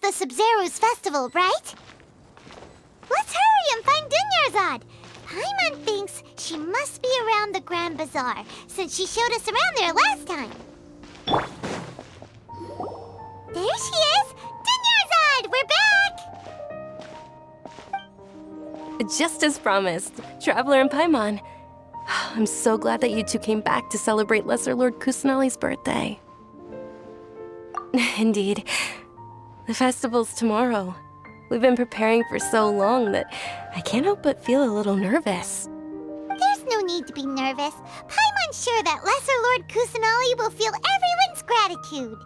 the Sabzeruz festival, right? Let's hurry and find Dunyarzad. Paimon thinks she must be around the Grand Bazaar, since she showed us around there last time. There she is! Dunyarzad, we're back! Just as promised, Traveler and Paimon. I'm so glad that you two came back to celebrate Lesser Lord Kusanali's birthday. Indeed. The festival's tomorrow. We've been preparing for so long that I can't help but feel a little nervous. There's no need to be nervous. Paimon's sure that Lesser Lord Kusanali will feel everyone's gratitude.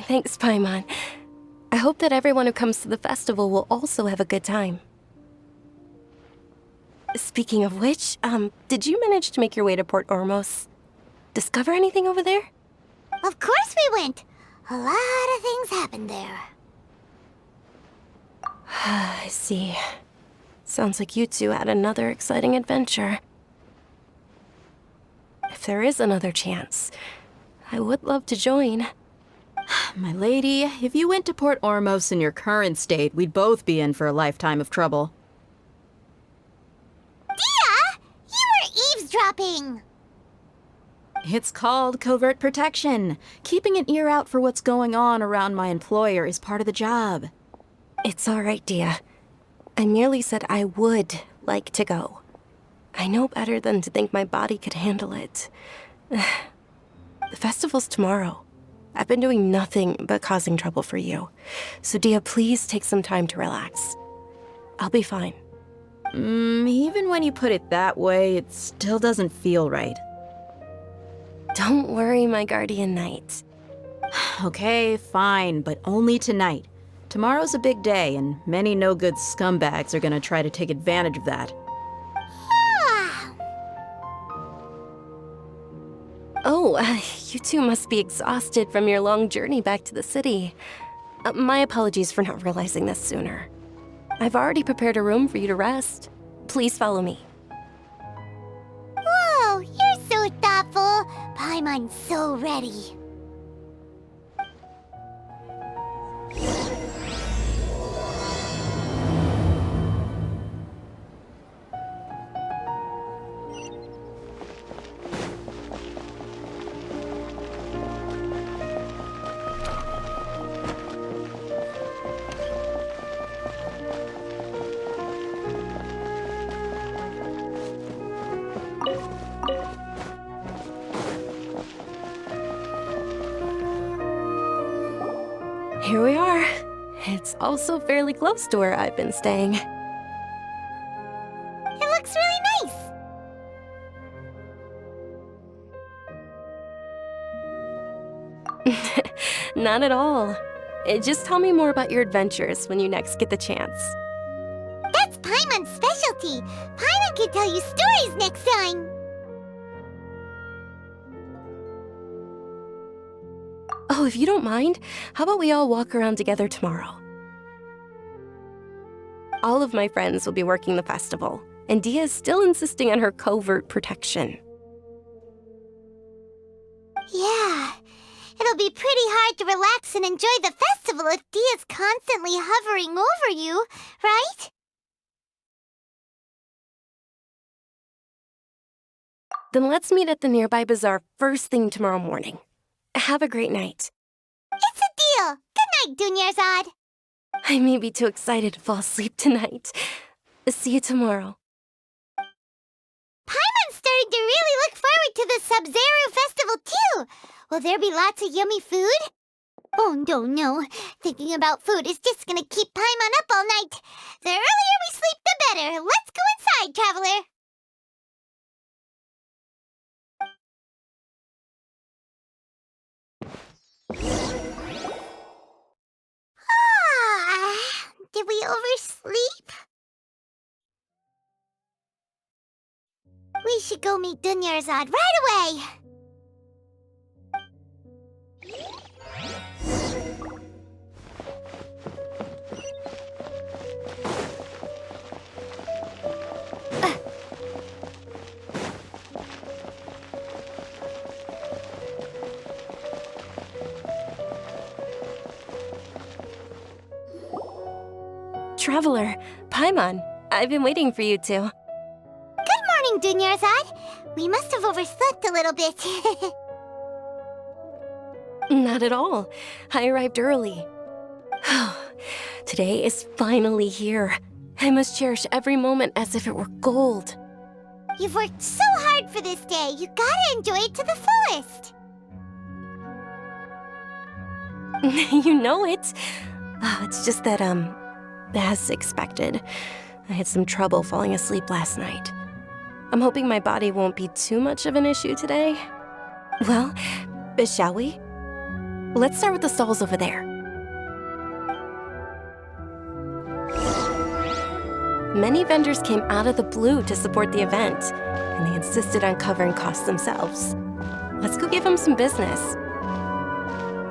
Thanks, Paimon. I hope that everyone who comes to the festival will also have a good time. Speaking of which, did you manage to make your way to Port Ormos? Discover anything over there? Of course we went. A lot of things happened there. I see. Sounds like you two had another exciting adventure. If there is another chance, I would love to join. My lady, if you went to Port Ormos in your current state, we'd both be in for a lifetime of trouble. Dia! You were eavesdropping! It's called covert protection. Keeping an ear out for what's going on around my employer is part of the job. It's all right, Dia. I merely said I would like to go. I know better than to think my body could handle it. The festival's tomorrow. I've been doing nothing but causing trouble for you. So Dia, please take some time to relax. I'll be fine. Even when you put it that way, it still doesn't feel right. Don't worry, my guardian knight. Okay, fine, but only tonight. Tomorrow's a big day, and many no-good scumbags are gonna try to take advantage of that. Oh, you two must be exhausted from your long journey back to the city. My apologies for not realizing this sooner. I've already prepared a room for you to rest. Please follow me. Whoa, you're so thoughtful. Paimon's so ready. Here we are. It's also fairly close to where I've been staying. It looks really nice. Not at all. Just tell me more about your adventures when you next get the chance. That's Paimon's specialty. Paimon can tell you stories next time. Oh, if you don't mind, how about we all walk around together tomorrow? All of my friends will be working the festival, and Dia is still insisting on her covert protection. Yeah, it'll be pretty hard to relax and enjoy the festival if Dia's constantly hovering over you, right? Then let's meet at the nearby bazaar first thing tomorrow morning. Have a great night. It's a deal. Good night, Dunyarzad. I may be too excited to fall asleep tonight. See you tomorrow. Paimon's starting to really look forward to the Sабzeruz festival, too. Will there be lots of yummy food? Oh, no. Thinking about food is just gonna keep Paimon up all night. The earlier we sleep, the better. Let's go inside, traveler. Did we oversleep? We should go meet Dunyarzad right away. Traveler, Paimon, I've been waiting for you two. Good morning, Dunyarzad. We must have overslept a little bit. Not at all. I arrived early. Today is finally here. I must cherish every moment as if it were gold. You've worked so hard for this day. You gotta enjoy it to the fullest. You know it. It's just that, as expected, I had some trouble falling asleep last night. I'm hoping my body won't be too much of an issue today. Well, shall we? Let's start with the stalls over there. Many vendors came out of the blue to support the event, and they insisted on covering costs themselves. Let's go give them some business.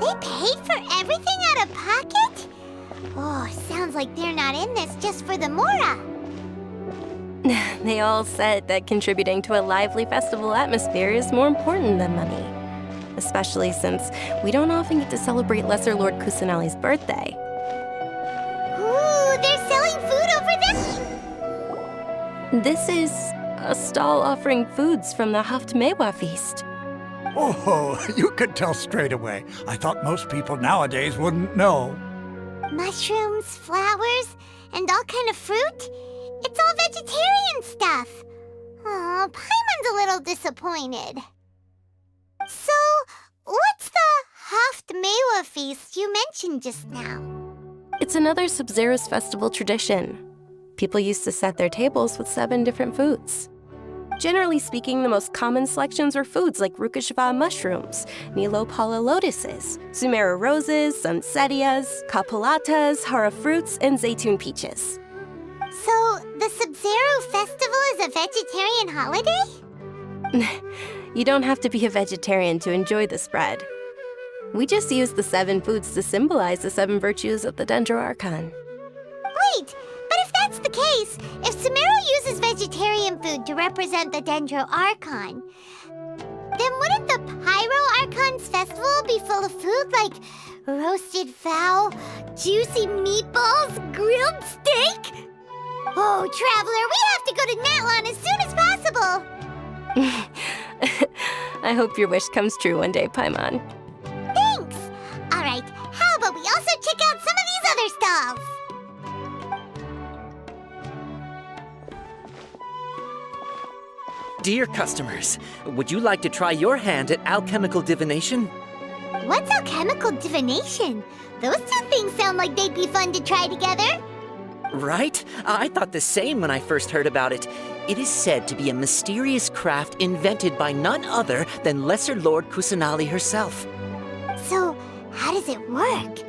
They paid for everything out of pocket? Oh, sounds like they're not in this just for the mora. They all said that contributing to a lively festival atmosphere is more important than money. Especially since we don't often get to celebrate Lesser Lord Kusanali's birthday. Ooh, they're selling food over there? This is a stall offering foods from the Haftmewa feast. Oh, you could tell straight away. I thought most people nowadays wouldn't know. Mushrooms, flowers, and all kind of fruit? It's all vegetarian stuff. Oh, Paimon's a little disappointed. So, what's the Haftmewa feast you mentioned just now? It's another Sабzeruz festival tradition. People used to set their tables with 7 different foods. Generally speaking, the most common selections were foods like Rukashva mushrooms, Nilopala lotuses, Sumera roses, Sunsetias, Kapulatas, Hara fruits, and Zaytun peaches. So, the Sabzeruz festival is a vegetarian holiday? You don't have to be a vegetarian to enjoy the spread. We just use the 7 foods to symbolize the 7 virtues of the Dendro Archon. Wait, but if that's the case, if Sumeru uses vegetarian food to represent the Dendro Archon, then wouldn't the Pyro Archon's festival be full of food like roasted fowl, juicy meatballs, grilled steak? Oh, Traveler, we have to go to Natlan as soon as possible! I hope your wish comes true one day, Paimon. Thanks! Alright, how about we also check out some of these other stalls? Dear customers, would you like to try your hand at alchemical divination? What's alchemical divination? Those two things sound like they'd be fun to try together. Right? I thought the same when I first heard about it. It is said to be a mysterious craft invented by none other than Lesser Lord Kusanali herself. So, how does it work?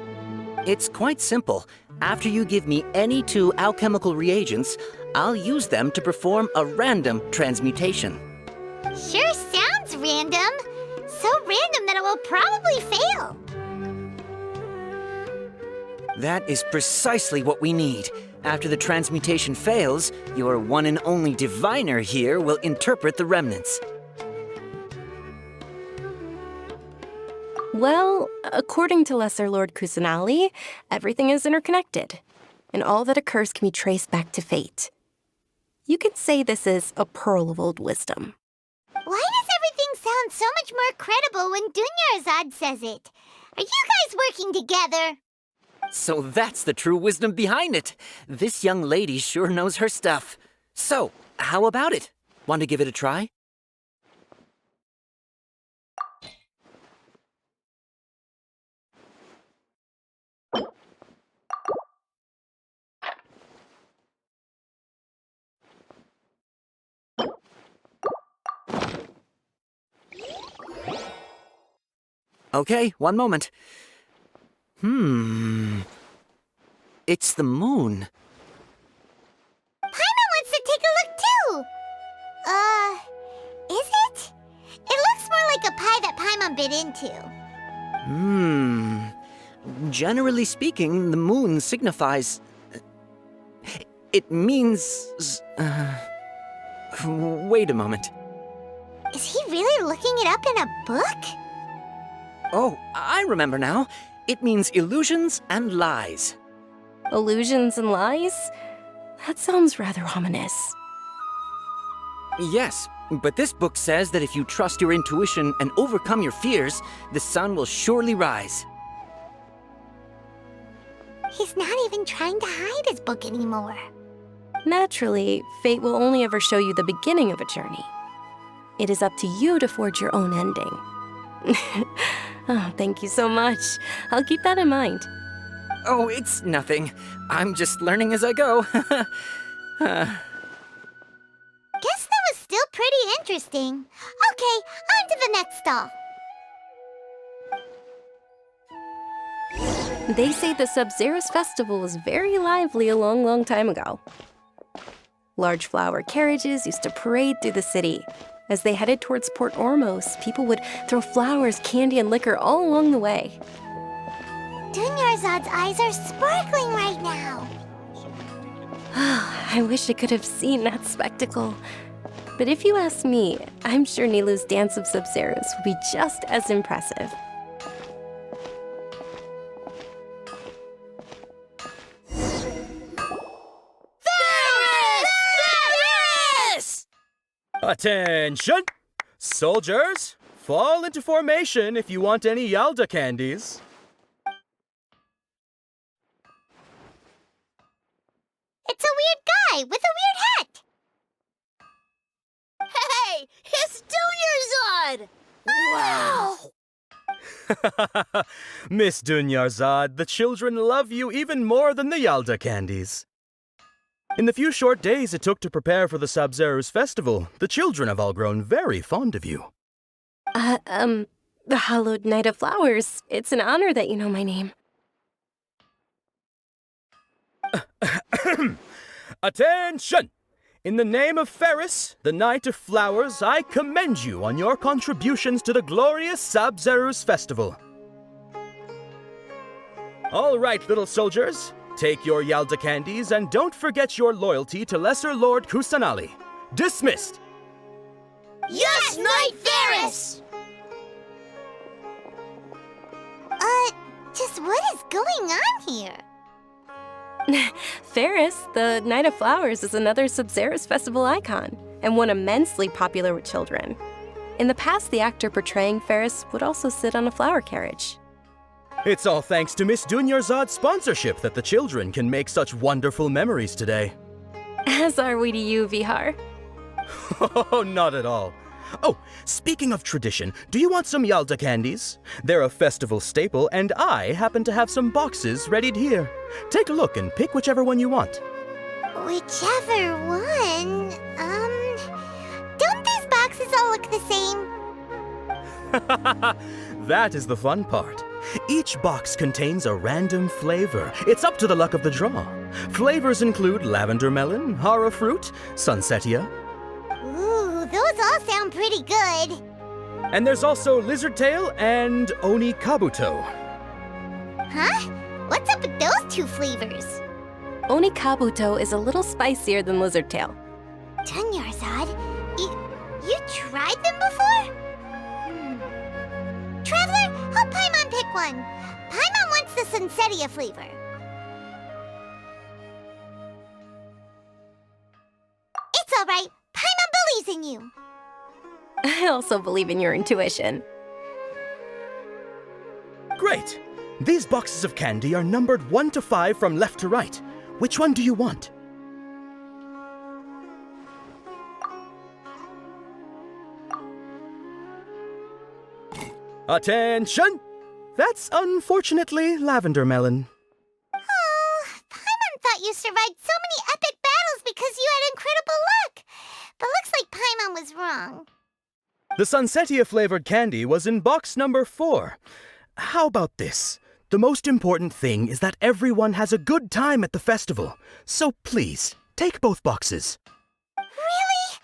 It's quite simple. After you give me any 2 alchemical reagents, I'll use them to perform a random transmutation. Sure sounds random. So random that it will probably fail. That is precisely what we need. After the transmutation fails, your one and only diviner here will interpret the remnants. Well, according to Lesser Lord Kusanali, everything is interconnected, and all that occurs can be traced back to fate. You could say this is a pearl of old wisdom. Why does everything sound so much more credible when Dunyarzad says it? Are you guys working together? So that's the true wisdom behind it. This young lady sure knows her stuff. So, how about it? Want to give it a try? Okay, one moment. It's the moon. Paimon wants to take a look too. Is it? It looks more like a pie that Paimon bit into. Generally speaking, the moon signifies... It means... Wait a moment. Is he really looking it up in a book? Oh, I remember now. It means illusions and lies. Illusions and lies? That sounds rather ominous. Yes, but this book says that if you trust your intuition and overcome your fears, the sun will surely rise. He's not even trying to hide his book anymore. Naturally, fate will only ever show you the beginning of a journey. It is up to you to forge your own ending. Oh, thank you so much. I'll keep that in mind. Oh, it's nothing. I'm just learning as I go. Guess that was still pretty interesting. Okay, on to the next stall. They say the Sabzeruz festival was very lively a long, long time ago. Large flower carriages used to parade through the city. As they headed towards Port Ormos, people would throw flowers, candy, and liquor all along the way. Dunyarzad's eyes are sparkling right now. I wish I could have seen that spectacle. But if you ask me, I'm sure Nilu's Dance of Sabzeruz will be just as impressive. Attention! Soldiers, fall into formation if you want any Yalda candies. It's a weird guy with a weird hat. Hey, it's Dunyarzad! Wow! Miss Dunyarzad, the children love you even more than the Yalda candies. In the few short days it took to prepare for the Sabzeruz festival, the children have all grown very fond of you. The Hallowed Night of Flowers. It's an honor that you know my name. Attention! In the name of Ferris, the Knight of Flowers, I commend you on your contributions to the glorious Sabzeruz festival. All right, little soldiers. Take your Yalda candies and don't forget your loyalty to Lesser Lord Kusanali. Dismissed! Yes, Knight Ferris! Just what is going on here? Ferris, the Night of Flowers, is another Sabzeruz festival icon, and one immensely popular with children. In the past, the actor portraying Ferris would also sit on a flower carriage. It's all thanks to Miss Dunyarzad's sponsorship that the children can make such wonderful memories today. As are we to you, Vihar. Oh, not at all. Oh, speaking of tradition, do you want some Yalda candies? They're a festival staple, and I happen to have some boxes readied here. Take a look and pick whichever one you want. Whichever one? Don't these boxes all look the same? That is the fun part. Each box contains a random flavor. It's up to the luck of the draw. Flavors include lavender melon, hara fruit, sunsetia. Ooh, those all sound pretty good. And there's also lizard tail and oni kabuto. Huh? What's up with those two flavors? Oni kabuto is a little spicier than lizard tail. Dunyarzad, you tried them before? Traveler, help Paimon pick one. Paimon wants the sunsetia flavor. It's all right. Paimon believes in you. I also believe in your intuition. Great! These boxes of candy are numbered 1 to 5 from left to right. Which one do you want? Attention! That's unfortunately lavender melon. Oh, Paimon thought you survived so many epic battles because you had incredible luck. But looks like Paimon was wrong. The sunsetia flavored candy was in box number 4. How about this? The most important thing is that everyone has a good time at the festival. So please, take both boxes. Really?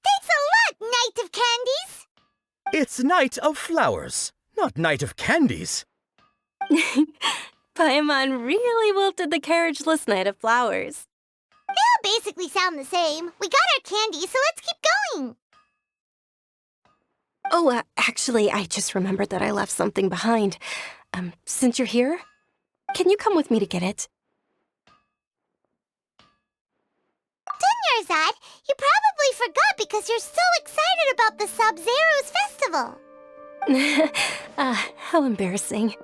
Thanks a lot, Knight of Candies! It's Night of Flowers, not Night of Candies. Paimon really wilted the carriageless Night of Flowers. They all basically sound the same. We got our candy, so let's keep going. Oh, actually, I just remembered that I left something behind. Since you're here, can you come with me to get it? Dinyarzad, you probably forgot because you're so excited about the Sabzeruz festival. How embarrassing.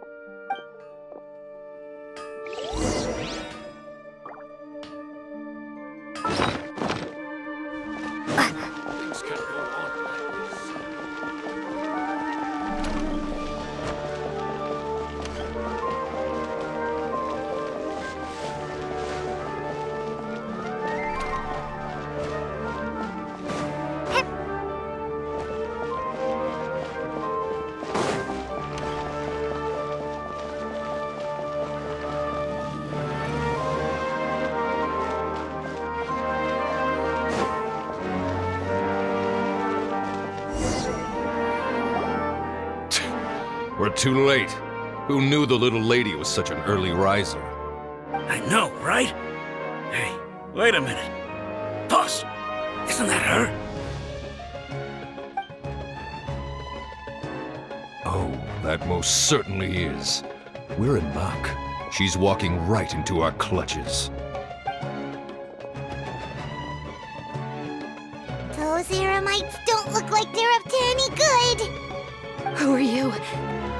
We're too late. Who knew the little lady was such an early riser? I know, right? Hey, wait a minute. Boss, isn't that her? Oh, that most certainly is. We're in luck. She's walking right into our clutches. Those Eremites don't look like they're up to any good. Who are you?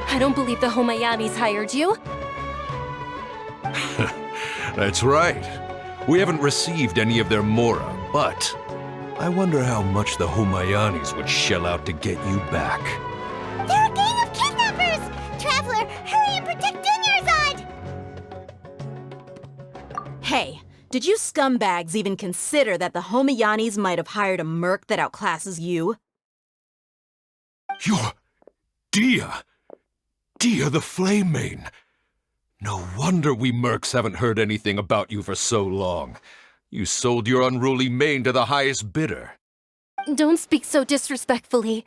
I don't believe the Homayanis hired you. That's right. We haven't received any of their mora, but I wonder how much the Homayanis would shell out to get you back. They're a gang of kidnappers! Traveler, hurry and protect Dinyarzad! Hey, did you scumbags even consider that the Homayanis might have hired a merc that outclasses you? You're Dia! Dia the Flame Mane! No wonder we mercs haven't heard anything about you for so long. You sold your unruly mane to the highest bidder. Don't speak so disrespectfully.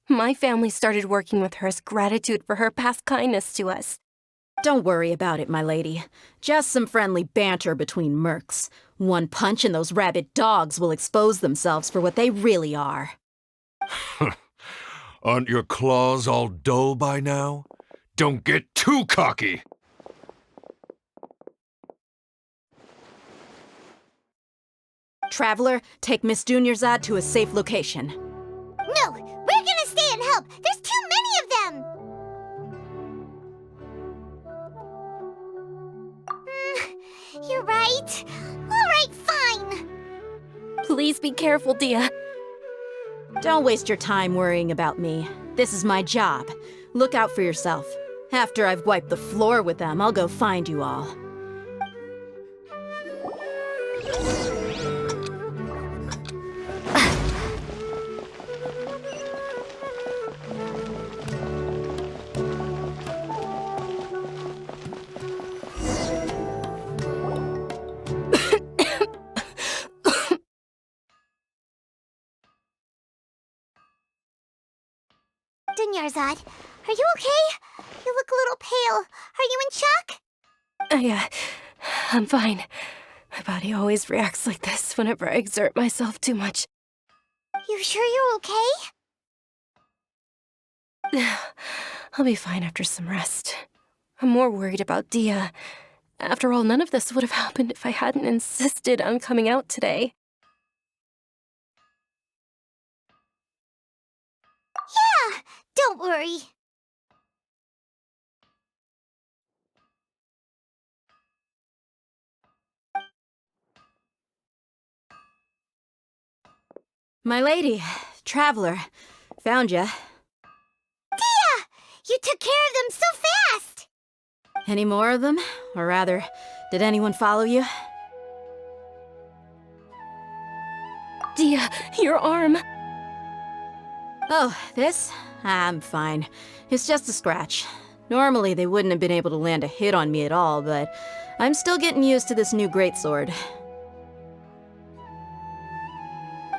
My family started working with her as gratitude for her past kindness to us. Don't worry about it, my lady. Just some friendly banter between mercs. One punch and those rabid dogs will expose themselves for what they really are. Aren't your claws all dull by now? Don't get too cocky! Traveler, take Miss Dinyarzad to a safe location. No, we're gonna stay and help. There's too many of them. You're right. All right, fine. Please be careful, Dia. Don't waste your time worrying about me. This is my job. Look out for yourself. After I've wiped the floor with them, I'll go find you all. Dinyarzad, are you okay? You look a little pale. Are you in shock? I'm fine. My body always reacts like this whenever I exert myself too much. You sure you're okay? I'll be fine after some rest. I'm more worried about Dia. After all, none of this would have happened if I hadn't insisted on coming out today. Yeah, don't worry. My lady, Traveler, found ya. Dia! You took care of them so fast! Any more of them? Or rather, did anyone follow you? Dia, your arm! Oh, this? I'm fine. It's just a scratch. Normally, they wouldn't have been able to land a hit on me at all, but I'm still getting used to this new greatsword.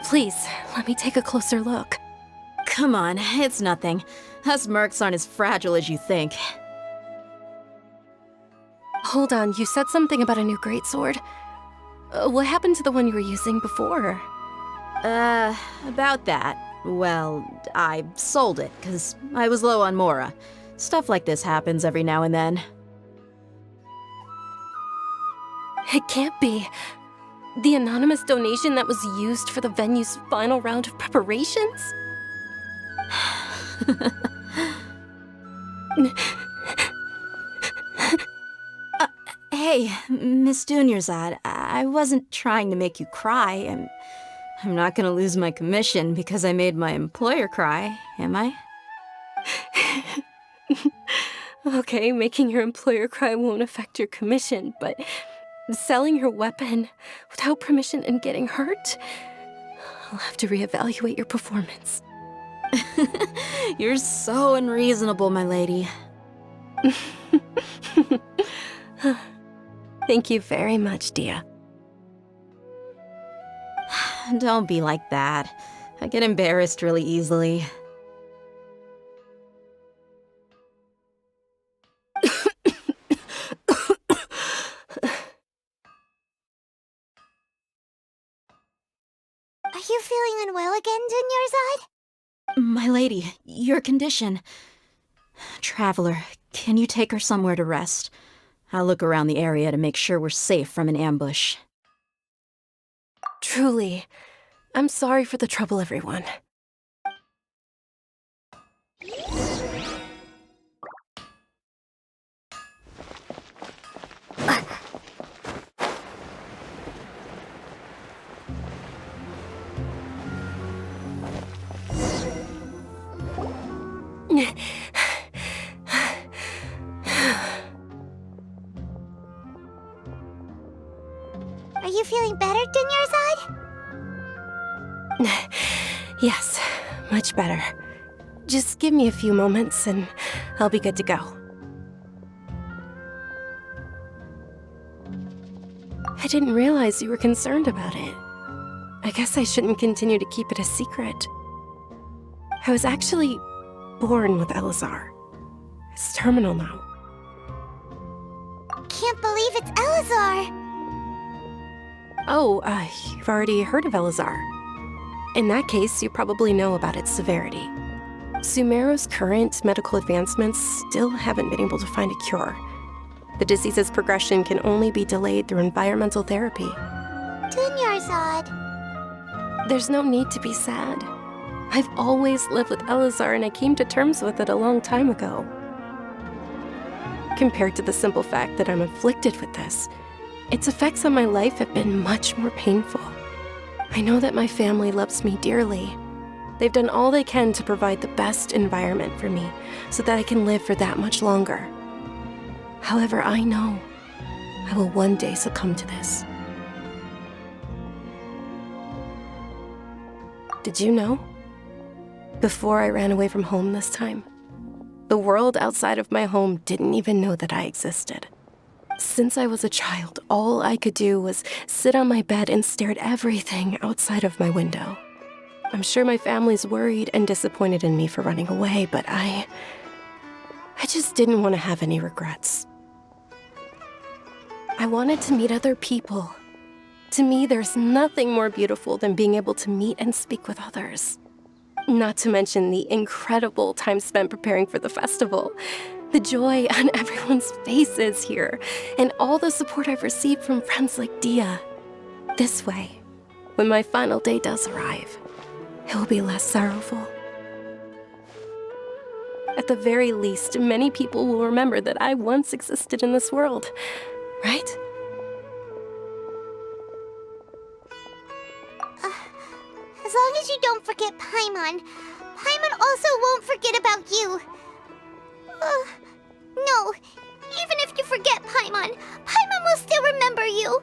Please, let me take a closer look. Come on, it's nothing. Us mercs aren't as fragile as you think. Hold on, you said something about a new greatsword. What happened to the one you were using before? About that. Well, I sold it, 'cause I was low on mora. Stuff like this happens every now and then. It can't be. The anonymous donation that was used for the venue's final round of preparations? Hey, Miss Dunyarzad, I wasn't trying to make you cry. I'm not gonna lose my commission because I made my employer cry, am I? Okay, making your employer cry won't affect your commission, but selling your weapon without permission and getting hurt? I'll have to reevaluate your performance. You're so unreasonable, my lady. Thank you very much, Dia. Don't be like that. I get embarrassed really easily. Are you feeling unwell again, Dunyarzad? My lady, your condition. Traveler, can you take her somewhere to rest? I'll look around the area to make sure we're safe from an ambush. Truly, I'm sorry for the trouble, everyone. Are you feeling better, Dunyarzad? Yes, much better. Just give me a few moments and I'll be good to go. I didn't realize you were concerned about it. I guess I shouldn't continue to keep it a secret. I was actually born with Elazar. It's terminal now. Can't believe it's Elazar! Oh, you've already heard of Elazar. In that case, you probably know about its severity. Sumeru's current medical advancements still haven't been able to find a cure. The disease's progression can only be delayed through environmental therapy. Dunyarzad. There's no need to be sad. I've always lived with Elazar and I came to terms with it a long time ago. Compared to the simple fact that I'm afflicted with this, its effects on my life have been much more painful. I know that my family loves me dearly. They've done all they can to provide the best environment for me so that I can live for that much longer. However, I know I will one day succumb to this. Did you know? Before I ran away from home this time, the world outside of my home didn't even know that I existed. Since I was a child, all I could do was sit on my bed and stare at everything outside of my window. I'm sure my family's worried and disappointed in me for running away, but I just didn't want to have any regrets. I wanted to meet other people. To me, there's nothing more beautiful than being able to meet and speak with others. Not to mention the incredible time spent preparing for the festival, the joy on everyone's faces here, and all the support I've received from friends like Dia. This way, when my final day does arrive, it will be less sorrowful. At the very least, many people will remember that I once existed in this world, right? As long as you don't forget Paimon, Paimon also won't forget about you. No, even if you forget Paimon, Paimon will still remember you.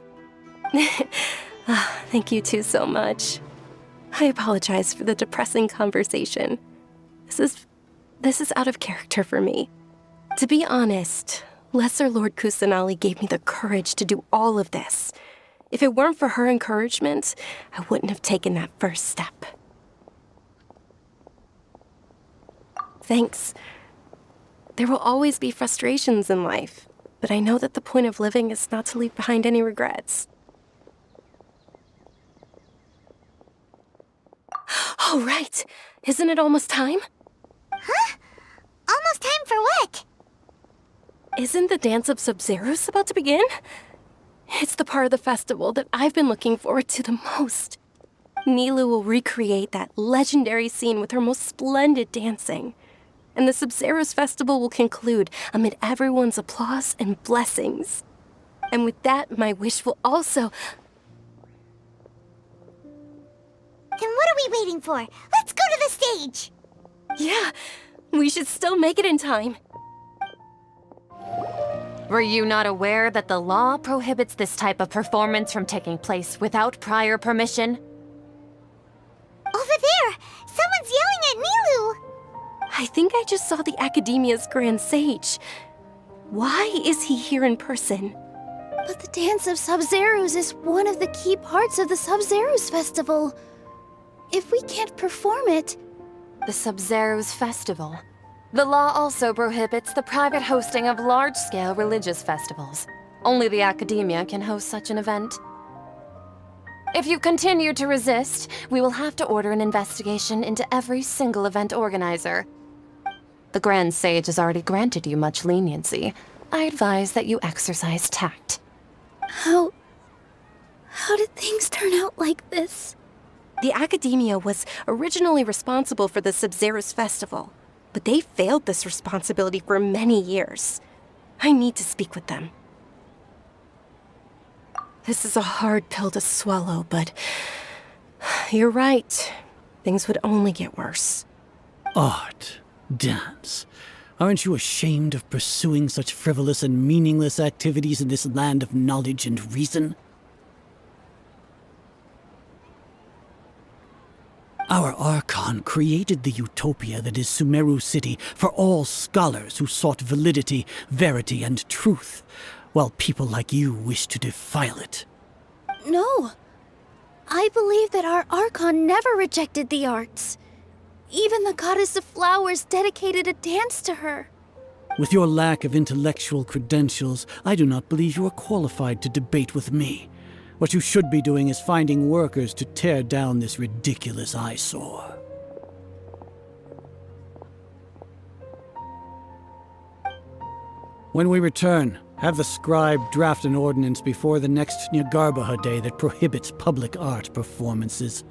Thank you two so much. I apologize for the depressing conversation. This is out of character for me. To be honest, Lesser Lord Kusanali gave me the courage to do all of this. If it weren't for her encouragement, I wouldn't have taken that first step. Thanks. There will always be frustrations in life, but I know that the point of living is not to leave behind any regrets. Oh, right. Isn't it almost time? Huh? Almost time for what? Isn't the Dance of Sabzeruz about to begin? It's the part of the festival that I've been looking forward to the most. Nilou will recreate that legendary scene with her most splendid dancing. And the Sабзеруз festival will conclude amid everyone's applause and blessings. And with that, my wish will also... Then what are we waiting for? Let's go to the stage! Yeah, we should still make it in time. Were you not aware that the law prohibits this type of performance from taking place without prior permission? Over there! Someone's yelling at Nilou! I think I just saw the Academia's Grand Sage. Why is he here in person? But the Dance of Sabzeruz is one of the key parts of the Sabzeruz festival. If we can't perform it... The Sabzeruz festival. The law also prohibits the private hosting of large-scale religious festivals. Only the Academia can host such an event. If you continue to resist, we will have to order an investigation into every single event organizer. The Grand Sage has already granted you much leniency. I advise that you exercise tact. How did things turn out like this? The Academia was originally responsible for the Sabzeruz festival, but they failed this responsibility for many years. I need to speak with them. This is a hard pill to swallow, but you're right. Things would only get worse. Art, dance. Aren't you ashamed of pursuing such frivolous and meaningless activities in this land of knowledge and reason? Our Archon created the utopia that is Sumeru City for all scholars who sought validity, verity, and truth, while people like you wish to defile it. No. I believe that our Archon never rejected the arts. Even the goddess of flowers dedicated a dance to her. With your lack of intellectual credentials, I do not believe you are qualified to debate with me. What you should be doing is finding workers to tear down this ridiculous eyesore. When we return, have the scribe draft an ordinance before the next Nyargarbaha Day that prohibits public art performances.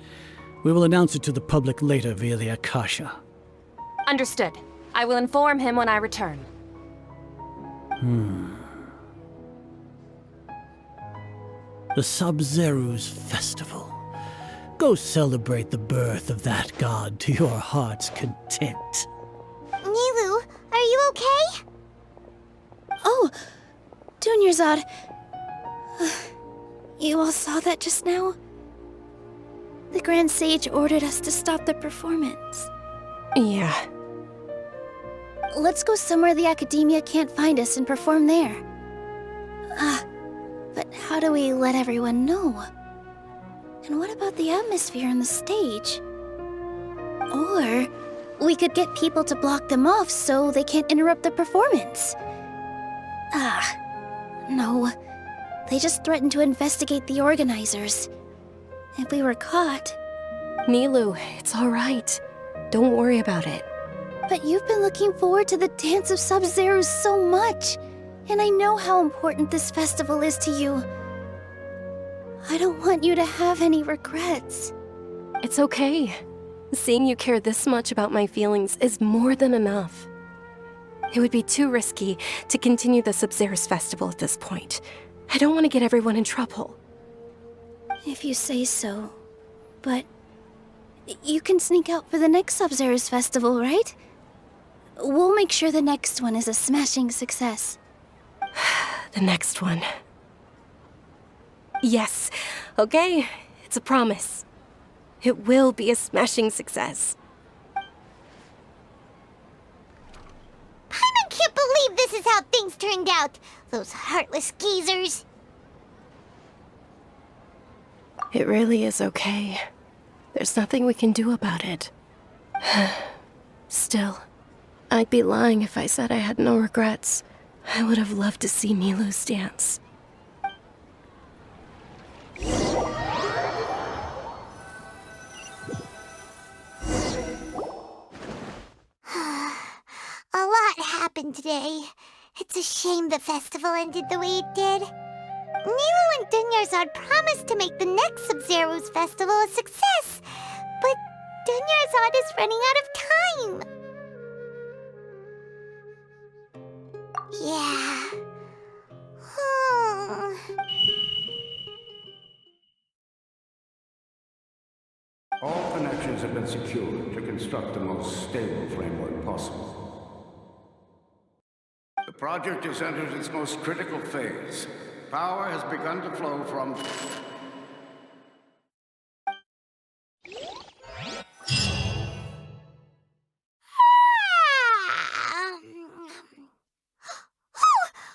We will announce it to the public later via the Akasha. Understood. I will inform him when I return. The Sabzeruz Festival. Go celebrate the birth of that god to your heart's content. Nilou, are you okay? Oh, Dunyarzad. You all saw that just now? The Grand Sage ordered us to stop the performance. Yeah. Let's go somewhere the Academia can't find us and perform there. But how do we let everyone know? And what about the atmosphere on the stage? Or we could get people to block them off so they can't interrupt the performance. No. They just threatened to investigate the organizers. If we were caught... Nilou, it's all right. Don't worry about it. But you've been looking forward to the Dance of Sabzeruz so much, and I know how important this festival is to you. I don't want you to have any regrets. It's okay. Seeing you care this much about my feelings is more than enough. It would be too risky to continue the Sabzeruz festival at this point. I don't want to get everyone in trouble. If you say so. But you can sneak out for the next Sabzeruz festival, right? We'll make sure the next one is a smashing success. The next one. Yes. Okay. It's a promise. It will be a smashing success. I can't believe this is how things turned out. Those heartless geezers. It really is okay. There's nothing we can do about it. Still, I'd be lying if I said I had no regrets. I would have loved to see Nilou's dance. A lot happened today. It's a shame the festival ended the way it did. Nilu and Dunyarzad promised to make the next Sabzeruz festival a success, but Dunyarzad is running out of time. Yeah. All connections have been secured to construct the most stable framework possible. The project has entered its most critical phase. Power has begun to flow from...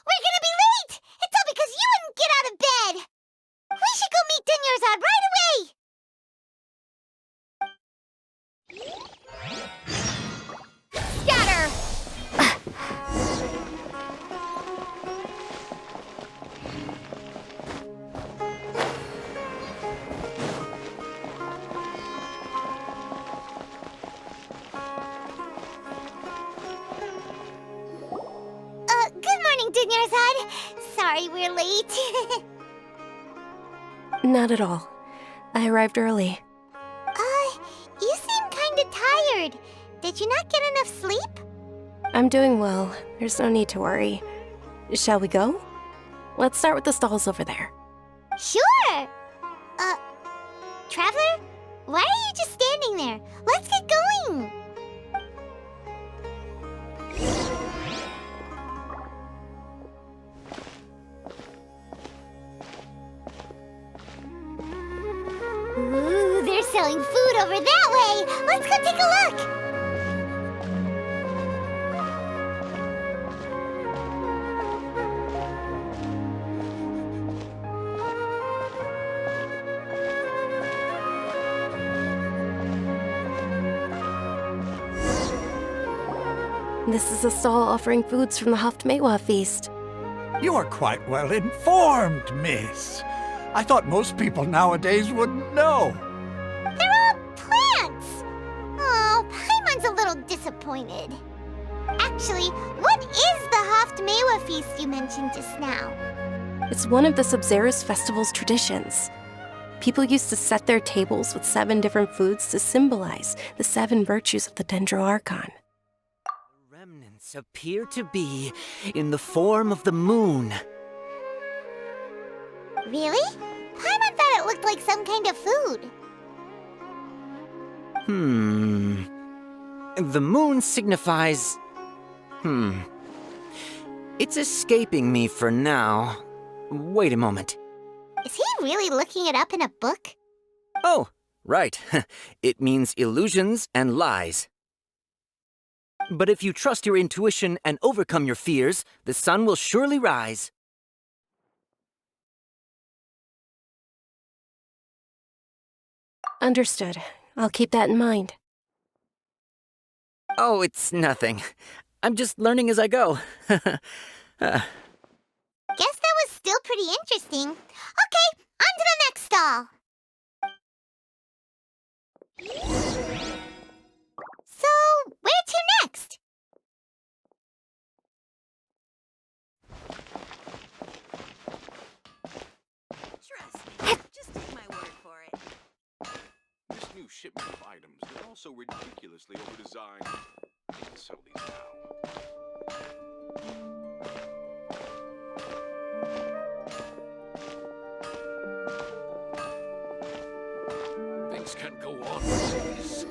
We're gonna be late! It's all because you wouldn't get out of bed! We should go meet Dunyarzad right away! Scatter! Good morning, Dunyarzad. Sorry we're late. Not at all. I arrived early. You seem kinda tired. Did you not get enough sleep? I'm doing well. There's no need to worry. Shall we go? Let's start with the stalls over there. Sure! Traveler? Why are you just standing there? Let's get going! Ooh, they're selling food over that way! Let's go take a look! This is a stall offering foods from the Haftmewa feast. You are quite well informed, miss. I thought most people nowadays wouldn't know. They're all plants! Oh, Paimon's a little disappointed. Actually, what is the Haftmewa feast you mentioned just now? It's one of the Sабzeruz festival's traditions. People used to set their tables with 7 different foods to symbolize the 7 virtues of the Dendroarchon. The remnants appear to be in the form of the moon. Really? Paimon thought it looked like some kind of food. The moon signifies... It's escaping me for now. Wait a moment. Is he really looking it up in a book? Oh, right. It means illusions and lies. But if you trust your intuition and overcome your fears, the sun will surely rise. Understood. I'll keep that in mind. Oh, it's nothing. I'm just learning as I go. Guess that was still pretty interesting. Okay, on to the next stall. So, where to next? Trust me, just take my word for it. This new shipment of items is also ridiculously overdesigned. Let's sell these now. Things can't go on like this.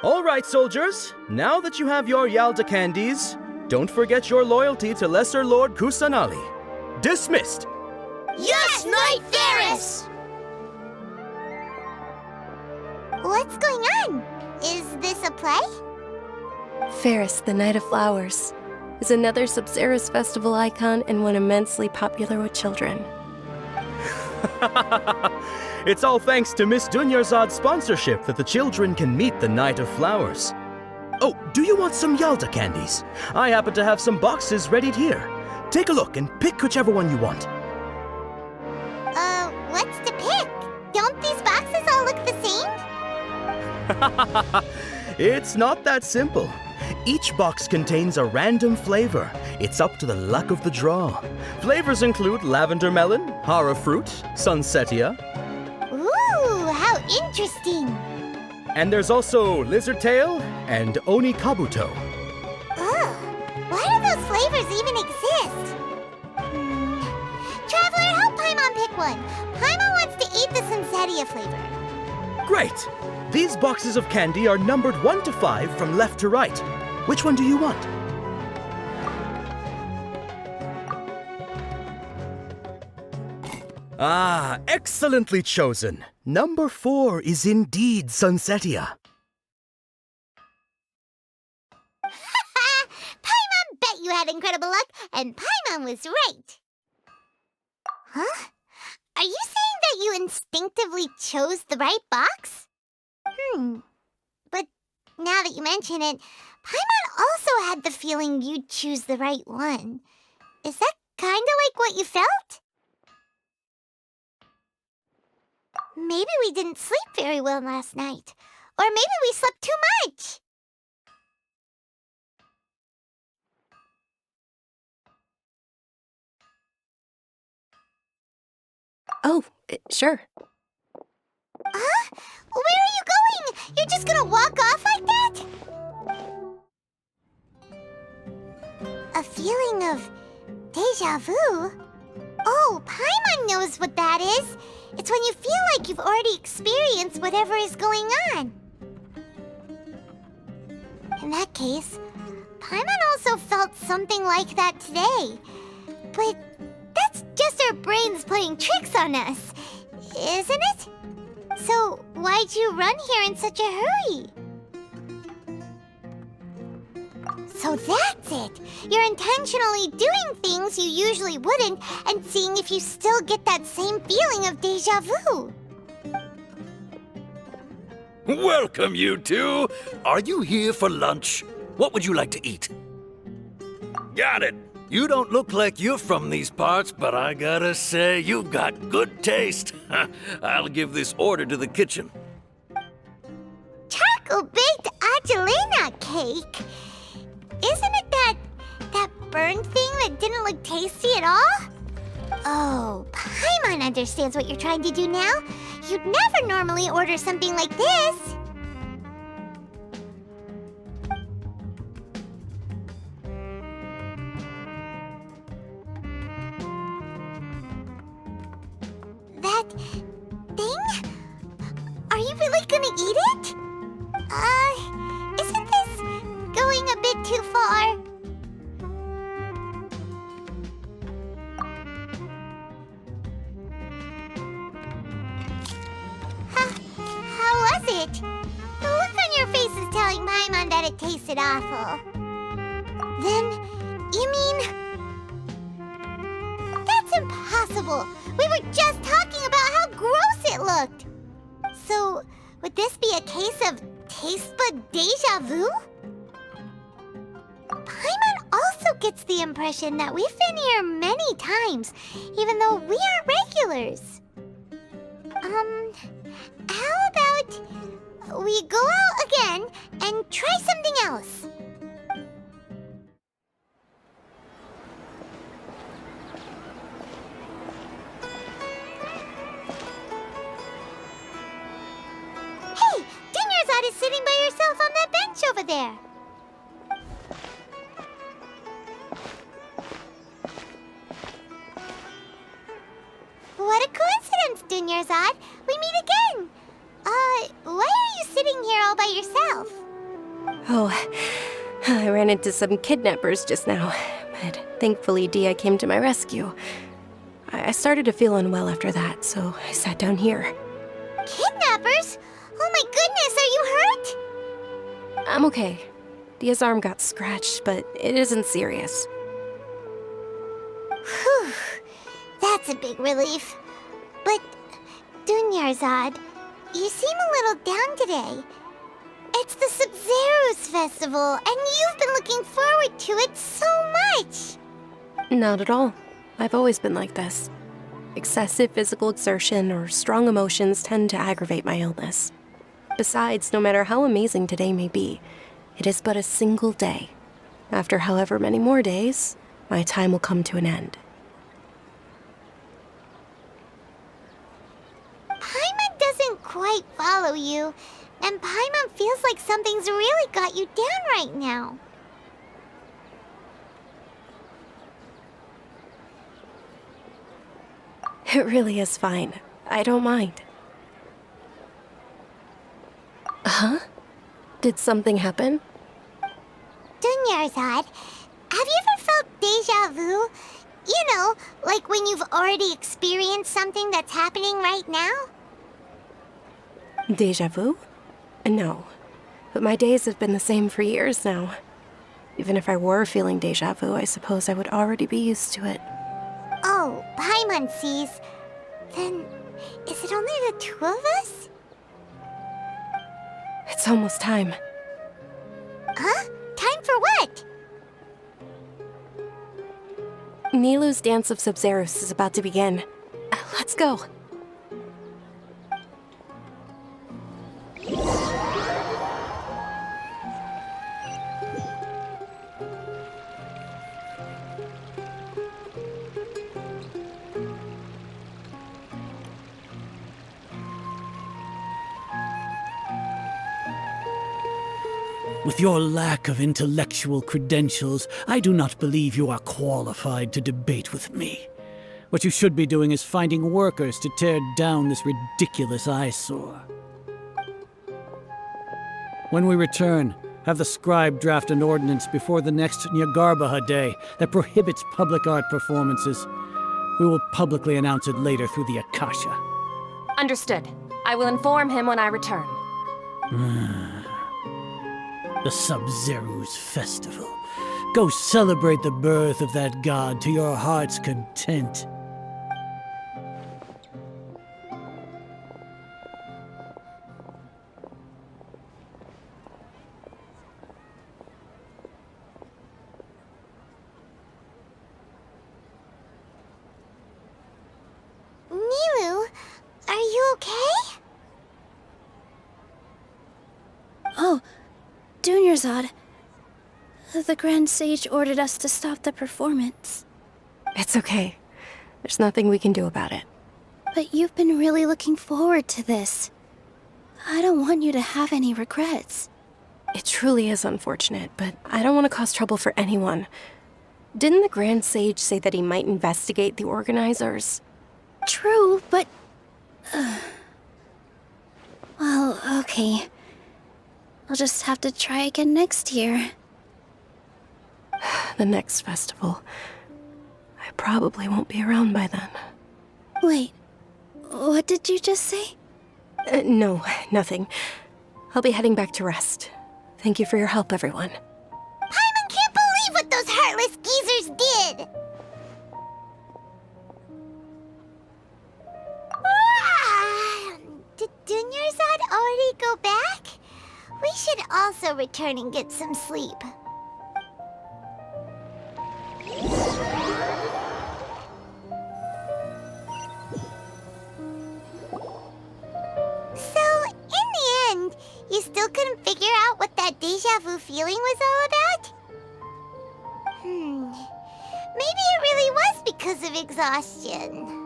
All right, soldiers. Now that you have your Yalda candies, don't forget your loyalty to Lesser Lord Kusanali. Dismissed! Yes, Knight Ferris! What's going on? Is this a play? Ferris, the Knight of Flowers, is another Sabzeruz festival icon and one immensely popular with children. It's all thanks to Miss Dunyarzad's sponsorship that the children can meet the Knight of Flowers. Oh, do you want some Yalda candies? I happen to have some boxes ready here. Take a look and pick whichever one you want. What's to pick? Don't these boxes all look the same? It's not that simple. Each box contains a random flavor. It's up to the luck of the draw. Flavors include lavender melon, hara fruit, sunsetia. Ooh, how interesting. And there's also lizard tail and oni kabuto. Ugh, why do those flavors even exist? Traveler, help Paimon pick one. Paimon wants to eat the sunsetia flavor. Great! These boxes of candy are numbered 1 to 5 from left to right. Which one do you want? Ah, excellently chosen. Number 4 is indeed sunsetia. Paimon bet you had incredible luck, and Paimon was right. Huh? Are you saying that you instinctively chose the right box? But now that you mention it, Paimon also had the feeling you'd choose the right one. Is that kinda like what you felt? Maybe we didn't sleep very well last night. Or maybe we slept too much. Oh, sure. Huh? Where are you going? You're just gonna walk off like that? A feeling of déjà vu? Oh, Paimon knows what that is. It's when you feel like you've already experienced whatever is going on. In that case, Paimon also felt something like that today. But that's just our brains playing tricks on us, isn't it? So why'd you run here in such a hurry? So that's it! You're intentionally doing things you usually wouldn't and seeing if you still get that same feeling of déjà vu. Welcome, you two. Are you here for lunch? What would you like to eat? Got it. You don't look like you're from these parts, but I gotta say, you've got good taste. I'll give this order to the kitchen. Charcoal-baked Angelina cake? Isn't it that burned thing that didn't look tasty at all? Oh, Paimon understands what you're trying to do now. You'd never normally order something like this. That thing? Are you really gonna eat it? Isn't this going a bit too far? How was it? The look on your face is telling Paimon that it tasted awful. Then, you mean... That's impossible! We were just talking about how gross it looked! So, would this be a case of taste bud déjà vu? Paimon also gets the impression that we've been here many times, even though we aren't regulars. How about we go out again and try something else? Hey, Dinyarzad is sitting by herself on that bench over there. What a coincidence, Dinyarzad. We meet again. Why are you sitting here all by yourself? Oh, I ran into some kidnappers just now, but thankfully Dia came to my rescue. I started to feel unwell after that, so I sat down here. Kidnappers? Oh my goodness, are you hurt? I'm okay. Dia's arm got scratched, but it isn't serious. Whew, that's a big relief. But, Dinyarzad, you seem a little down today. It's the Sabzeruz festival, and you've been looking forward to it so much. Not at all. I've always been like this. Excessive physical exertion or strong emotions tend to aggravate my illness. Besides, no matter how amazing today may be, It is but a single day. After however many more days, my time will come to an end. Paimon doesn't quite follow you, and Paimon feels like something's really got you down right now. It really is fine. I don't mind. Huh? Did something happen? Dunyarzad, have you ever felt deja vu? You know, like when you've already experienced something that's happening right now? Deja vu? No. But my days have been the same for years now. Even if I were feeling deja vu, I suppose I would already be used to it. Oh, Paimon sees. Then, is it only the two of us? It's almost time. Huh? Time for what? Nilou's Dance of Sабzeruz is about to begin. Let's go. With your lack of intellectual credentials, I do not believe you are qualified to debate with me. What you should be doing is finding workers to tear down this ridiculous eyesore. When we return, have the scribe draft an ordinance before the next Nyagarbaha Day that prohibits public art performances. We will publicly announce it later through the Akasha. Understood. I will inform him when I return. The Sabzeruz festival. Go celebrate the birth of that god to your heart's content. Nilou, are you okay? Oh, Dunyarzad. The Grand Sage ordered us to stop the performance. It's okay. There's nothing we can do about it. But you've been really looking forward to this. I don't want you to have any regrets. It truly is unfortunate, but I don't want to cause trouble for anyone. Didn't the Grand Sage say that he might investigate the organizers? True, but... well, okay. I'll just have to try again next year. The next festival. I probably won't be around by then. Wait, what did you just say? No, nothing. I'll be heading back to rest. Thank you for your help, everyone. Paimon can't believe what those heartless geezers did! Did Dunyarzad already go back? We should also return and get some sleep. So, in the end, you still couldn't figure out what that deja vu feeling was all about? Maybe it really was because of exhaustion.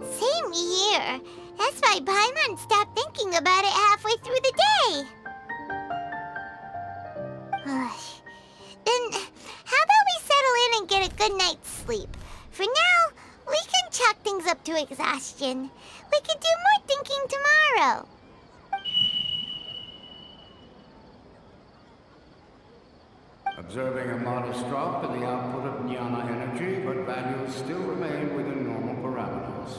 Same here. That's why Paimon stopped thinking about it halfway through the day. Then, how about we settle in and get a good night's sleep? For now, we can chalk things up to exhaustion. We can do more thinking tomorrow. Observing a modest drop in the output of jnana energy, but values still remain within normal parameters.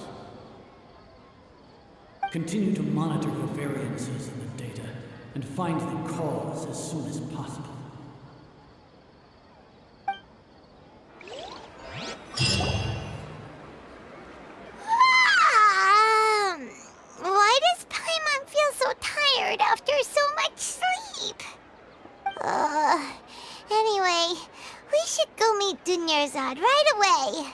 Continue to monitor for variances in the data and find the cause as soon as possible. Why does Paimon feel so tired after so much sleep? Anyway, we should go meet Dunyarzad right away.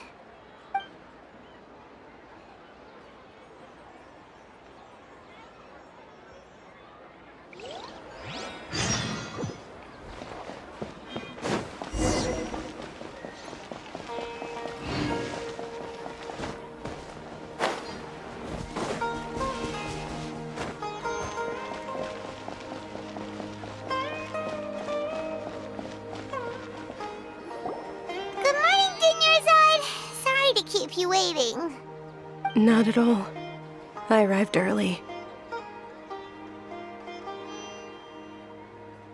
sorry to keep you waiting. Not at all. I arrived early.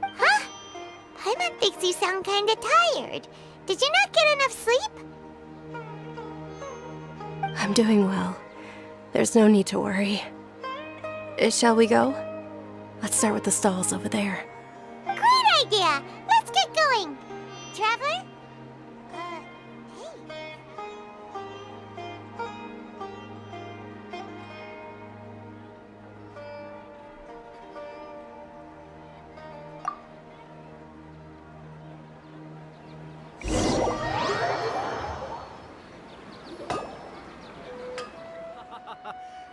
Huh? Paimon thinks you sound kinda tired. Did you not get enough sleep? I'm doing well. There's no need to worry. Shall we go? Let's start with the stalls over there. Great idea! Let's get going! Traveler? Hey.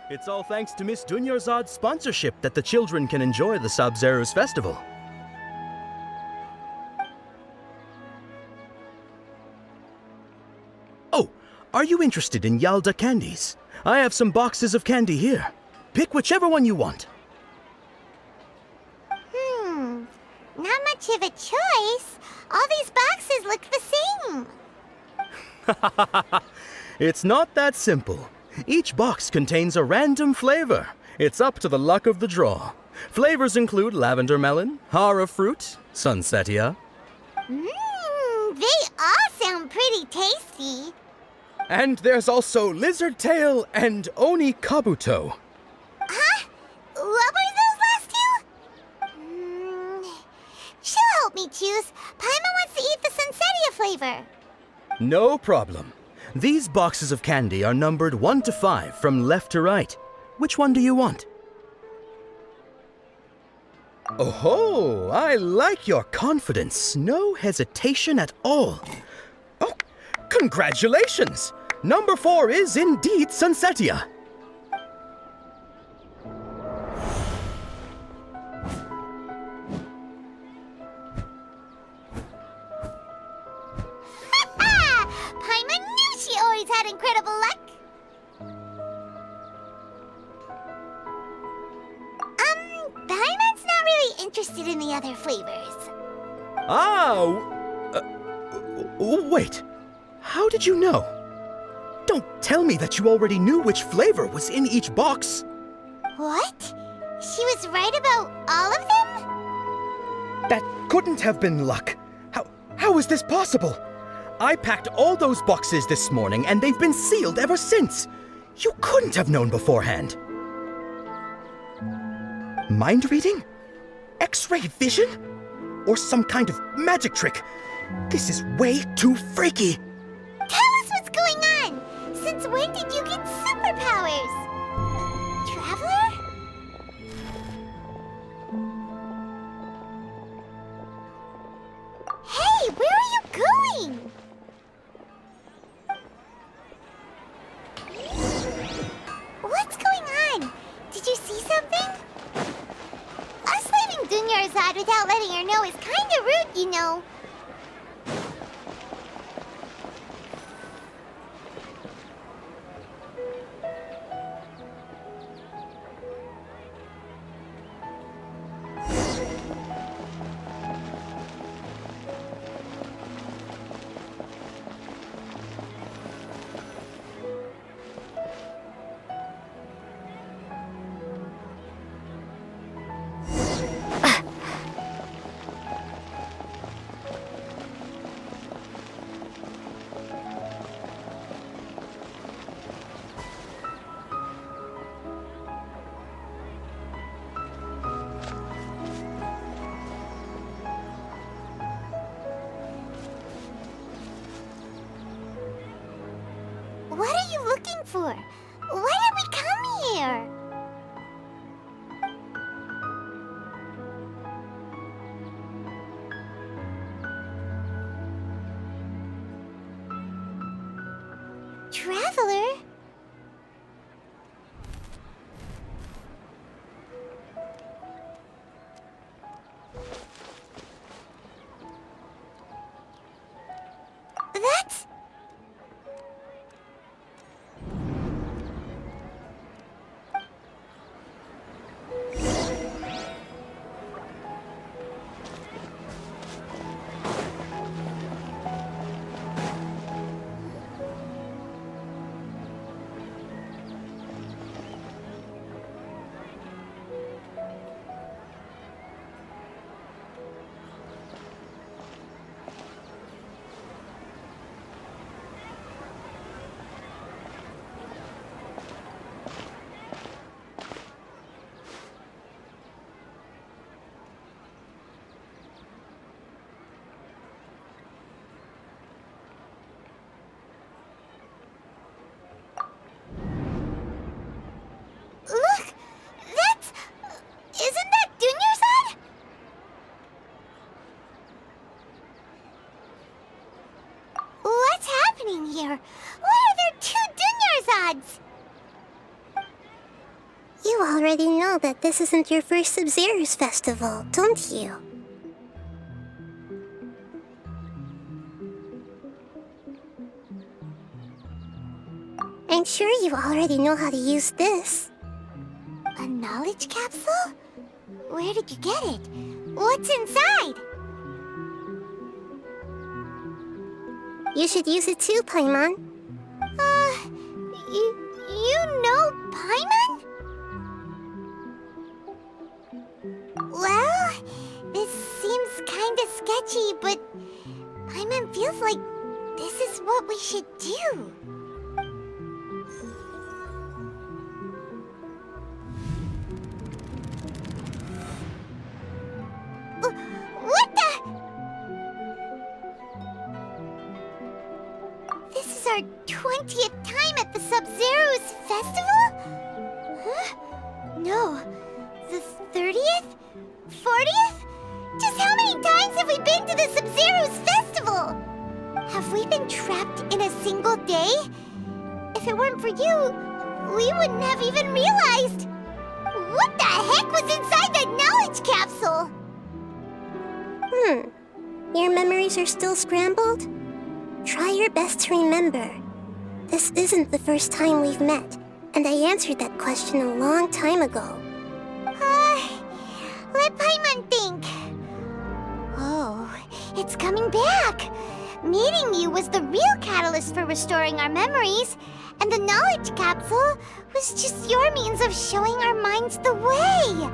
It's all thanks to Miss Dunyarzad's sponsorship that the children can enjoy the Sabzeruz festival. Oh, are you interested in Yalda candies? I have some boxes of candy here. Pick whichever one you want. Not much of a choice. All these boxes look the same. It's not that simple. Each box contains a random flavor. It's up to the luck of the draw. Flavors include lavender melon, hara fruit, sunsetia. They all sound pretty tasty. And there's also lizard tail and oni kabuto. Huh? What were those last two? She'll help me choose. Paimon wants to eat the sunsetia flavor. No problem. These boxes of candy are numbered 1 to 5 from left to right. Which one do you want? Oh, I like your confidence. No hesitation at all. Oh, congratulations! Number 4 is indeed sunsetia. Paimon knew she always had incredible luck. Paimon's not really interested in the other flavors. Wait. How did you know? Don't tell me that you already knew which flavor was in each box. What? She was right about all of them? That couldn't have been luck. How is this possible? I packed all those boxes this morning and they've been sealed ever since. You couldn't have known beforehand. Mind reading? X-ray vision? Or some kind of magic trick? This is way too freaky. Tell us what's going on. Since when did you get superpowers? Traveler? Hey, where are you going? What's going on? Did you see something? Us leaving Dunyarzad without letting her know is kinda rude, you know. What are you looking for? Why did we come here? Traveler? That's... Nomads! You already know that this isn't your first Sabzeruz festival, don't you? I'm sure you already know how to use this. A knowledge capsule? Where did you get it? What's inside? You should use it too, Paimon. You know Paimon? Well, this seems kinda sketchy, but Paimon feels like this is what we should do. What the? This is our 20th time at the Sabzeruz festival? Huh? No. The 30th? 40th? Just how many times have we been to the Sabzeruz festival? Have we been trapped in a single day? If it weren't for you, we wouldn't have even realized. What the heck was inside that knowledge capsule? Your memories are still scrambled? Try your best to remember. This isn't the first time we've met, and I answered that question a long time ago. Let Paimon think. Oh, it's coming back. Meeting you was the real catalyst for restoring our memories, and the knowledge capsule was just your means of showing our minds the way.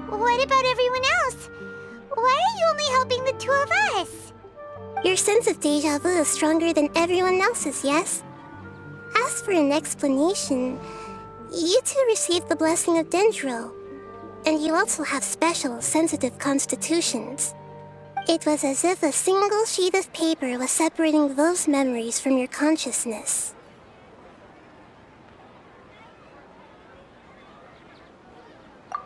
What about everyone else? Why are you only helping the two of us? Your sense of deja vu is stronger than everyone else's, yes? As for an explanation, you two received the blessing of Dendro, and you also have special, sensitive constitutions. It was as if a single sheet of paper was separating those memories from your consciousness.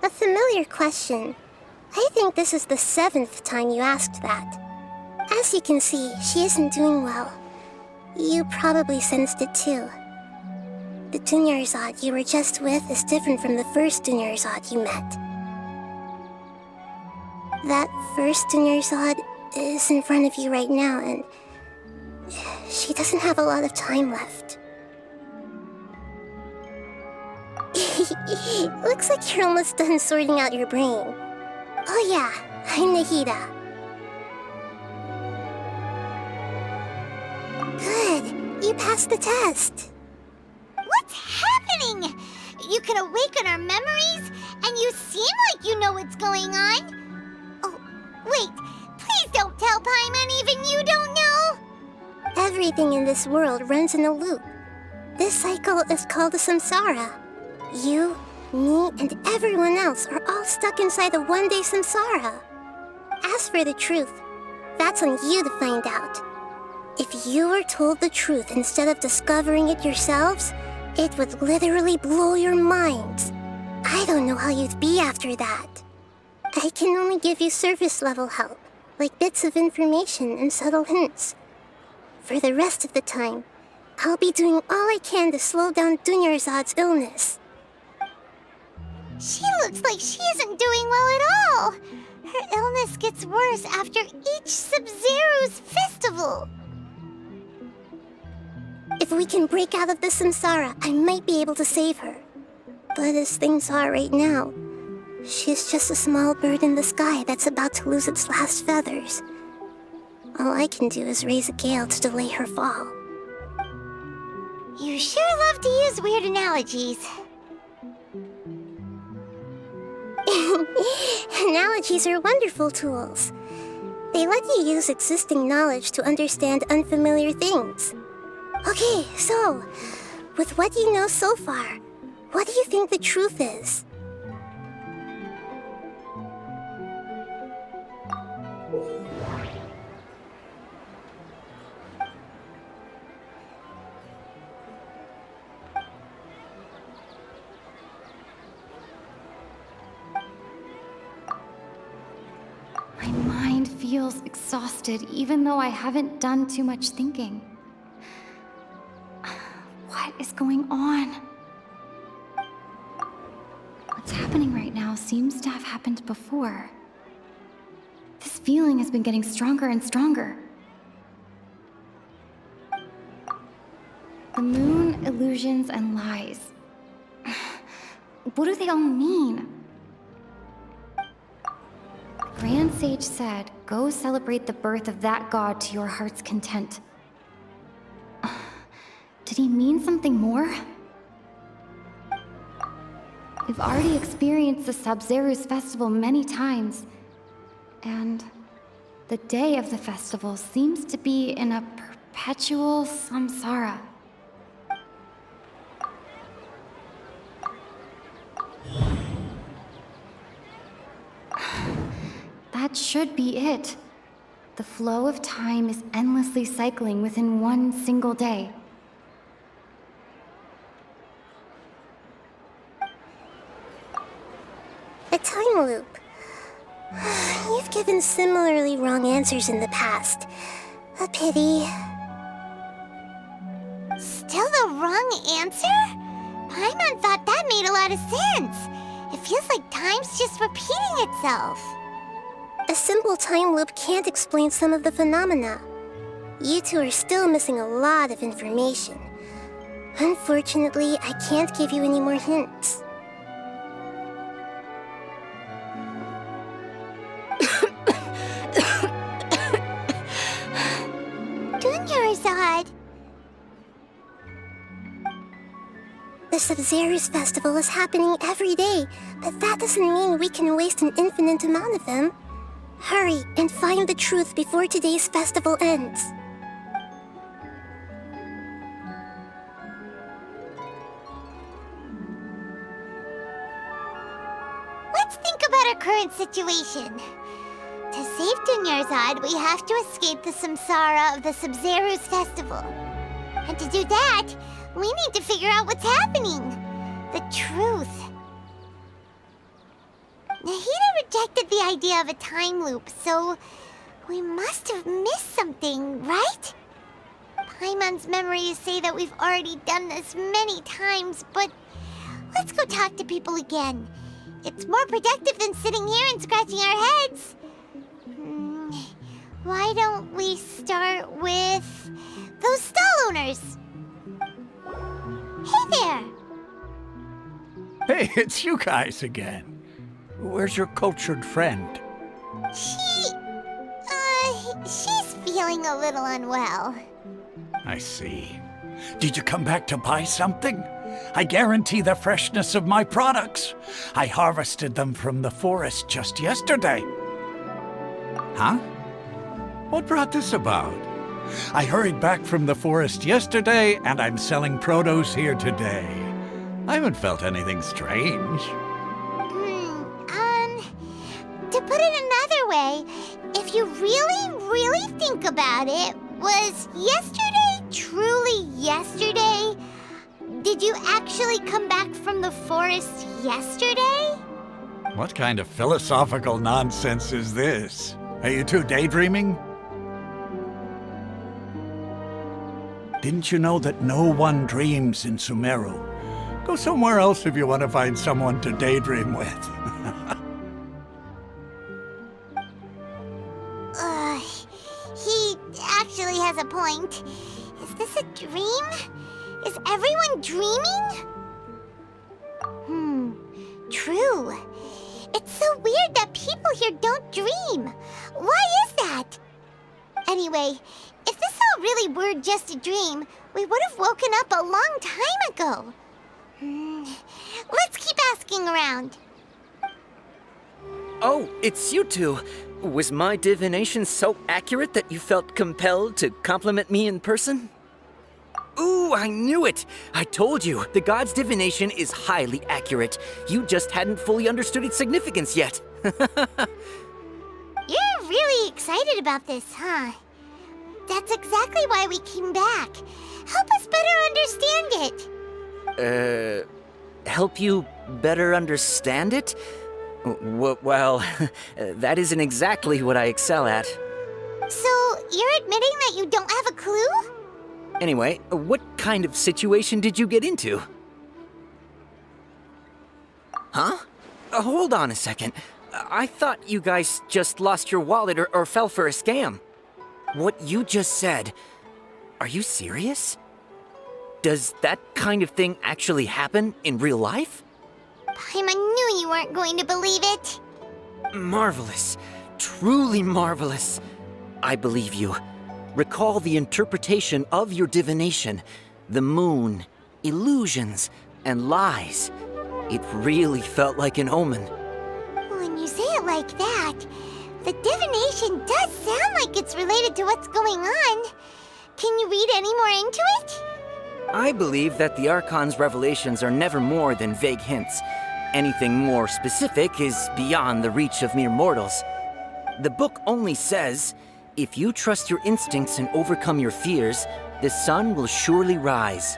A familiar question. I think this is the 7th time you asked that. As you can see, she isn't doing well. You probably sensed it too. The Dunyarzad you were just with is different from the first Dunyarzad you met. That first Dunyarzad is in front of you right now, and she doesn't have a lot of time left. Looks like you're almost done sorting out your brain. Oh yeah, I'm Nahida. Good, you passed the test. What's happening? You can awaken our memories, and you seem like you know what's going on. Oh, wait, please don't tell Paimon even you don't know. Everything in this world runs in a loop. This cycle is called a samsara. You, me, and everyone else are all stuck inside a one-day samsara. As for the truth, that's on you to find out. If you were told the truth instead of discovering it yourselves, it would literally blow your minds. I don't know how you'd be after that. I can only give you surface-level help, like bits of information and subtle hints. For the rest of the time, I'll be doing all I can to slow down Dunyarzad's illness. She looks like she isn't doing well at all. Her illness gets worse after each Sabzeruz festival. If we can break out of the samsara, I might be able to save her. But as things are right now, she's just a small bird in the sky that's about to lose its last feathers. All I can do is raise a gale to delay her fall. You sure love to use weird analogies. Analogies are wonderful tools. They let you use existing knowledge to understand unfamiliar things. Okay, so, with what you know so far, what do you think the truth is? My mind feels exhausted even though I haven't done too much thinking. What is going on? What's happening right now seems to have happened before. This feeling has been getting stronger and stronger. The moon, illusions, and lies. What do they all mean? The Grand Sage said, "Go celebrate the birth of that god to your heart's content." Did he mean something more? We've already experienced the Sabzeruz festival many times, and the day of the festival seems to be in a perpetual samsara. That should be it. The flow of time is endlessly cycling within one single day. A time loop. You've given similarly wrong answers in the past. A pity. Still the wrong answer? Paimon thought that made a lot of sense. It feels like time's just repeating itself. A simple time loop can't explain some of the phenomena. You two are still missing a lot of information. Unfortunately, I can't give you any more hints. Dunyarzad. The Sabzeruz festival is happening every day, but that doesn't mean we can waste an infinite amount of them. Hurry and find the truth before today's festival ends. Let's think about our current situation. To save Dunyarzad, we have to escape the samsara of the Sabzeruz festival. And to do that, we need to figure out what's happening. The truth. Nahida rejected the idea of a time loop, so we must have missed something, right? Paimon's memories say that we've already done this many times, but let's go talk to people again. It's more productive than sitting here and scratching our heads. Why don't we start with those stall owners? Hey there! Hey, it's you guys again. Where's your cultured friend? She's feeling a little unwell. I see. Did you come back to buy something? I guarantee the freshness of my products. I harvested them from the forest just yesterday. Huh? What brought this about? I hurried back from the forest yesterday, and I'm selling produce here today. I haven't felt anything strange. To put it another way, if you really think about it, was yesterday truly yesterday? Did you actually come back from the forest yesterday? What kind of philosophical nonsense is this? Are you two daydreaming? Didn't you know that no one dreams in Sumeru? Go somewhere else if you want to find someone to daydream with. He actually has a point. Is this a dream? Is everyone dreaming? True. It's so weird that people here don't dream. Why is that? Anyway, if this all really were just a dream, we would have woken up a long time ago. Let's keep asking around. Oh, it's you two. Was my divination so accurate that you felt compelled to compliment me in person? Ooh, I knew it! I told you, the god's divination is highly accurate. You just hadn't fully understood its significance yet. You're really excited about this, huh? That's exactly why we came back. Help us better understand it. Help you better understand it? Well, that isn't exactly what I excel at. So, you're admitting that you don't have a clue? Anyway, what kind of situation did you get into? Huh? Hold on a second. I thought you guys just lost your wallet or fell for a scam. What you just said, are you serious? Does that kind of thing actually happen in real life? Paimon knew you weren't going to believe it. Marvelous. Truly marvelous. I believe you. Recall the interpretation of your divination. The moon, illusions, and lies. It really felt like an omen. When you say it like that, the divination does sound like it's related to what's going on. Can you read any more into it? I believe that the Archon's revelations are never more than vague hints. Anything more specific is beyond the reach of mere mortals. The book only says, if you trust your instincts and overcome your fears, the sun will surely rise.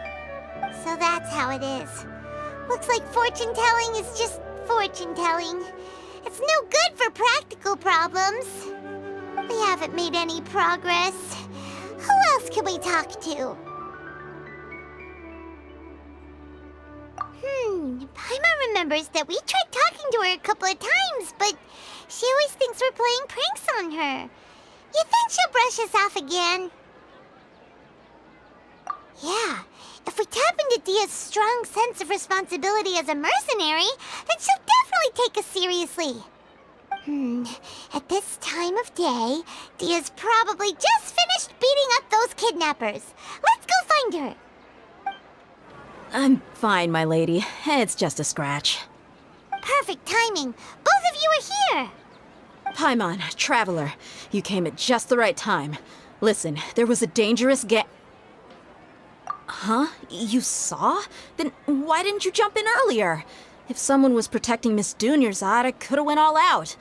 So that's how it is. Looks like fortune-telling is just fortune-telling. It's no good for practical problems. We haven't made any progress. Who else can we talk to? Paimon remembers that we tried talking to her a couple of times, but she always thinks we're playing pranks on her. You think she'll brush us off again? Yeah, if we tap into Dia's strong sense of responsibility as a mercenary, then she'll definitely take us seriously. At this time of day, Dia's probably just finished beating up those kidnappers. Let's go find her. I'm fine, my lady. It's just a scratch. Perfect timing. Both of you are here. Paimon, traveler, you came at just the right time. Listen, there was a dangerous Huh? You saw? Then why didn't you jump in earlier? If someone was protecting Miss Dunyarzad, I could have went all out.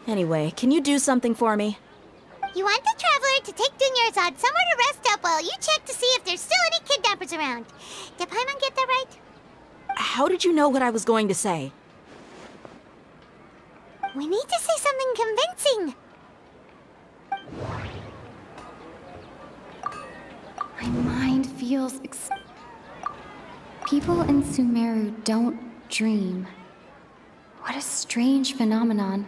Anyway, can you do something for me? You want the traveler to take Dunyarzad somewhere to rest up while you check to see if there's still any kidnappers around. Did Paimon get that right? How did you know what I was going to say? We need to say something convincing. My mind feels People in Sumeru don't dream. What a strange phenomenon.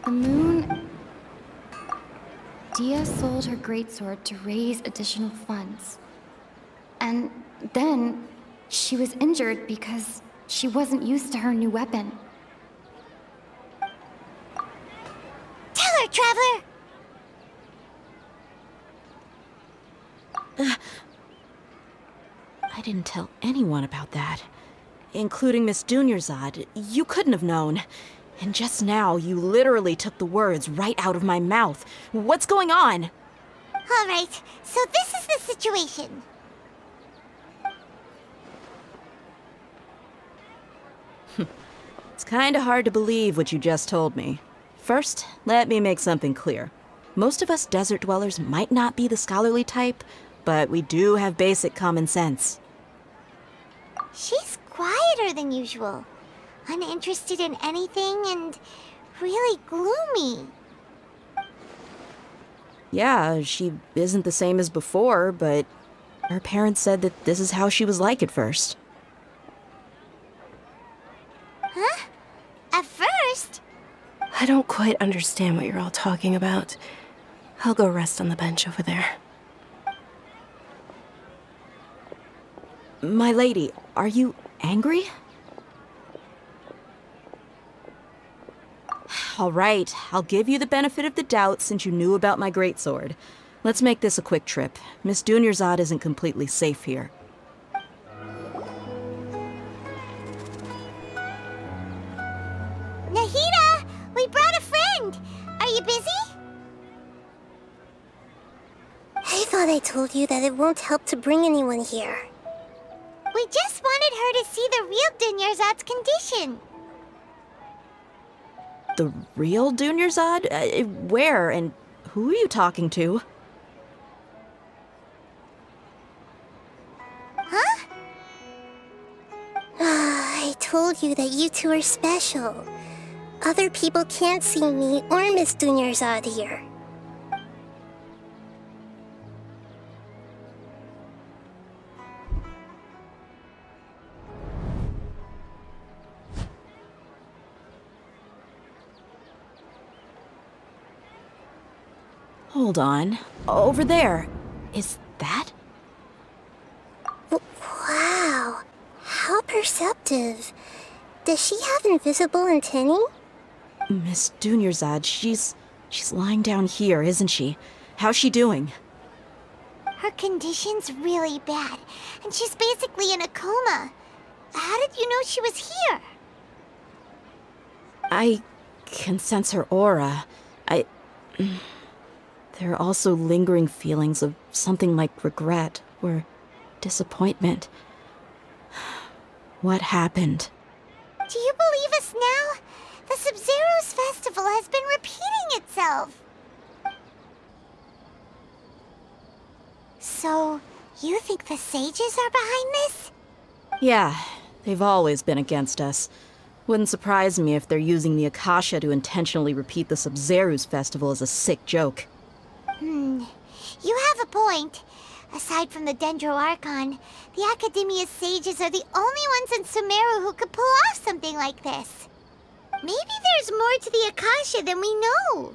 The moon... Dia sold her greatsword to raise additional funds. And then she was injured because she wasn't used to her new weapon. Tell her, traveler! I didn't tell anyone about that. Including Miss Dunyarzad. You couldn't have known. And just now, you literally took the words right out of my mouth. What's going on? All right, so this is the situation. It's kinda hard to believe what you just told me. First, let me make something clear. Most of us desert dwellers might not be the scholarly type, but we do have basic common sense. She's quieter than usual. Uninterested in anything and really gloomy. Yeah, she isn't the same as before, but her parents said that this is how she was like at first. Huh? At first? I don't quite understand what you're all talking about. I'll go rest on the bench over there. My lady, are you angry? All right, I'll give you the benefit of the doubt since you knew about my greatsword. Let's make this a quick trip. Miss Dunyarzad isn't completely safe here. Nahida, we brought a friend. Are you busy? I thought I told you that it won't help to bring anyone here. We just wanted her to see the real Dunyarzad's condition. The real Dunyarzad? Where and who are you talking to? Huh? I told you that you two are special. Other people can't see me or Miss Dunyarzad here. Hold on. Over there. Is that? Wow. How perceptive. Does she have invisible antennae? Miss Dunyarzad, she's lying down here, isn't she? How's she doing? Her condition's really bad, and she's basically in a coma. How did you know she was here? I can sense her aura. There are also lingering feelings of something like regret or disappointment. What happened? Do you believe us now? The Sabzeruz festival has been repeating itself. So, you think the sages are behind this? Yeah, they've always been against us. Wouldn't surprise me if they're using the Akasha to intentionally repeat the Sabzeruz festival as a sick joke. You have a point. Aside from the Dendro Archon, the Academia's sages are the only ones in Sumeru who could pull off something like this. Maybe there's more to the Akasha than we know.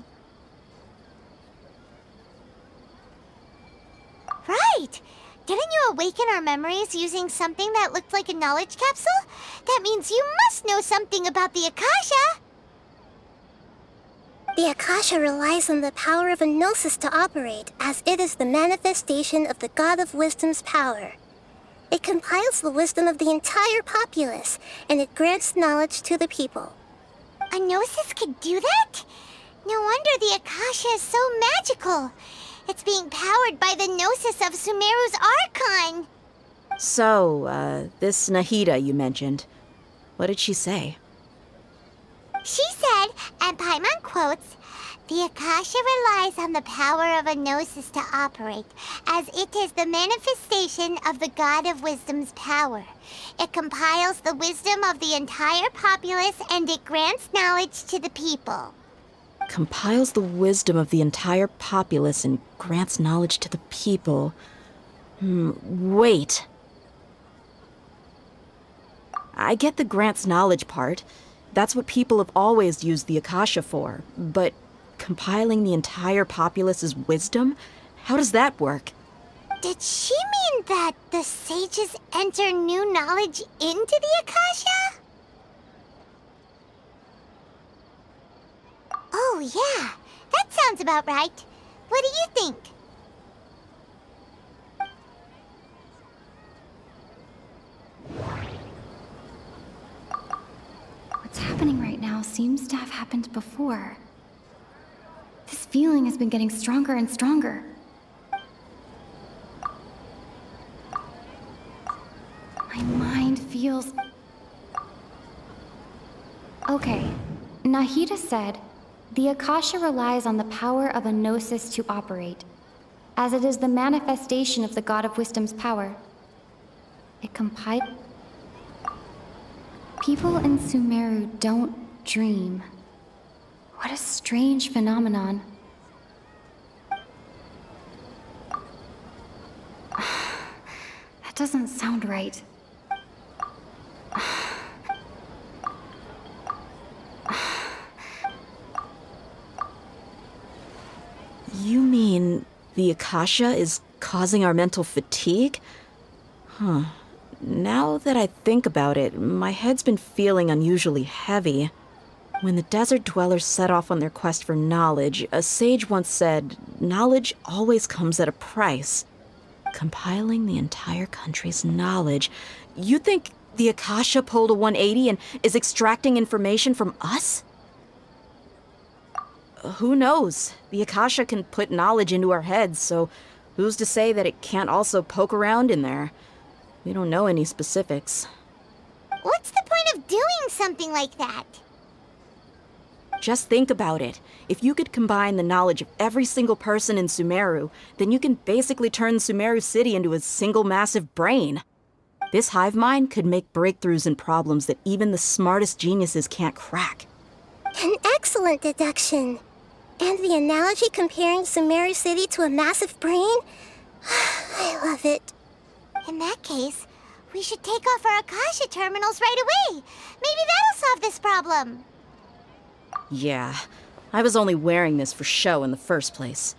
Right! Didn't you awaken our memories using something that looked like a knowledge capsule? That means you must know something about the Akasha! The Akasha relies on the power of a gnosis to operate, as it is the manifestation of the God of Wisdom's power. It compiles the wisdom of the entire populace, and it grants knowledge to the people. A gnosis could do that? No wonder the Akasha is so magical. It's being powered by the gnosis of Sumeru's Archon. So, this Nahida you mentioned, what did she say? She said, and Paimon quotes, "The Akasha relies on the power of a gnosis to operate, as it is the manifestation of the God of Wisdom's power. It compiles the wisdom of the entire populace and it grants knowledge to the people." Compiles the wisdom of the entire populace and grants knowledge to the people. Wait. I get the grants knowledge part. That's what people have always used the Akasha for. But compiling the entire populace's wisdom? How does that work? Did she mean that the sages enter new knowledge into the Akasha? Oh, yeah. That sounds about right. What do you think? What's happening right now seems to have happened before. This feeling has been getting stronger and stronger. My mind feels... Okay, Nahida said, "The Akasha relies on the power of a gnosis to operate, as it is the manifestation of the God of Wisdom's power. It compiles... People in Sumeru don't dream. What a strange phenomenon. That doesn't sound right. You mean the Akasha is causing our mental fatigue? Huh. Now that I think about it, my head's been feeling unusually heavy. When the desert dwellers set off on their quest for knowledge, a sage once said, "Knowledge always comes at a price." Compiling the entire country's knowledge. You think the Akasha pulled a 180 and is extracting information from us? Who knows? The Akasha can put knowledge into our heads, so who's to say that it can't also poke around in there? We don't know any specifics. What's the point of doing something like that? Just think about it. If you could combine the knowledge of every single person in Sumeru, then you can basically turn Sumeru City into a single massive brain. This hive mind could make breakthroughs in problems that even the smartest geniuses can't crack. An excellent deduction. And the analogy comparing Sumeru City to a massive brain? I love it. In that case, we should take off our Akasha terminals right away. Maybe that'll solve this problem. Yeah, I was only wearing this for show in the first place.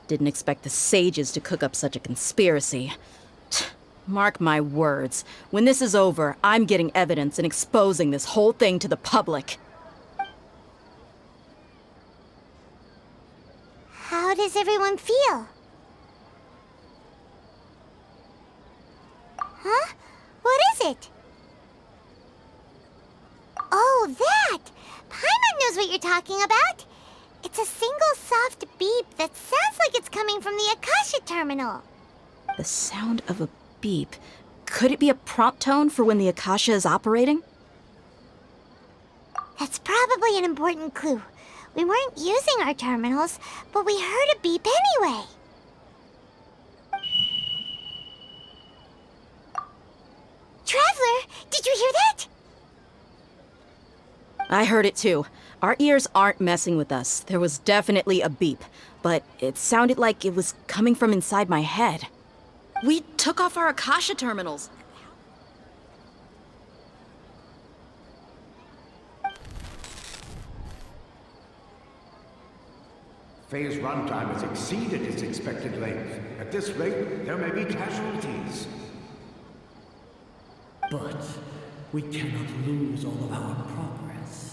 Didn't expect the sages to cook up such a conspiracy. Mark my words. When this is over, I'm getting evidence and exposing this whole thing to the public. How does everyone feel? Huh? What is it? Oh, that! Paimon knows what you're talking about. It's a single soft beep that sounds like it's coming from the Akasha terminal. The sound of a beep. Could it be a prompt tone for when the Akasha is operating? That's probably an important clue. We weren't using our terminals, but we heard a beep anyway. Traveler, did you hear that? I heard it too. Our ears aren't messing with us. There was definitely a beep, but it sounded like it was coming from inside my head. We took off our Akasha terminals. Phase runtime has exceeded its expected length. At this rate, there may be casualties. But we cannot lose all of our progress.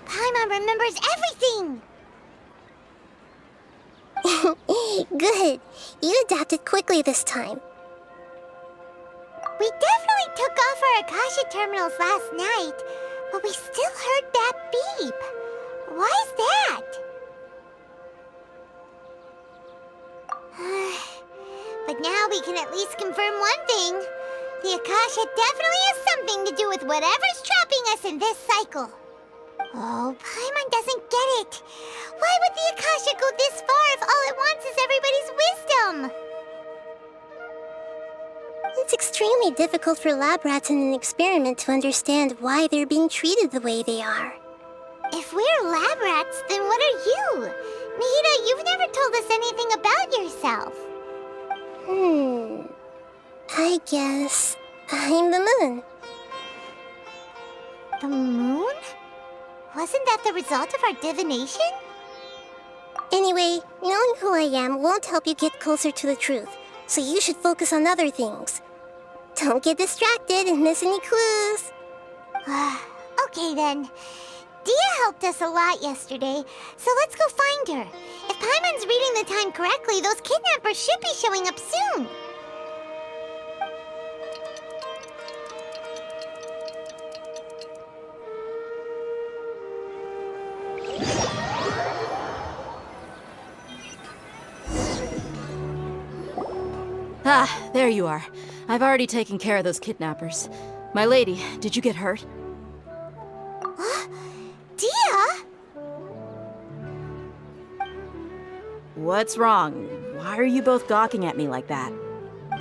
Paimon remembers everything! Good. You adapted quickly this time. We definitely took off our Akasha terminals last night, but we still heard that beep. Why is that? But now we can at least confirm one thing. The Akasha definitely has something to do with whatever's trapping us in this cycle. Oh, Paimon doesn't get it. Why would the Akasha go this far if all it wants is everybody's wisdom? It's extremely difficult for lab rats in an experiment to understand why they're being treated the way they are. If we're lab rats, then what are you? Nahida, you've never told us anything about yourself. I guess I'm the moon. The moon? Wasn't that the result of our divination? Anyway, knowing who I am won't help you get closer to the truth, so you should focus on other things. Don't get distracted and miss any clues. Okay then. Dia helped us a lot yesterday, so let's go find her. If Paimon's reading the time correctly, those kidnappers should be showing up soon. Ah, there you are. I've already taken care of those kidnappers. My lady, did you get hurt? Dia? What's wrong? Why are you both gawking at me like that?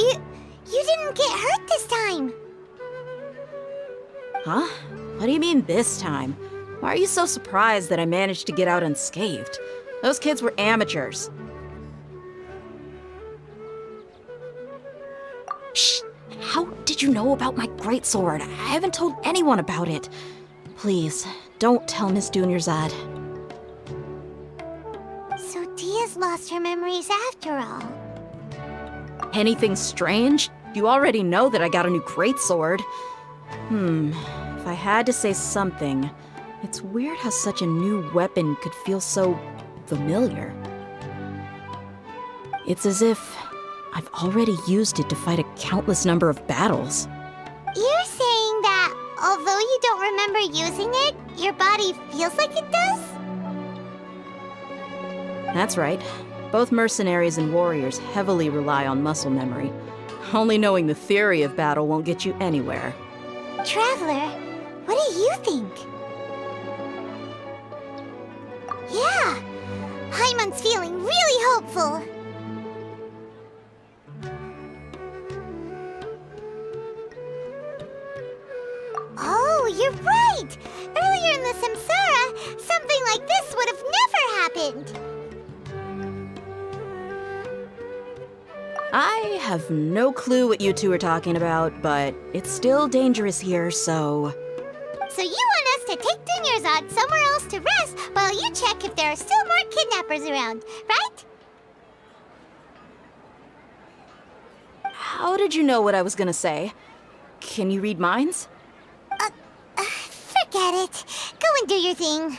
You didn't get hurt this time. Huh? What do you mean this time? Why are you so surprised that I managed to get out unscathed? Those kids were amateurs. Shh! How did you know about my greatsword? I haven't told anyone about it. Please, don't tell Miss Dunyarzad. So Dia's lost her memories after all. Anything strange? You already know that I got a new greatsword. If I had to say something, it's weird how such a new weapon could feel so familiar. It's as if I've already used it to fight a countless number of battles. You're saying that although you don't remember using it, your body feels like it does? That's right. Both mercenaries and warriors heavily rely on muscle memory. Only knowing the theory of battle won't get you anywhere. Traveler, what do you think? Yeah, Paimon's feeling really hopeful. You're right! Earlier in the Samsara, something like this would have never happened! I have no clue what you two are talking about, but it's still dangerous here, so... So you want us to take Dunyarzad somewhere else to rest while you check if there are still more kidnappers around, right? How did you know what I was gonna say? Can you read minds? Forget it. Go and do your thing.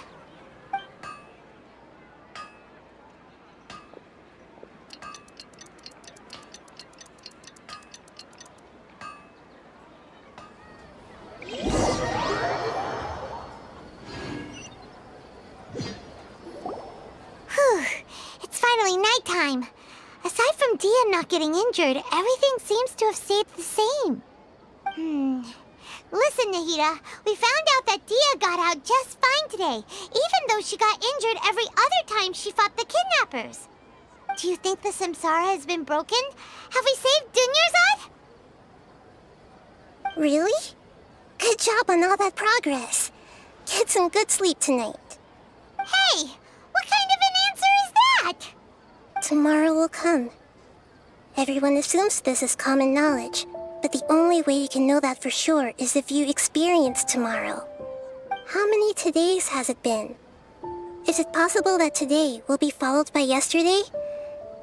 Whew. It's finally nighttime. Aside from Dia not getting injured, everything seems to have stayed the same. Listen, Nahida, we found out that Dia got out just fine today, even though she got injured every other time she fought the kidnappers. Do you think the Samsara has been broken? Have we saved Dunyarzad? Really? Good job on all that progress. Get some good sleep tonight. Hey, what kind of an answer is that? Tomorrow will come. Everyone assumes this is common knowledge, but the only way you can know that for sure is if you experience tomorrow. How many todays has it been? Is it possible that today will be followed by yesterday?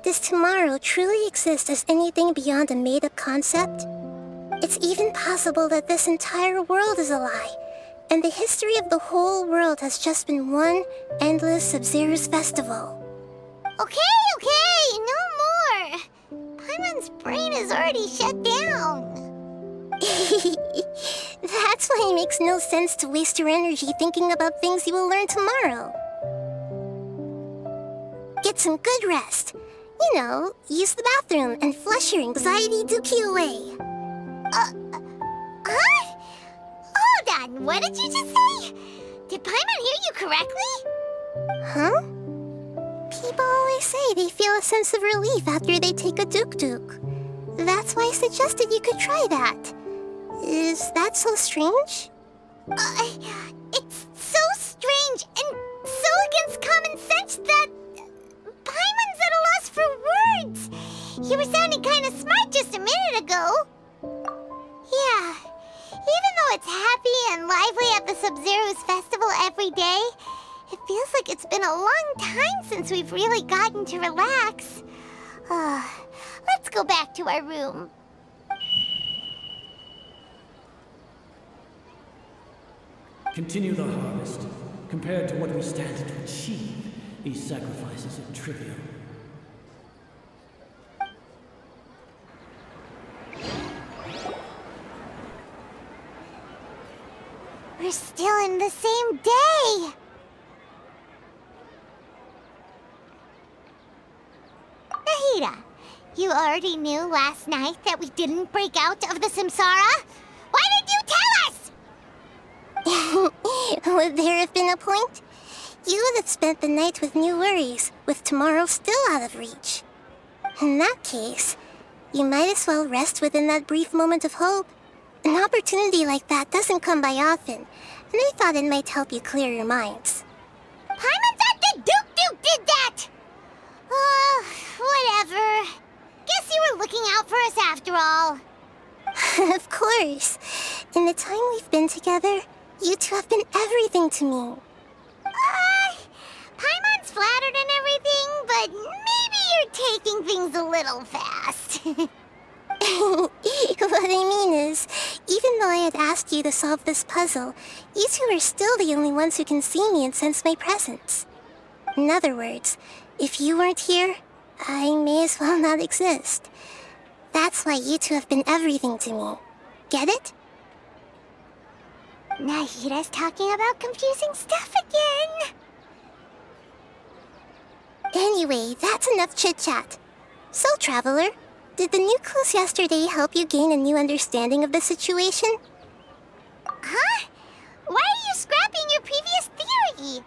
Does tomorrow truly exist as anything beyond a made-up concept? It's even possible that this entire world is a lie, and the history of the whole world has just been one endless Sabzeruz festival. Okay, no more. Paimon's brain is already shut down. That's why it makes no sense to waste your energy thinking about things you will learn tomorrow. Get some good rest. You know, use the bathroom and flush your anxiety dookie away. Huh? Hold on, what did you just say? Did Paimon hear you correctly? Huh? People always say they feel a sense of relief after they take a duk-duk. That's why I suggested you could try that. Is that so strange? It's so strange and so against common sense that Paimon's at a loss for words. You were sounding kind of smart just a minute ago. Yeah, even though it's happy and lively at the Sabzeruz festival every day, it feels like it's been a long time since we've really gotten to relax. Let's go back to our room. Continue the harvest. Compared to what we stand to achieve, these sacrifices are trivial. We're still in the same day! Nahida, you already knew last night that we didn't break out of the Samsara? Why did you tell us? Would there have been a point? You would have spent the night with new worries, with tomorrow still out of reach. In that case, you might as well rest within that brief moment of hope. An opportunity like that doesn't come by often, and I thought it might help you clear your minds. Paimon thought the Duke did that! Whatever. Guess you were looking out for us after all. Of course. In the time we've been together, you two have been everything to me. Paimon's flattered and everything, but maybe you're taking things a little fast. What I mean is, even though I had asked you to solve this puzzle, you two are still the only ones who can see me and sense my presence. In other words, if you weren't here, I may as well not exist. That's why you two have been everything to me. Get it? Nahida's talking about confusing stuff again. Anyway, that's enough chit-chat. So, Traveler, did the new clues yesterday help you gain a new understanding of the situation? Huh? Why are you scrapping your previous theory?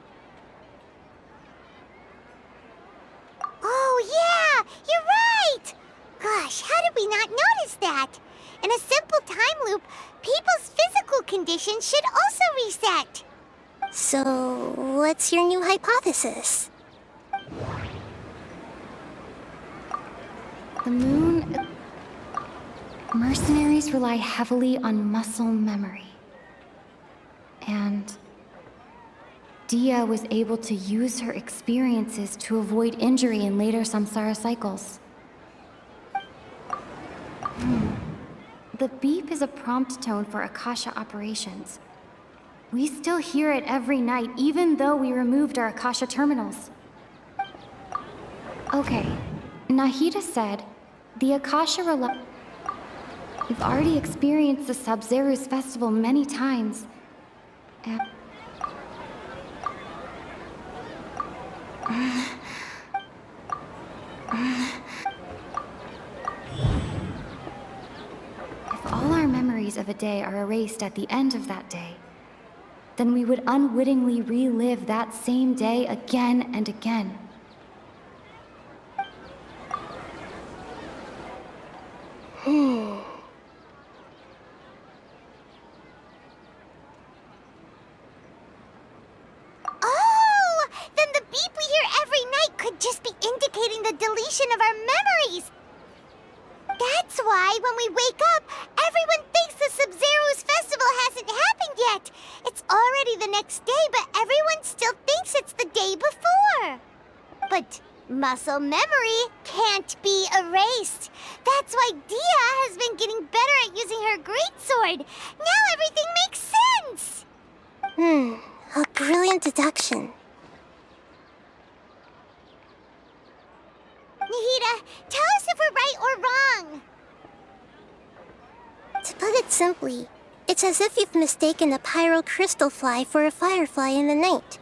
Oh, yeah! You're right! Gosh, how did we not notice that? In a simple time loop, people's physical conditions should also reset. So, what's your new hypothesis? The moon... Mercenaries rely heavily on muscle memory. And Dia was able to use her experiences to avoid injury in later Samsara cycles. The beep is a prompt tone for Akasha operations. We still hear it every night, even though we removed our Akasha terminals. Okay, Nahida said, the Akasha We've already experienced the Sabzeruz festival many times, and... If all our memories of a day are erased at the end of that day, then we would unwittingly relive that same day again and again. Oh! Then the beep we hear every night could just be indicating the deletion of our memories! That's why when we wake up, everyone thinks the Sabzeruz festival hasn't happened yet. It's already the next day, but everyone still thinks it's the day before. But muscle memory can't be erased. That's why Dia has been getting better at using her greatsword. Now everything makes sense. A brilliant deduction. Nahida, tell us if we're right or wrong. To put it simply, it's as if you've mistaken a pyro crystal fly for a firefly in the night.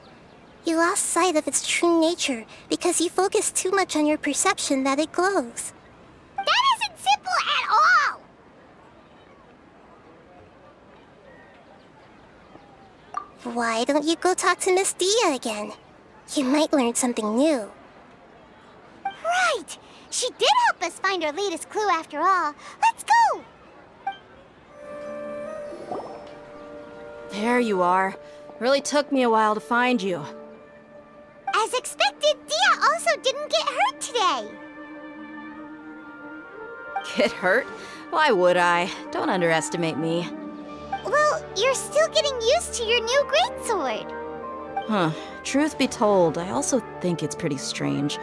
You lost sight of its true nature because you focused too much on your perception that it glows. That isn't simple at all! Why don't you go talk to Miss Dia again? You might learn something new. Right! She did help us find our latest clue after all. Let's go! There you are. Really took me a while to find you. As expected, Dia also didn't get hurt today. Get hurt? Why would I? Don't underestimate me. Well, you're still getting used to your new greatsword. Truth be told, I also think it's pretty strange.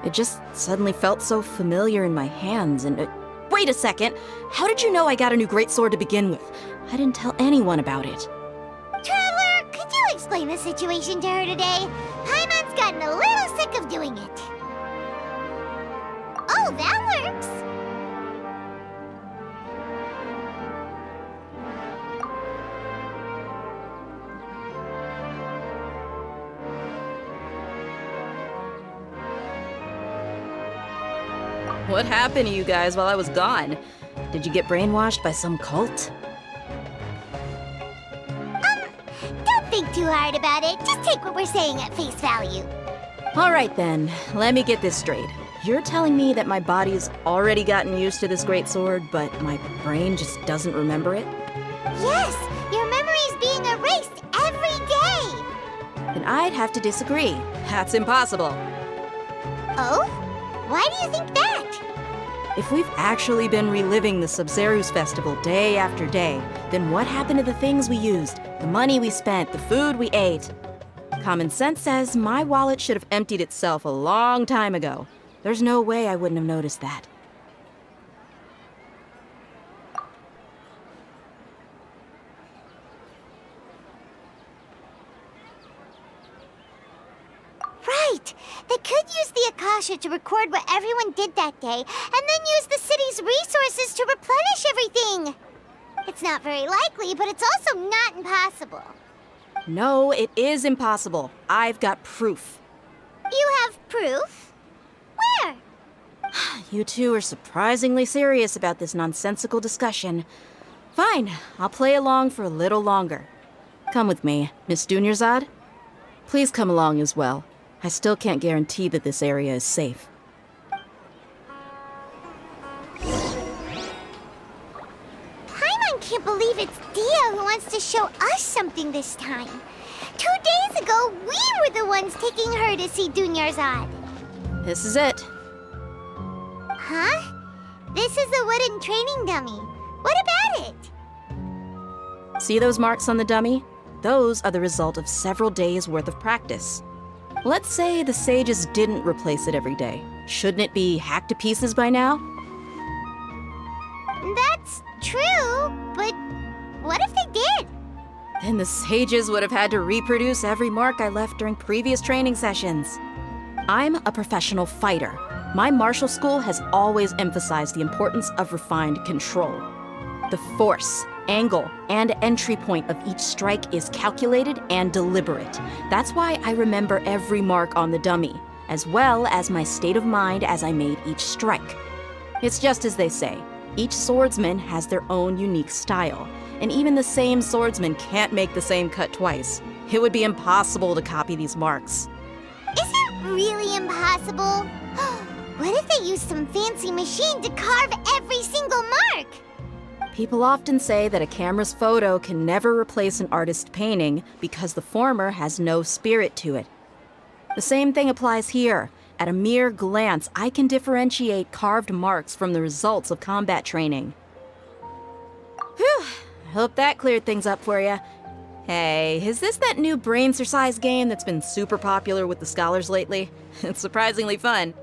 It just suddenly felt so familiar in my hands and... Wait a second! How did you know I got a new greatsword to begin with? I didn't tell anyone about it. Traveler, could you explain the situation to her today? Paimon's gotten a little sick of doing it. Oh, that works! What happened to you guys while I was gone? Did you get brainwashed by some cult? Don't think too hard about it. Just take what we're saying at face value. Alright then, let me get this straight. You're telling me that my body's already gotten used to this greatsword, but my brain just doesn't remember it? Yes, your memory's being erased every day. Then I'd have to disagree. That's impossible. Oh? Why do you think that? If we've actually been reliving the Sabzeruz festival day after day, then what happened to the things we used, the money we spent, the food we ate? Common sense says my wallet should have emptied itself a long time ago. There's no way I wouldn't have noticed that. Right! They could use the Akasha to record what everyone did that day, and then use the city's resources to replenish everything! It's not very likely, but it's also not impossible. No, it is impossible. I've got proof. You have proof? Where? You two are surprisingly serious about this nonsensical discussion. Fine, I'll play along for a little longer. Come with me, Miss Dunyarzad. Please come along as well. I still can't guarantee that this area is safe. Paimon can't believe it's Dia who wants to show us something this time. 2 days ago, we were the ones taking her to see Dunyarzad. This is it. Huh? This is a wooden training dummy. What about it? See those marks on the dummy? Those are the result of several days' worth of practice. Let's say the sages didn't replace it every day. Shouldn't it be hacked to pieces by now? That's true, but what if they did? Then the sages would have had to reproduce every mark I left during previous training sessions. I'm a professional fighter. My martial school has always emphasized the importance of refined control. The force, angle, and entry point of each strike is calculated and deliberate. That's why I remember every mark on the dummy, as well as my state of mind as I made each strike. It's just as they say, each swordsman has their own unique style, and even the same swordsman can't make the same cut twice. It would be impossible to copy these marks. Is it really impossible? What if they used some fancy machine to carve every single mark? People often say that a camera's photo can never replace an artist's painting because the former has no spirit to it. The same thing applies here. At a mere glance, I can differentiate carved marks from the results of combat training. Whew, I hope that cleared things up for you. Hey, is this that new brain exercise game that's been super popular with the scholars lately? It's surprisingly fun.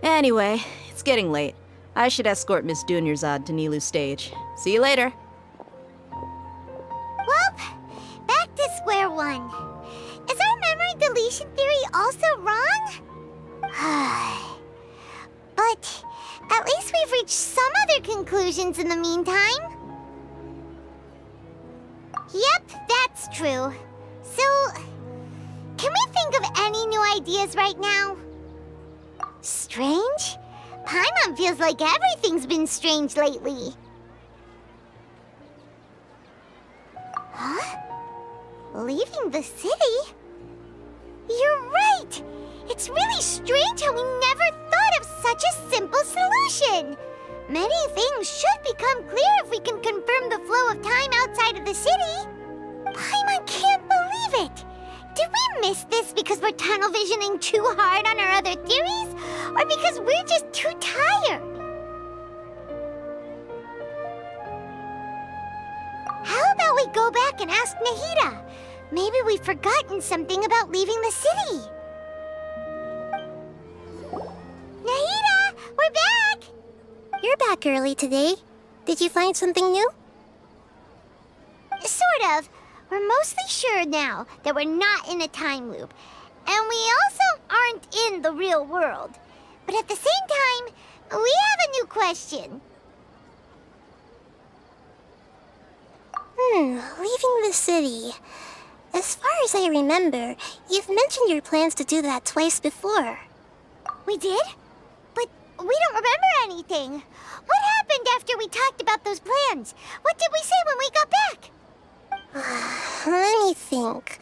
Anyway, it's getting late. I should escort Miss Dunyarzad to Nilu's stage. See you later. Well, back to square one. Is our memory deletion theory also wrong? But at least we've reached some other conclusions in the meantime. Yep, that's true. So, can we think of any new ideas right now? Strange? Paimon feels like everything's been strange lately. Huh? Leaving the city? You're right! It's really strange how we never thought of such a simple solution! Many things should become clear if we can confirm the flow of time outside of the city. Paimon can't believe it! Did we miss this because we're tunnel visioning too hard on our other theories? Or because we're just too tired? How about we go back and ask Nahida? Maybe we've forgotten something about leaving the city. Nahida, we're back! You're back early today. Did you find something new? Sort of. We're mostly sure now that we're not in a time loop. And we also aren't in the real world. But at the same time, we have a new question. Leaving the city. As far as I remember, you've mentioned your plans to do that twice before. We did? But we don't remember anything. What happened after we talked about those plans? What did we say when we got back? Let me think.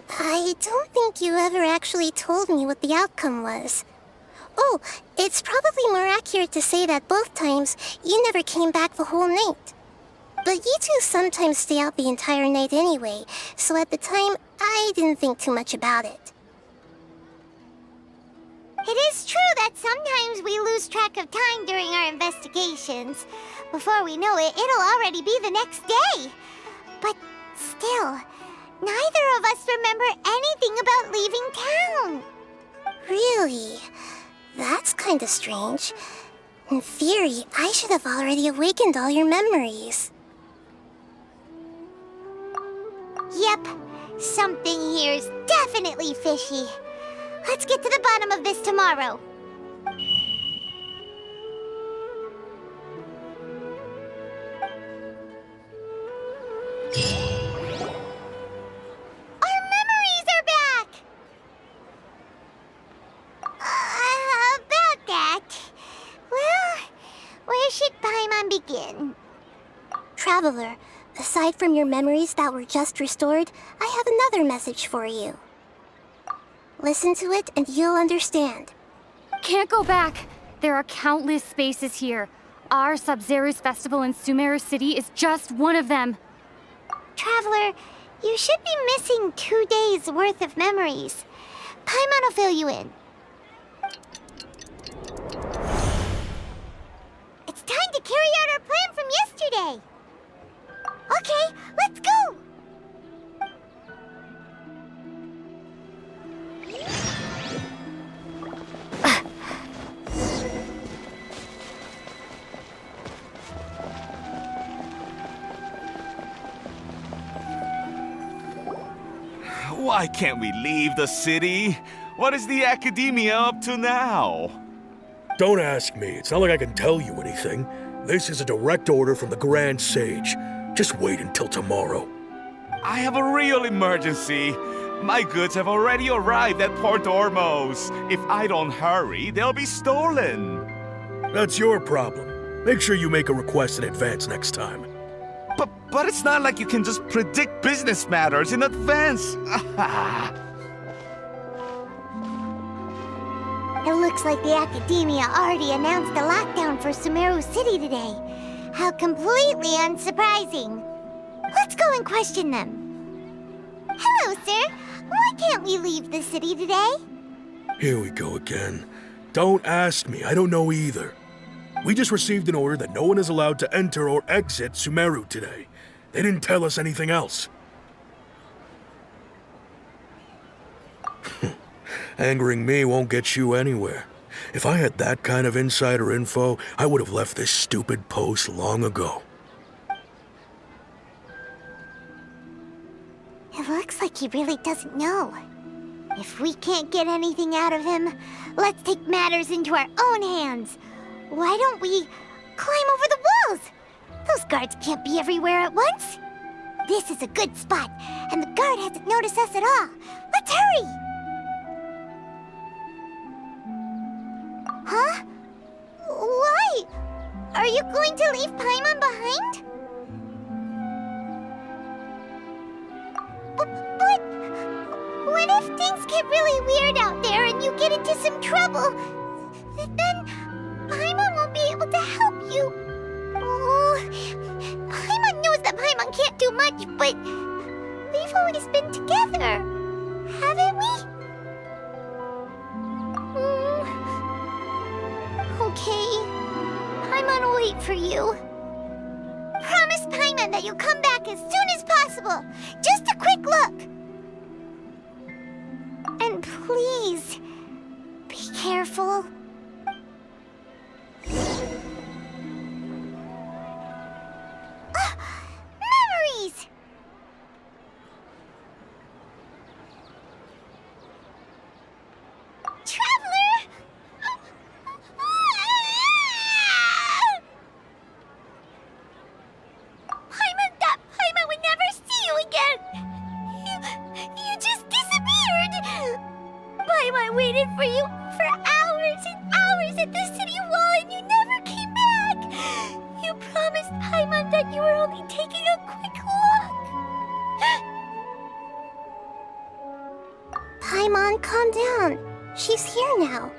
I don't think you ever actually told me what the outcome was. Oh, it's probably more accurate to say that both times you never came back the whole night. But you two sometimes stay out the entire night anyway, so at the time, I didn't think too much about it. It is true that sometimes we lose track of time during our investigations. Before we know it, it'll already be the next day. But still, neither of us remember anything about leaving town. Really? That's kinda strange. In theory, I should have already awakened all your memories. Yep, something here's definitely fishy. Let's get to the bottom of this tomorrow. Our memories are back! About that... Well, where should Paimon begin? Traveler, aside from your memories that were just restored, I have another message for you. Listen to it and you'll understand. Can't go back. There are countless spaces here. our Sабzeruz festival in Sumeru City is just one of them. Traveler, you should be missing 2 days' worth of memories. Paimon will fill you in. It's time to carry out our plan from yesterday. Okay, let's go! Why can't we leave the city? What is the Academia up to now? Don't ask me. It's not like I can tell you anything. This is a direct order from the Grand Sage. Just wait until tomorrow. I have a real emergency. My goods have already arrived at Port Ormos. If I don't hurry, they'll be stolen. That's your problem. Make sure you make a request in advance next time. But it's not like you can just predict business matters in advance. It looks like the Academia already announced a lockdown for Sumeru City today. How completely unsurprising. Let's go and question them. Hello, sir. Why can't we leave the city today? Here we go again. Don't ask me. I don't know either. We just received an order that no one is allowed to enter or exit Sumeru today. They didn't tell us anything else. Angering me won't get you anywhere. If I had that kind of insider info, I would have left this stupid post long ago. It looks like he really doesn't know. If we can't get anything out of him, let's take matters into our own hands. Why don't we climb over the walls? Those guards can't be everywhere at once. This is a good spot, and the guard hasn't noticed us at all. Let's hurry! Huh? Why? Are you going to leave Paimon behind? But what if things get really weird out there and you get into some trouble? Then Paimon won't be able to help you. Oh, Paimon knows that Paimon can't do much, but we've always been together, haven't we? Okay, Paimon will wait for you. Promise Paimon that you'll come back as soon as possible. Just a quick look. And please, be careful. Memories! Traveler! Paimon thought Paimon would never see you again. You just disappeared. Paimon waited for you for hours and hours at the city wall and you never came back. You promised Paimon that you were only taking a quick look. Paimon, calm down. She's here now.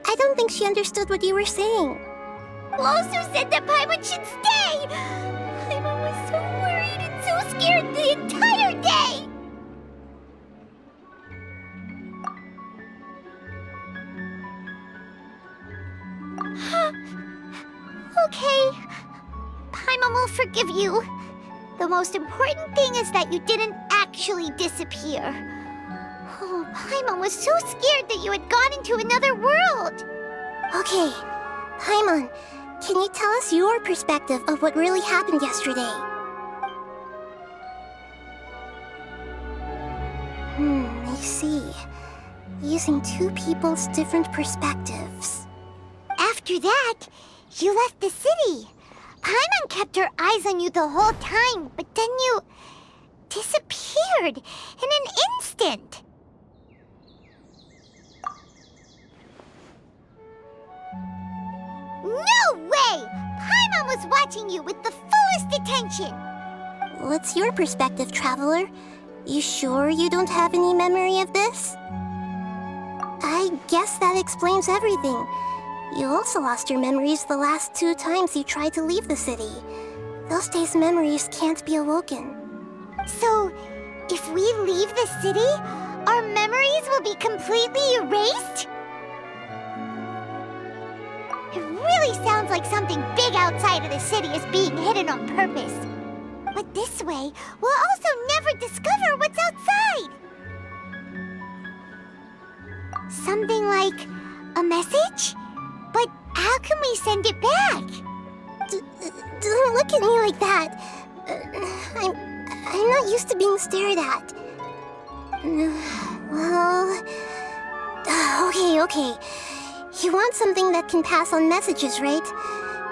I don't think she understood what you were saying. Closer said that Paimon should stay. Paimon was so worried and so scared the entire day. Okay, Paimon will forgive you. The most important thing is that you didn't actually disappear. Oh, Paimon was so scared that you had gone into another world. Okay, Paimon, can you tell us your perspective of what really happened yesterday? I see. Using two people's different perspectives. After that, you left the city. Paimon kept her eyes on you the whole time, but then you disappeared in an instant. No way! Paimon was watching you with the fullest attention. What's your perspective, Traveler? You sure you don't have any memory of this? I guess that explains everything. You also lost your memories the last 2 times you tried to leave the city. Those days' memories can't be awoken. So, if we leave the city, our memories will be completely erased? It really sounds like something big outside of the city is being hidden on purpose. But this way, we'll also never discover what's outside. Something like a message? But how can we send it back? Don't look at me like that. I'm not used to being stared at. Well... Okay. You want something that can pass on messages, right?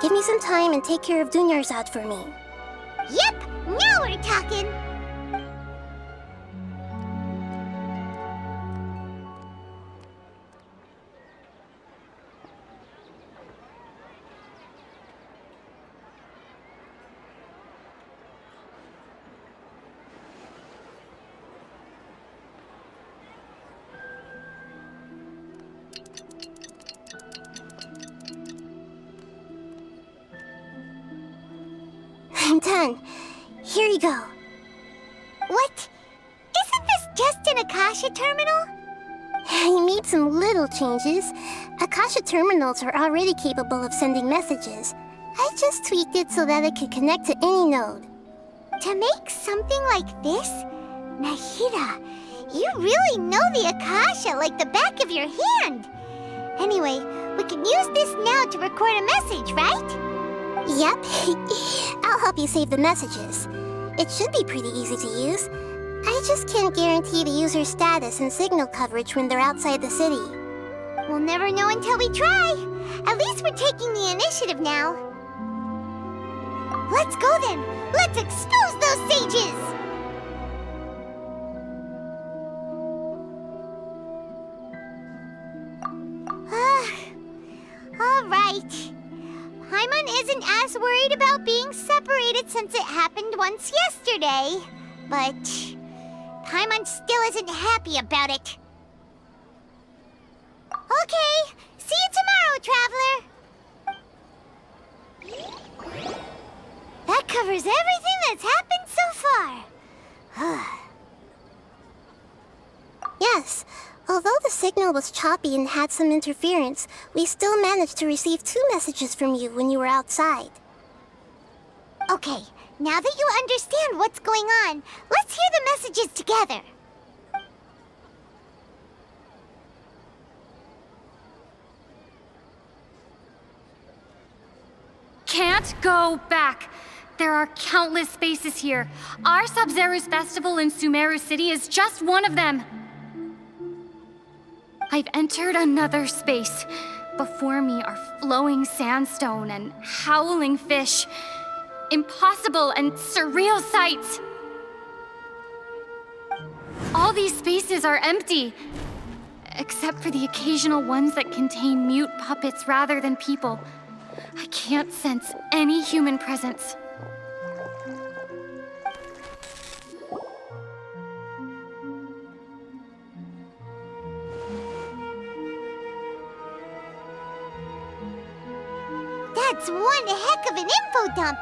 Give me some time and take care of Dunyarzad for me. Yep! Now we're talking! I'm done. Here you go. What? Isn't this just an Akasha terminal? You made some little changes. Akasha terminals are already capable of sending messages. I just tweaked it so that it could connect to any node. To make something like this? Nahida, you really know the Akasha like the back of your hand. Anyway, we can use this now to record a message, right? Yep. I'll help you save the messages. It should be pretty easy to use. I just can't guarantee the user's status and signal coverage when they're outside the city. We'll never know until we try. At least we're taking the initiative now. Let's go then. Let's expose those sages! All right. Paimon isn't as worried about being separated since it happened once yesterday. But Paimon still isn't happy about it. Okay, see you tomorrow, Traveler. That covers everything that's happened so far. Yes. Although the signal was choppy and had some interference, we still managed to receive 2 messages from you when you were outside. Okay, now that you understand what's going on, let's hear the messages together. Can't go back. There are countless spaces here. Our Sабзеруз festival in Sumeru City is just one of them. I've entered another space. Before me are flowing sandstone and howling fish. Impossible and surreal sights. All these spaces are empty, except for the occasional ones that contain mute puppets rather than people. I can't sense any human presence. That's one heck of an info dump.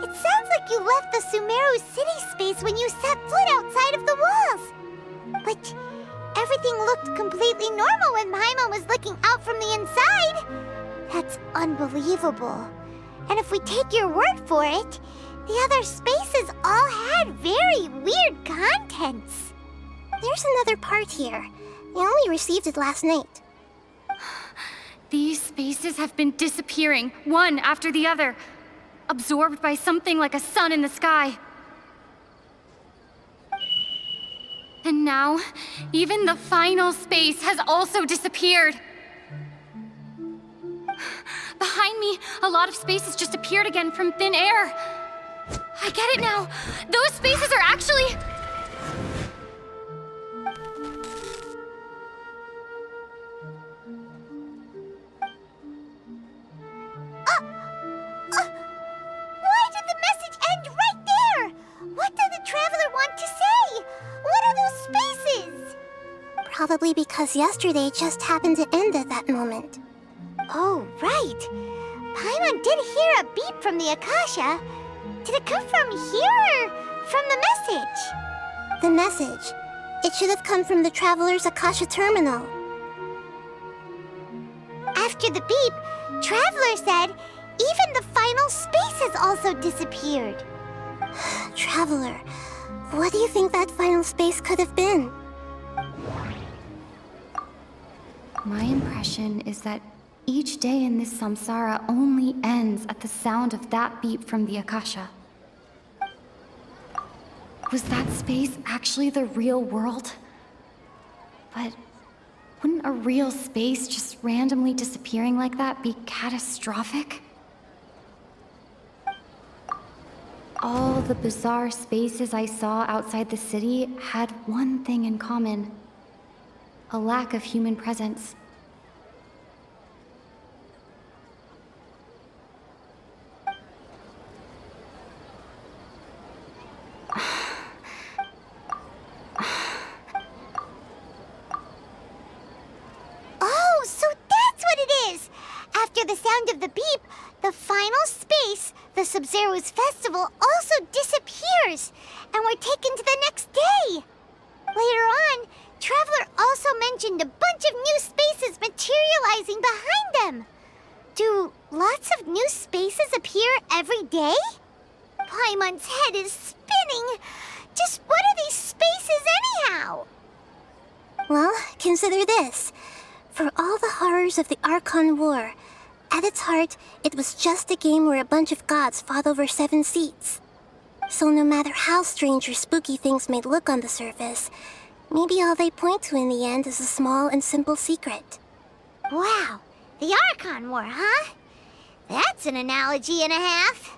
It sounds like you left the Sumeru city space when you set foot outside of the walls. But everything looked completely normal when Paimon was looking out from the inside. That's unbelievable. And if we take your word for it, the other spaces all had very weird contents. There's another part here. I only received it last night. These spaces have been disappearing, one after the other, absorbed by something like a sun in the sky. And now, even the final space has also disappeared. Behind me, a lot of spaces just appeared again from thin air. I get it now. Those spaces are actually... Why did the message end right there? What did the Traveler want to say? What are those spaces? Probably because yesterday just happened to end at that moment. Oh, right. Paimon did hear a beep from the Akasha. Did it come from here or from the message? The message. It should have come from the Traveler's Akasha terminal. After the beep, Traveler said even the final space has also disappeared. Traveler, what do you think that final space could have been? My impression is that each day in this samsara only ends at the sound of that beep from the Akasha. Was that space actually the real world? But wouldn't a real space just randomly disappearing like that be catastrophic? All the bizarre spaces I saw outside the city had one thing in common: a lack of human presence. Oh, so that's what it is! After the sound of the beep, the final space, the Sабzeruz festival, also disappears, and we're taken to the next day. Later on, Traveler also mentioned a bunch of new spaces materializing behind them. Do lots of new spaces appear every day? Paimon's head is spinning. Just what are these spaces anyhow? Well, consider this. For all the horrors of the Archon War, at its heart, it was just a game where a bunch of gods fought over 7 seats. So no matter how strange or spooky things may look on the surface, maybe all they point to in the end is a small and simple secret. Wow, the Archon War, huh? That's an analogy and a half.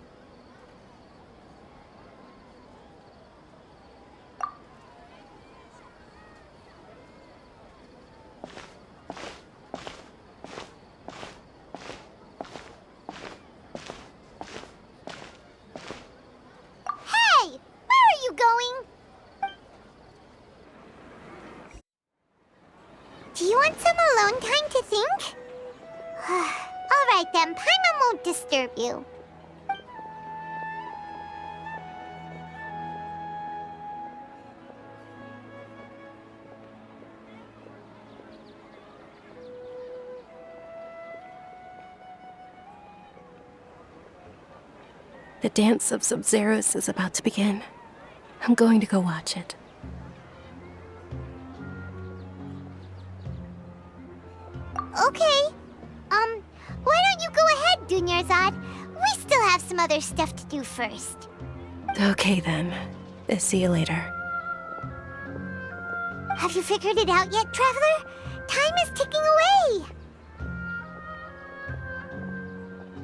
Hey, where are you going? Do you want some alone time to think? All right then, Paimon won't disturb you. The Dance of Sabzeruz is about to begin. I'm going to go watch it. Okay. Why don't you go ahead, Dunyarzad? We still have some other stuff to do first. Okay then. See you later. Have you figured it out yet, Traveler? Time is ticking away.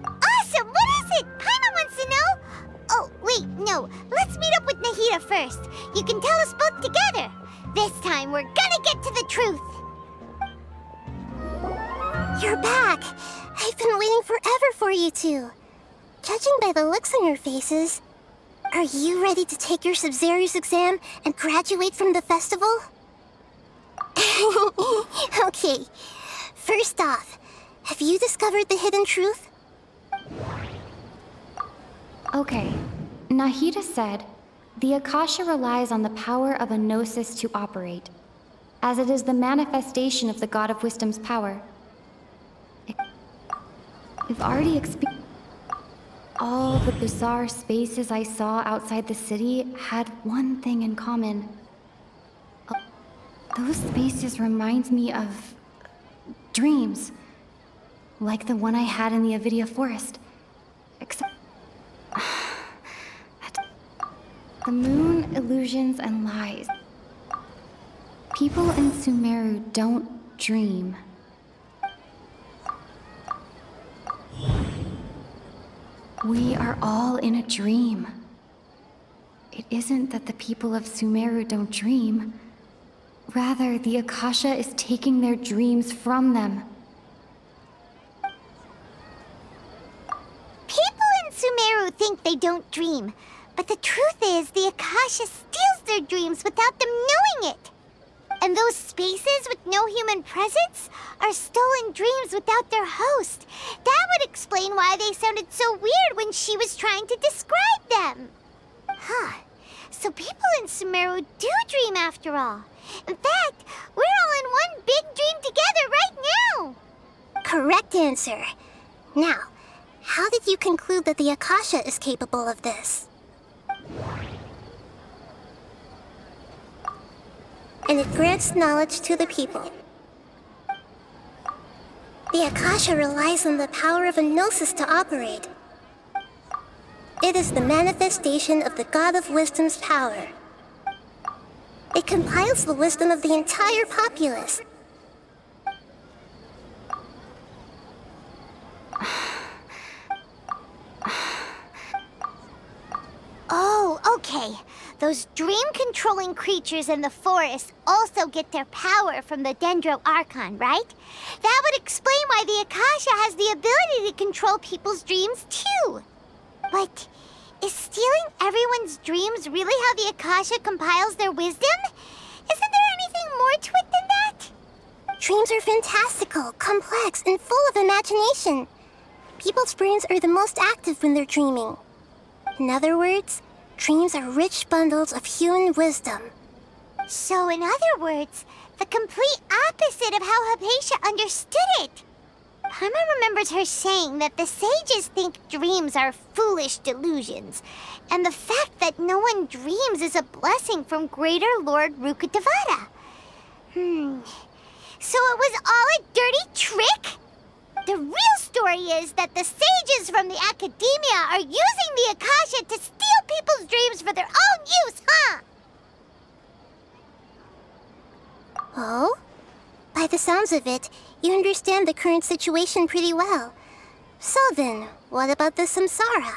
Awesome! What is it? Paimon wants to know. Oh, wait, no. Let's meet up with Nahida first. You can tell us both together. This time, we're gonna get to the truth. You're back! I've been waiting forever for you two. Judging by the looks on your faces, are you ready to take your Sabzeruz exam and graduate from the festival? Okay, first off, have you discovered the hidden truth? Okay, Nahida said, the Akasha relies on the power of a gnosis to operate, as it is the manifestation of the God of Wisdom's power. We've already experienced... All the bizarre spaces I saw outside the city had one thing in common. Those spaces remind me of... dreams. Like the one I had in the Avidia forest. Except... the moon, illusions, and lies. People in Sumeru don't dream. We are all in a dream. It isn't that the people of Sumeru don't dream. Rather, the Akasha is taking their dreams from them. People in Sumeru think they don't dream, but the truth is the Akasha steals their dreams without them knowing it. And those spaces with no human presence are stolen dreams without their host. That would explain why they sounded so weird when she was trying to describe them. Huh. So people in Sumeru do dream after all. In fact, we're all in one big dream together right now. Correct answer. Now, how did you conclude that the Akasha is capable of this? And it grants knowledge to the people. The Akasha relies on the power of a gnosis to operate. It is the manifestation of the God of Wisdom's power. It compiles the wisdom of the entire populace. Oh, okay. Those dream-controlling creatures in the forest also get their power from the Dendro Archon, right? That would explain why the Akasha has the ability to control people's dreams, too. But is stealing everyone's dreams really how the Akasha compiles their wisdom? Isn't there anything more to it than that? Dreams are fantastical, complex, and full of imagination. People's brains are the most active when they're dreaming. In other words, dreams are rich bundles of human wisdom. So in other words, the complete opposite of how Hypatia understood it. Paimon remembers her saying that the sages think dreams are foolish delusions, and the fact that no one dreams is a blessing from Greater Lord Rukkhadevata. So it was all a dirty trick? The real story is that the sages from the Academia are using the Akasha to steal people's dreams for their own use, huh? Oh? By the sounds of it, you understand the current situation pretty well. So then, what about the Samsara?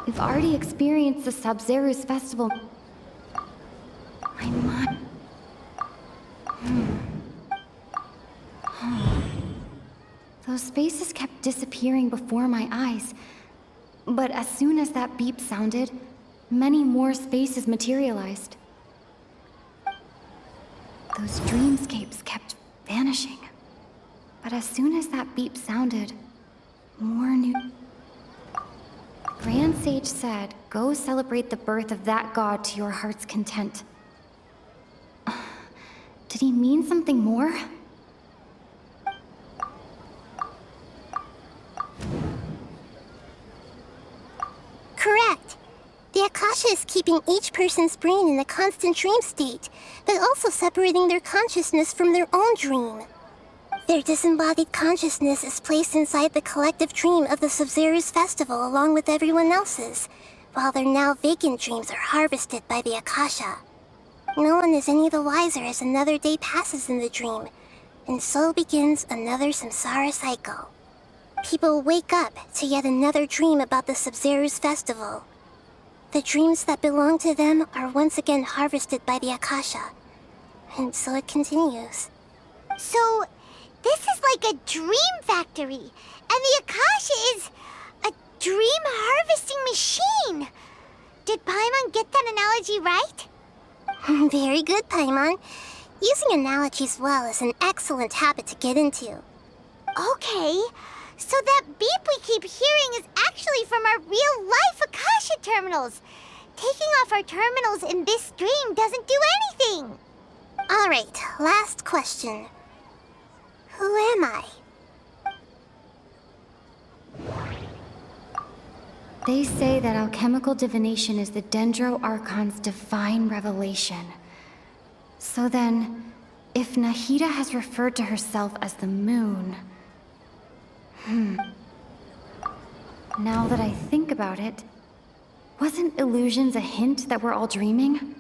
We've already experienced the Sabzeruz festival. My mind... Those spaces kept disappearing before my eyes. But as soon as that beep sounded, many more spaces materialized. Those dreamscapes kept vanishing. But as soon as that beep sounded, more new... The Grand Sage said, go celebrate the birth of that god to your heart's content. Did he mean something more? Correct. The Akasha is keeping each person's brain in a constant dream state, but also separating their consciousness from their own dream. Their disembodied consciousness is placed inside the collective dream of the Sabzeruz festival along with everyone else's, while their now vacant dreams are harvested by the Akasha. No one is any the wiser as another day passes in the dream, and so begins another samsara cycle. People wake up to yet another dream about the Sabzeruz festival. The dreams that belong to them are once again harvested by the Akasha, and so it continues. So, this is like a dream factory, and the Akasha is a dream harvesting machine. Did Paimon get that analogy right? Very good, Paimon. Using analogies well is an excellent habit to get into. Okay, so that beep we keep hearing is actually from our real-life Akasha terminals. Taking off our terminals in this dream doesn't do anything. All right, last question. Who am I? They say that alchemical divination is the Dendro Archon's divine revelation. So then, if Nahida has referred to herself as the moon... Now that I think about it, wasn't illusions a hint that we're all dreaming?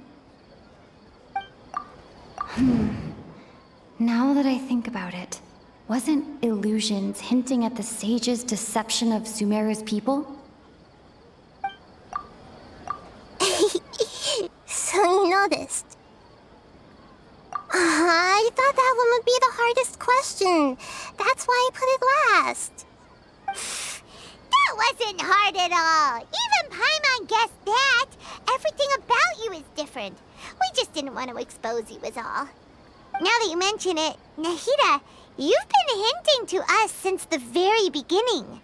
Now that I think about it, wasn't illusions hinting at the sage's deception of Sumeru's people? So you noticed. I thought that one would be the hardest question. That's why I put it last. That wasn't hard at all. Even Paimon guessed that. Everything about you is different. We just didn't want to expose you is all. Now that you mention it, Nahida, you've been hinting to us since the very beginning.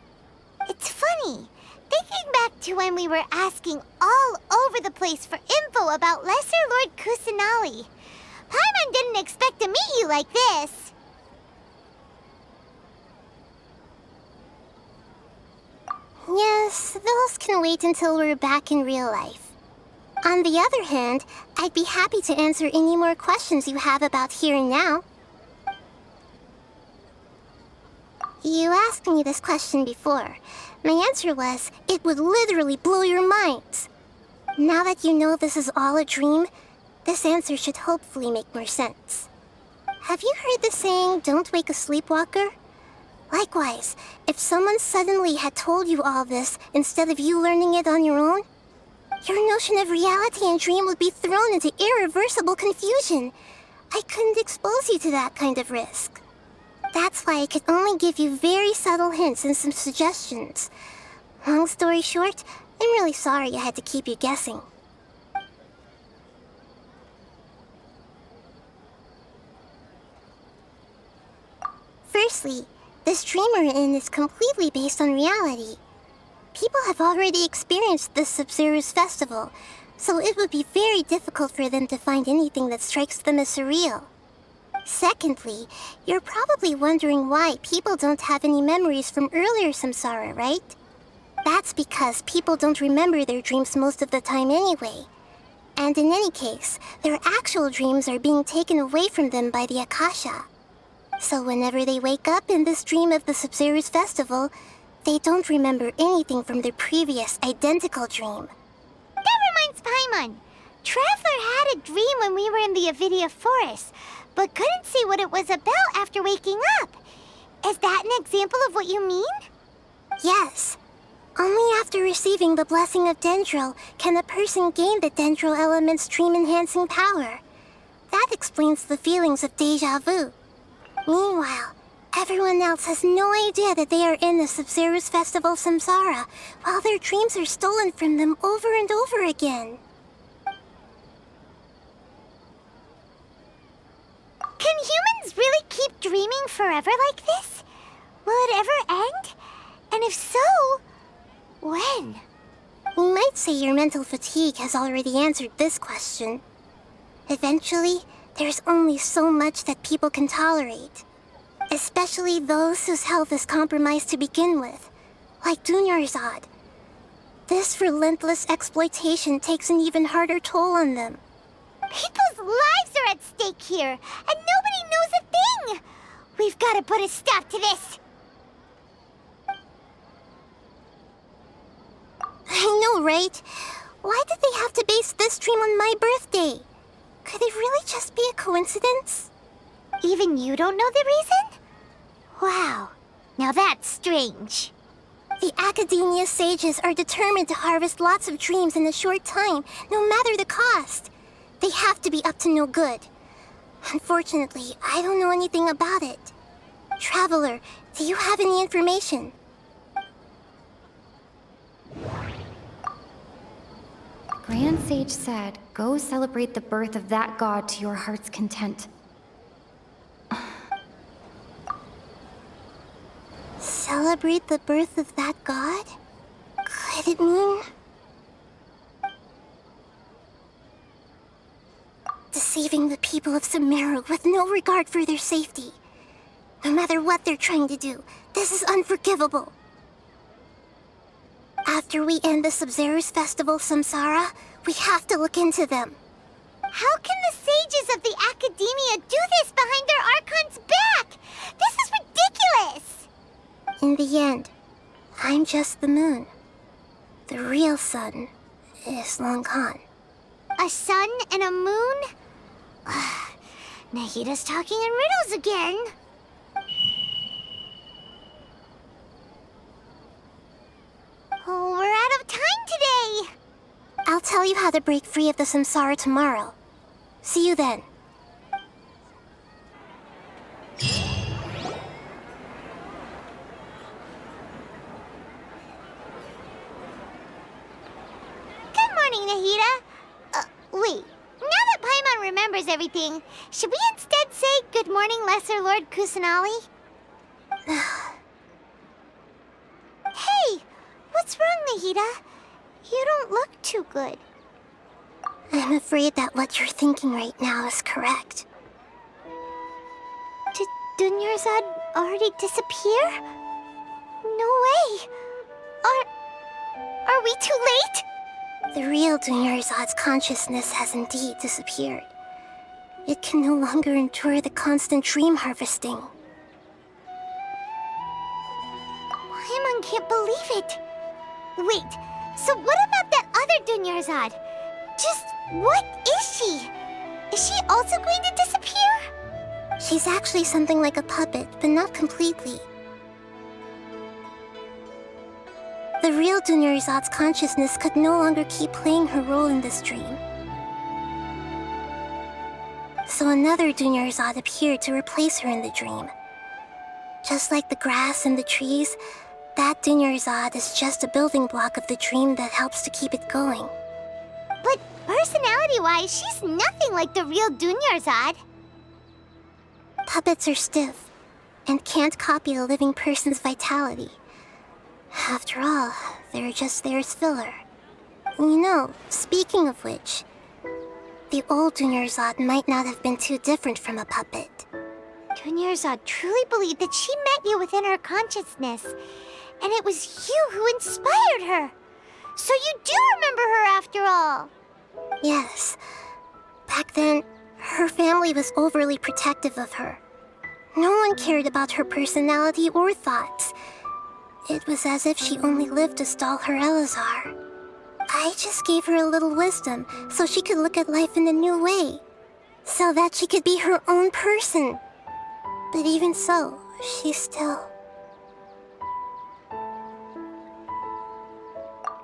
It's funny, thinking back to when we were asking all over the place for info about Lesser Lord Kusanali. Paimon didn't expect to meet you like this. Yes, those can wait until we're back in real life. On the other hand, I'd be happy to answer any more questions you have about here and now. You asked me this question before. My answer was, it would literally blow your minds. Now that you know this is all a dream, this answer should hopefully make more sense. Have you heard the saying, don't wake a sleepwalker? Likewise, if someone suddenly had told you all this instead of you learning it on your own, your notion of reality and dream would be thrown into irreversible confusion. I couldn't expose you to that kind of risk. That's why I could only give you very subtle hints and some suggestions. Long story short, I'm really sorry I had to keep you guessing. Firstly, this dream we're in is completely based on reality. People have already experienced this Sabzeruz festival, so it would be very difficult for them to find anything that strikes them as surreal. Secondly, you're probably wondering why people don't have any memories from earlier samsara, right? That's because people don't remember their dreams most of the time anyway. And in any case, their actual dreams are being taken away from them by the Akasha. So whenever they wake up in this dream of the Sabzeruz festival, they don't remember anything from their previous identical dream. That reminds Paimon. Traveler had a dream when we were in the Avidia forest, but couldn't see what it was about after waking up. Is that an example of what you mean? Yes. Only after receiving the blessing of Dendro can a person gain the Dendro element's dream-enhancing power. That explains the feelings of déjà vu. Meanwhile, everyone else has no idea that they are in the Sabzeruz festival samsara, while their dreams are stolen from them over and over again. Can humans really keep dreaming forever like this? Will it ever end? And if so, when? We might say your mental fatigue has already answered this question. Eventually, there's only so much that people can tolerate. Especially those whose health is compromised to begin with, like Dunyarzad. This relentless exploitation takes an even harder toll on them. People's lives are at stake here, and nobody knows a thing! We've got to put a stop to this! I know, right? Why did they have to base this dream on my birthday? Could it really just be a coincidence? Even you don't know the reason? Wow, now that's strange. The Academia sages are determined to harvest lots of dreams in a short time, no matter the cost. They have to be up to no good. Unfortunately, I don't know anything about it. Traveler, do you have any information? Grand Sage said, go celebrate the birth of that god to your heart's content. Celebrate the birth of that god? Could it mean... deceiving the people of Sumeru with no regard for their safety? No matter what they're trying to do, this is unforgivable. After we end the Sabzeruz festival samsara, we have to look into them. How can the sages of the Academia do this behind their Archon's back? This is ridiculous! In the end, I'm just the moon. The real sun is Long Khan. A sun and a moon? Nahida's talking in riddles again. Oh, we're out of time today. I'll tell you how to break free of the samsara tomorrow. See you then. Good morning, Nahida. Wait, now that Paimon remembers everything, should we instead say good morning, Lesser Lord Kusanali? Hey, what's wrong, Nahida? You don't look too good. I'm afraid that what you're thinking right now is correct. Did Dunyarzad already disappear? No way. Are we too late? The real Dunyarzad's consciousness has indeed disappeared. It can no longer endure the constant dream harvesting. Paimon can't believe it. Wait, so what about that other Dunyarzad? Just what is she? Is she also going to disappear? She's actually something like a puppet, but not completely. The real Dunyarzad's consciousness could no longer keep playing her role in this dream. So another Dunyarzad appeared to replace her in the dream. Just like the grass and the trees, that Dunyarzad is just a building block of the dream that helps to keep it going. But personality-wise, she's nothing like the real Dunyarzad. Puppets are stiff and can't copy a living person's vitality. After all, they're just there as filler. You know, speaking of which, the old Dunyarzad might not have been too different from a puppet. Dunyarzad truly believed that she met you within her consciousness, and it was you who inspired her. So you do remember her after all. Yes. Back then, her family was overly protective of her. No one cared about her personality or thoughts. It was as if she only lived to stall her Elazar. I just gave her a little wisdom so she could look at life in a new way. So that she could be her own person. But even so, she's still...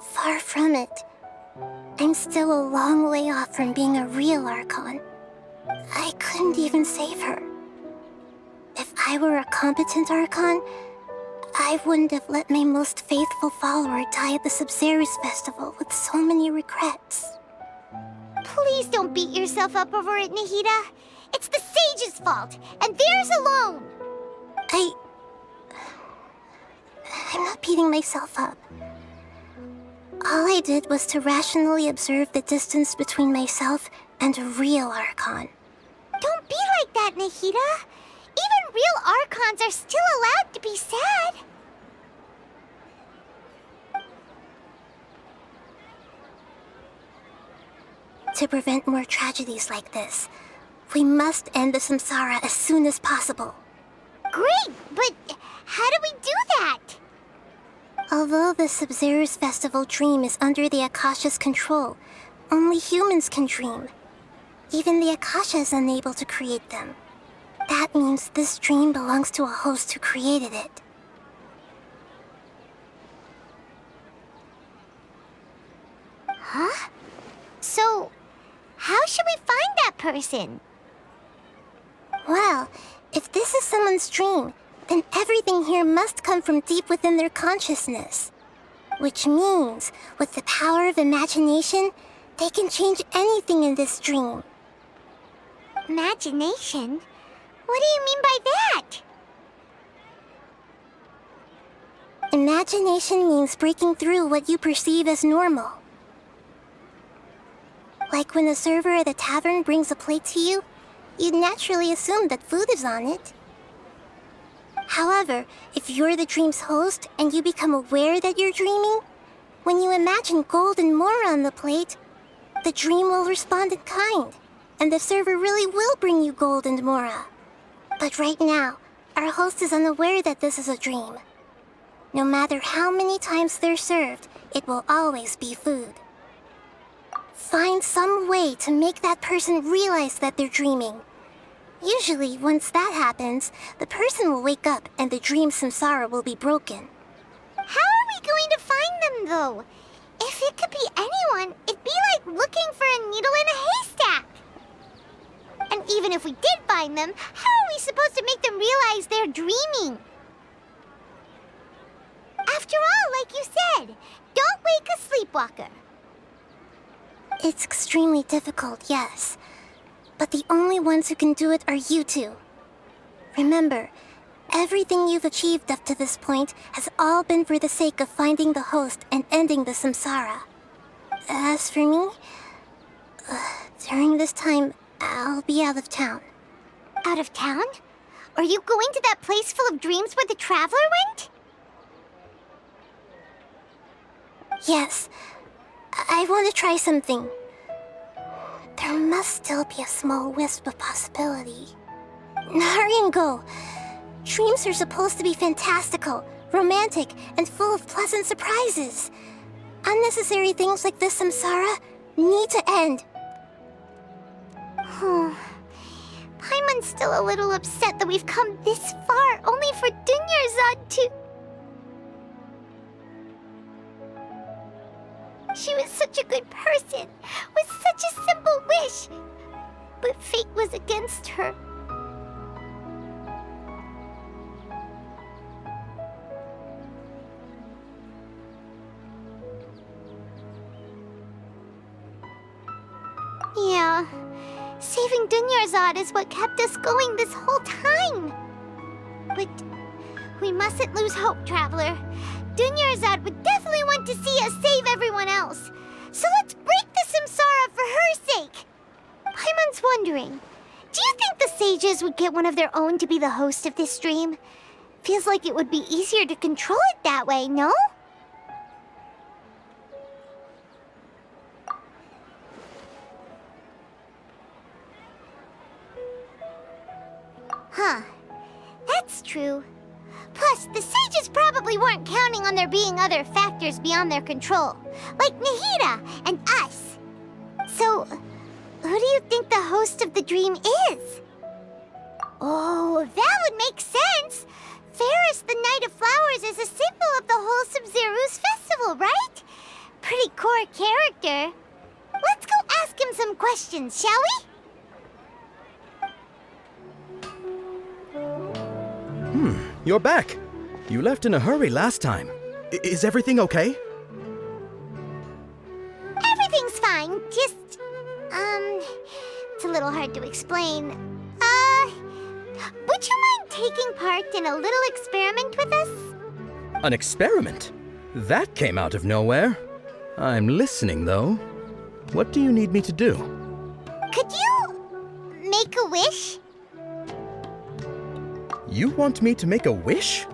far from it. I'm still a long way off from being a real Archon. I couldn't even save her. If I were a competent Archon, I wouldn't have let my most faithful follower die at the Sабzeruz festival with so many regrets. Please don't beat yourself up over it, Nahida. It's the sage's fault, and theirs alone. I'm not beating myself up. All I did was to rationally observe the distance between myself and a real Archon. Don't be like that, Nahida. Even real Archons are still allowed to be sad. To prevent more tragedies like this, we must end the Samsara as soon as possible. Great, but how do we do that? Although the Sabzeruz festival dream is under the Akasha's control, only humans can dream. Even the Akasha is unable to create them. That means this dream belongs to a host who created it. Huh? So, how should we find that person? Well, if this is someone's dream, then everything here must come from deep within their consciousness. Which means, with the power of imagination, they can change anything in this dream. Imagination? What do you mean by that? Imagination means breaking through what you perceive as normal. Like when the server at a tavern brings a plate to you, you'd naturally assume that food is on it. However, if you're the dream's host and you become aware that you're dreaming, when you imagine gold and more on the plate, the dream will respond in kind, and the server really will bring you gold and mora. But right now, our host is unaware that this is a dream. No matter how many times they're served, it will always be food. Find some way to make that person realize that they're dreaming. Usually, once that happens, the person will wake up and the dream samsara will be broken. How are we going to find them, though? If it could be anyone, it'd be like looking for a needle in a haystack. And even if we did find them, how are we supposed to make them realize they're dreaming? After all, like you said, don't wake a sleepwalker. It's extremely difficult, yes. But the only ones who can do it are you two. Remember, everything you've achieved up to this point has all been for the sake of finding the host and ending the samsara. As for me, during this time, I'll be out of town. Out of town? Are you going to that place full of dreams where the traveler went? Yes. I want to try something. There must still be a small wisp of possibility. Hurry and go. Dreams are supposed to be fantastical, romantic, and full of pleasant surprises. Unnecessary things like this samsara need to end. Paimon's still a little upset that we've come this far only for Dunyarzad to... She was such a good person, with such a simple wish. But fate was against her. Yeah, saving Dunyarzad is what kept us going this whole time. But we mustn't lose hope, Traveler. Dunyarzad would definitely want to see us save everyone else. So let's break the samsara for her sake. Paimon's wondering, do you think the sages would get one of their own to be the host of this stream? Feels like it would be easier to control it that way, no? Huh. That's true. Plus, the sages probably weren't counting on there being other factors beyond their control, like Nahida and us. So, who do you think the host of the dream is? Oh, that would make sense. Ferris, the Knight of Flowers, is a symbol of the whole Sабзеруз festival, right? Pretty core character. Let's go ask him some questions, shall we? You're back. You left in a hurry last time. Is everything okay? Everything's fine, just... it's a little hard to explain. Would you mind taking part in a little experiment with us? An experiment? That came out of nowhere. I'm listening, though. What do you need me to do? Could you make a wish? You want me to make a wish?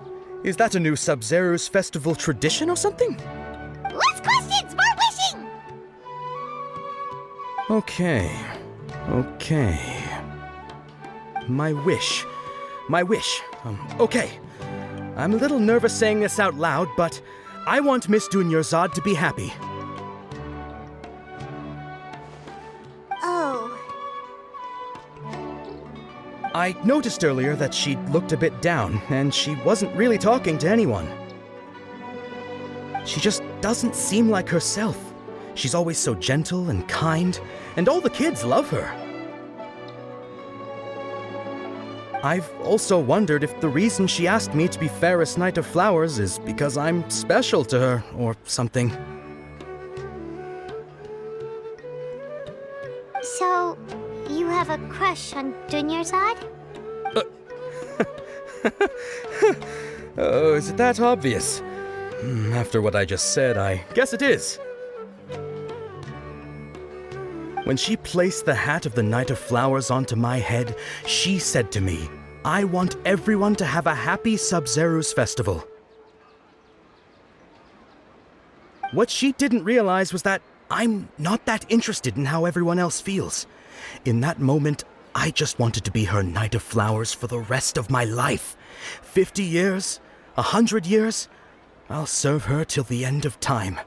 Is that a new Sабзеруз festival tradition or something? Less questions, more wishing! Okay. My wish. Okay. I'm a little nervous saying this out loud, but I want Miss Dunyarzad to be happy. Oh. I noticed earlier that she looked a bit down, and she wasn't really talking to anyone. She just doesn't seem like herself. She's always so gentle and kind, and all the kids love her. I've also wondered if the reason she asked me to be Ferris Knight of Flowers is because I'm special to her, or something. So, you have a crush on Dunyarzad? Oh, is it that obvious? After what I just said, I guess it is. When she placed the hat of the Knight of Flowers onto my head, she said to me, I want everyone to have a happy Sабзеруз festival. What she didn't realize was that I'm not that interested in how everyone else feels. In that moment, I just wanted to be her Knight of Flowers for the rest of my life. 50 years, 100 years, I'll serve her till the end of time.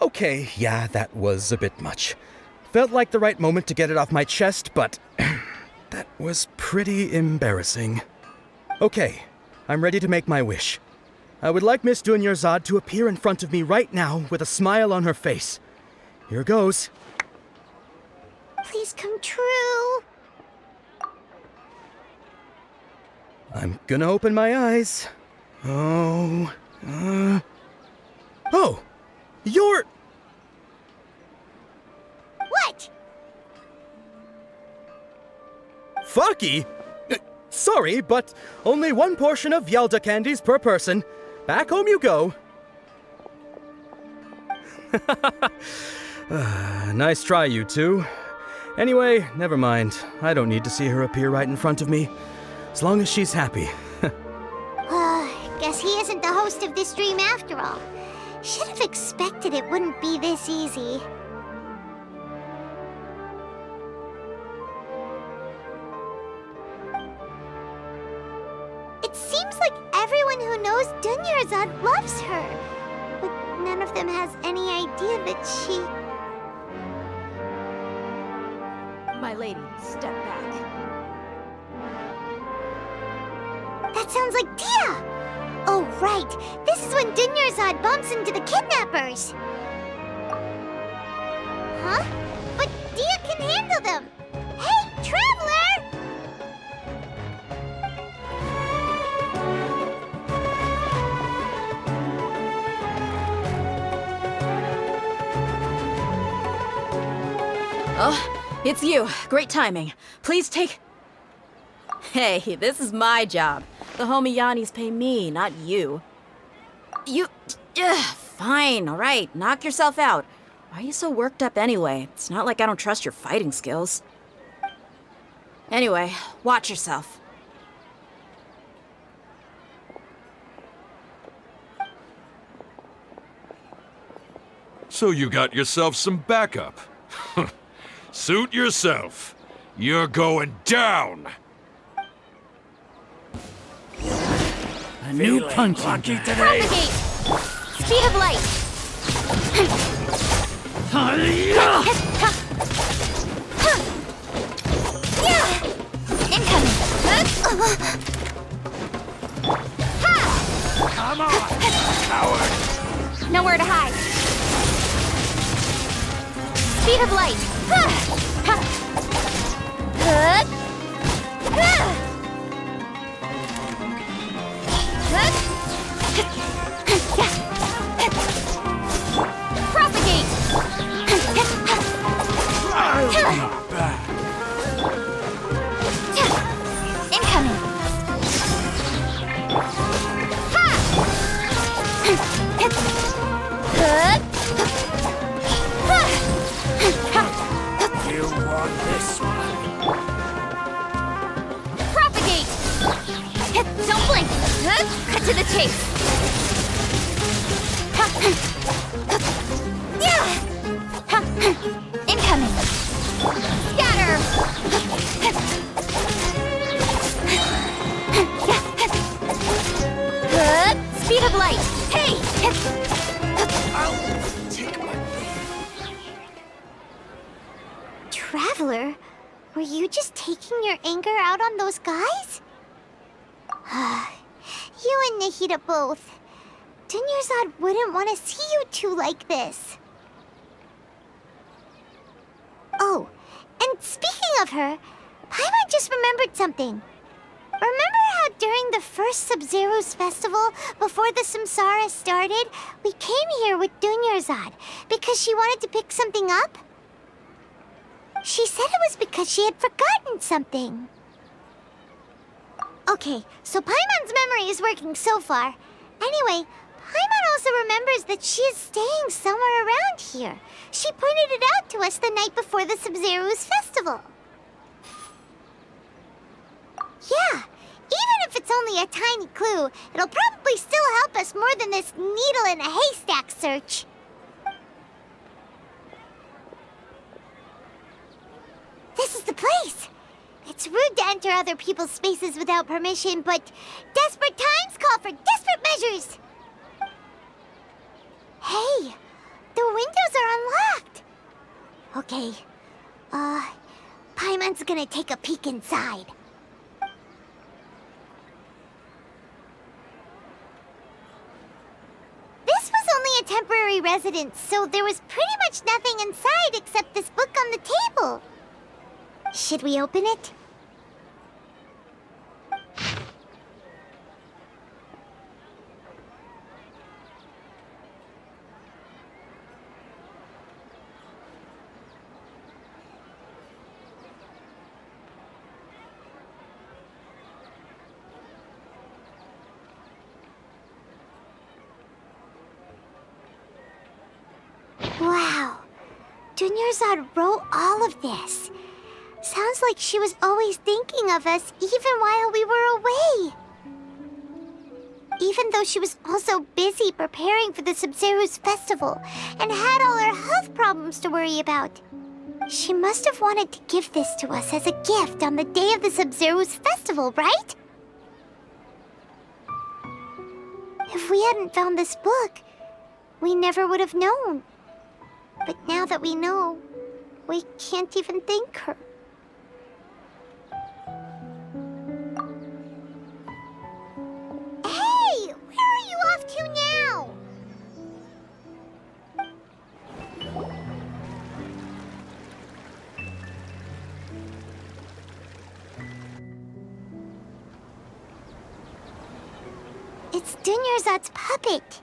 Okay, yeah, that was a bit much. Felt like the right moment to get it off my chest, but that was pretty embarrassing. Okay, I'm ready to make my wish. I would like Miss Dunyarzad to appear in front of me right now with a smile on her face. Here goes. Please come true. I'm gonna open my eyes. Oh, you're... Fucky? Sorry, but only one portion of Yalda candies per person. Back home you go. Nice try, you two. Anyway, never mind. I don't need to see her appear right in front of me. As long as she's happy. Guess he isn't the host of this dream after all. Should have expected it wouldn't be this easy. It seems like everyone who knows Dunyarzad loves her, but none of them has any idea that she... My lady, step back. That sounds like Dia! Oh, right. This is when Dunyarzad bumps into the kidnappers. Huh? But Dia can handle them. Hey, Traveler! Oh, it's you. Great timing. Please take... Hey, this is my job. The homie Yannis pay me, not you. You... fine, all right. Knock yourself out. Why are you so worked up anyway? It's not like I don't trust your fighting skills. Anyway, watch yourself. So you got yourself some backup. Suit yourself. You're going down. A new punching bag. Propagate! Speed of light! Incoming! Come on, coward! Nowhere to hide. Speed of light! Propagate! Incoming! You want this one? Propagate! Don't blink! Cut to the chase! Incoming! Scatter! Speed of light! Hey! I'll take my leave. Traveler, were you just taking your anger out on those guys? You and Nahida both. Dunyarzad wouldn't want to see you two like this. Oh, and speaking of her, Paimon just remembered something. Remember how during the first Sabzeruz festival, before the Samsara started, we came here with Dunyarzad because she wanted to pick something up? She said it was because she had forgotten something. Okay, so Paimon's memory is working so far. Anyway, Paimon also remembers that she is staying somewhere around here. She pointed it out to us the night before the Sabzeruz festival. Yeah, even if it's only a tiny clue, it'll probably still help us more than this needle in a haystack search. This is the place. It's rude to enter other people's spaces without permission, but desperate times call for desperate measures. Hey, the windows are unlocked. Okay, Paimon's gonna take a peek inside. This was only a temporary residence, so there was pretty much nothing inside except this book on the table. Should we open it? Dunyarzad wrote all of this. Sounds like she was always thinking of us even while we were away. Even though she was also busy preparing for the Sабzeruz festival and had all her health problems to worry about. She must have wanted to give this to us as a gift on the day of the Sabzeruz festival, right? If we hadn't found this book, we never would have known. But now that we know, we can't even thank her. Hey! Where are you off to now? It's Dunyarzad's puppet.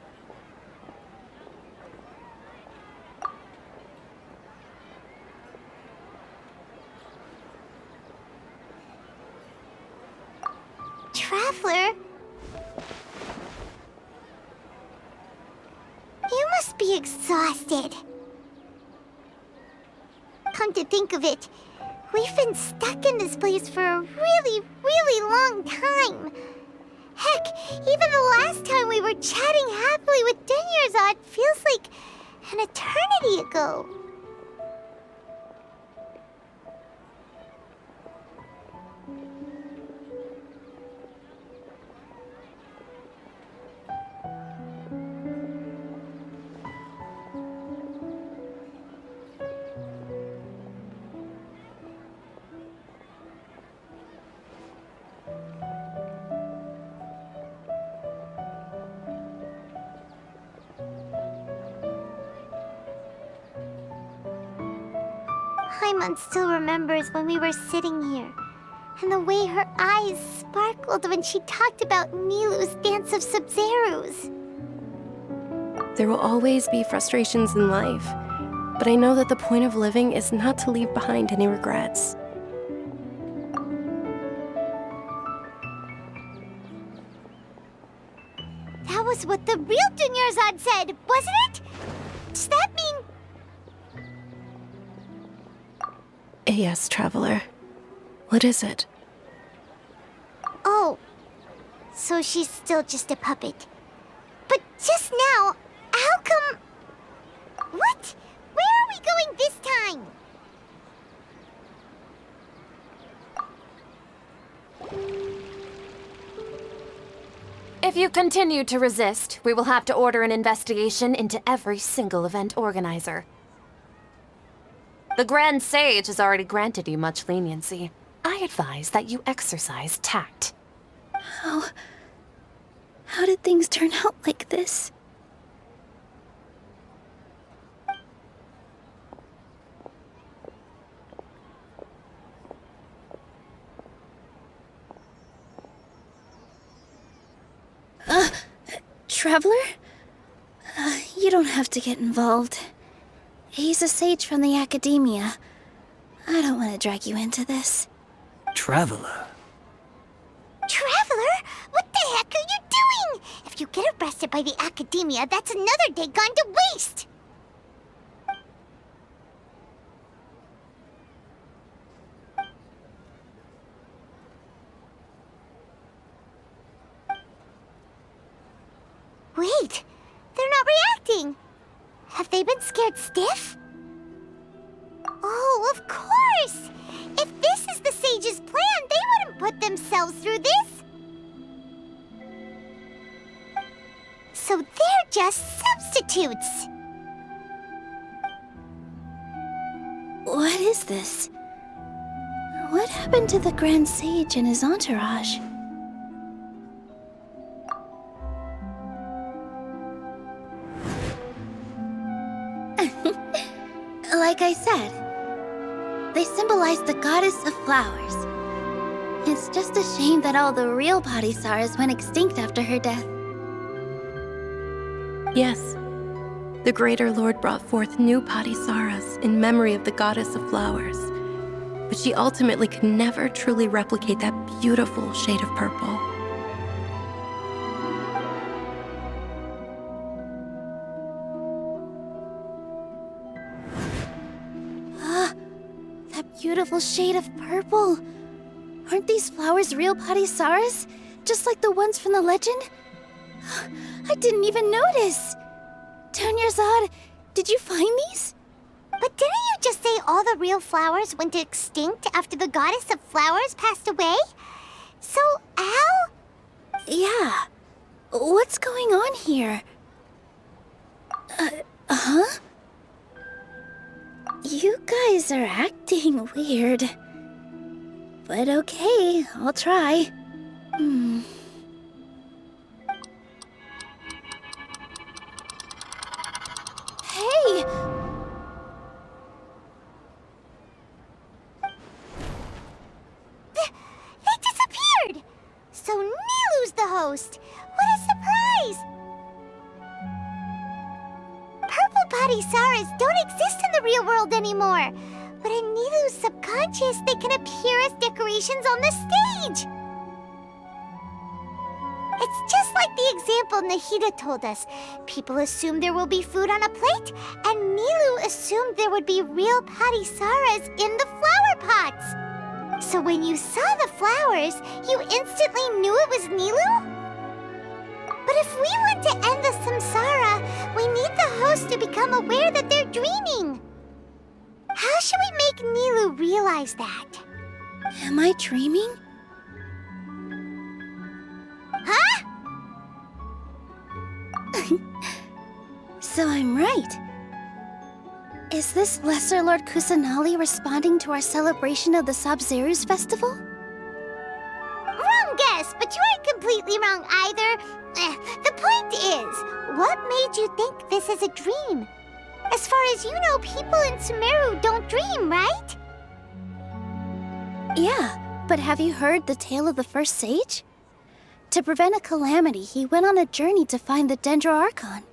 Traveler? You must be exhausted. Come to think of it, we've been stuck in this place for a really, really long time. Heck, even the last time we were chatting happily with Dunyarzad feels like an eternity ago. Paimon still remembers when we were sitting here, and the way her eyes sparkled when she talked about Nilu's Dance of Sabzeruz. There will always be frustrations in life, but I know that the point of living is not to leave behind any regrets. That was what the real Dunyarzad said, wasn't it? Does that mean... Yes, Traveler. What is it? Oh, so she's still just a puppet. But just now, how come... What? Where are we going this time? If you continue to resist, we will have to order an investigation into every single event organizer. The Grand Sage has already granted you much leniency. I advise that you exercise tact. How did things turn out like this? Traveler? You don't have to get involved. He's a sage from the academia. I don't want to drag you into this. Traveler? Traveler? What the heck are you doing? If you get arrested by the academia, that's another day gone to waste! Wait, they're not reacting. Have they been scared stiff? Oh, of course! If this is the sage's plan, they wouldn't put themselves through this. So they're just substitutes. What is this? What happened to the Grand Sage and his entourage? Like I said, they symbolize the goddess of flowers. It's just a shame that all the real Padissaras went extinct after her death. Yes. The Greater Lord brought forth new Padissaras in memory of the goddess of flowers. But she ultimately could never truly replicate that beautiful shade of purple. beautiful shade of purple. Aren't these flowers real Parisaras? Just like the ones from the legend? I didn't even notice. Tanyarzad, did you find these? But didn't you just say all the real flowers went extinct after the goddess of flowers passed away? So, Al? Yeah. What's going on here? Huh? You guys are acting weird. But okay, I'll try. Hey! They disappeared! So Nilu's the host! What a surprise! Purple Parisaras don't exist in the real world anymore. But in Nilu's subconscious, they can appear as decorations on the stage. It's just like the example Nahida told us. People assume there will be food on a plate, and Nilu assumed there would be real Parisaras in the flower pots. So when you saw the flowers, you instantly knew it was Nilu? But if we want to end the samsara, we need the host to become aware that they're dreaming. How should we make Nilu realize that? Am I dreaming? Huh? So I'm right. Is this Lesser Lord Kusanali responding to our celebration of the Sабzeruz festival? Wrong guess, but you aren't completely wrong either. The point is, what made you think this is a dream? As far as you know, people in Sumeru don't dream, right? Yeah, but have you heard the tale of the first sage? To prevent a calamity, he went on a journey to find the Dendro Archon.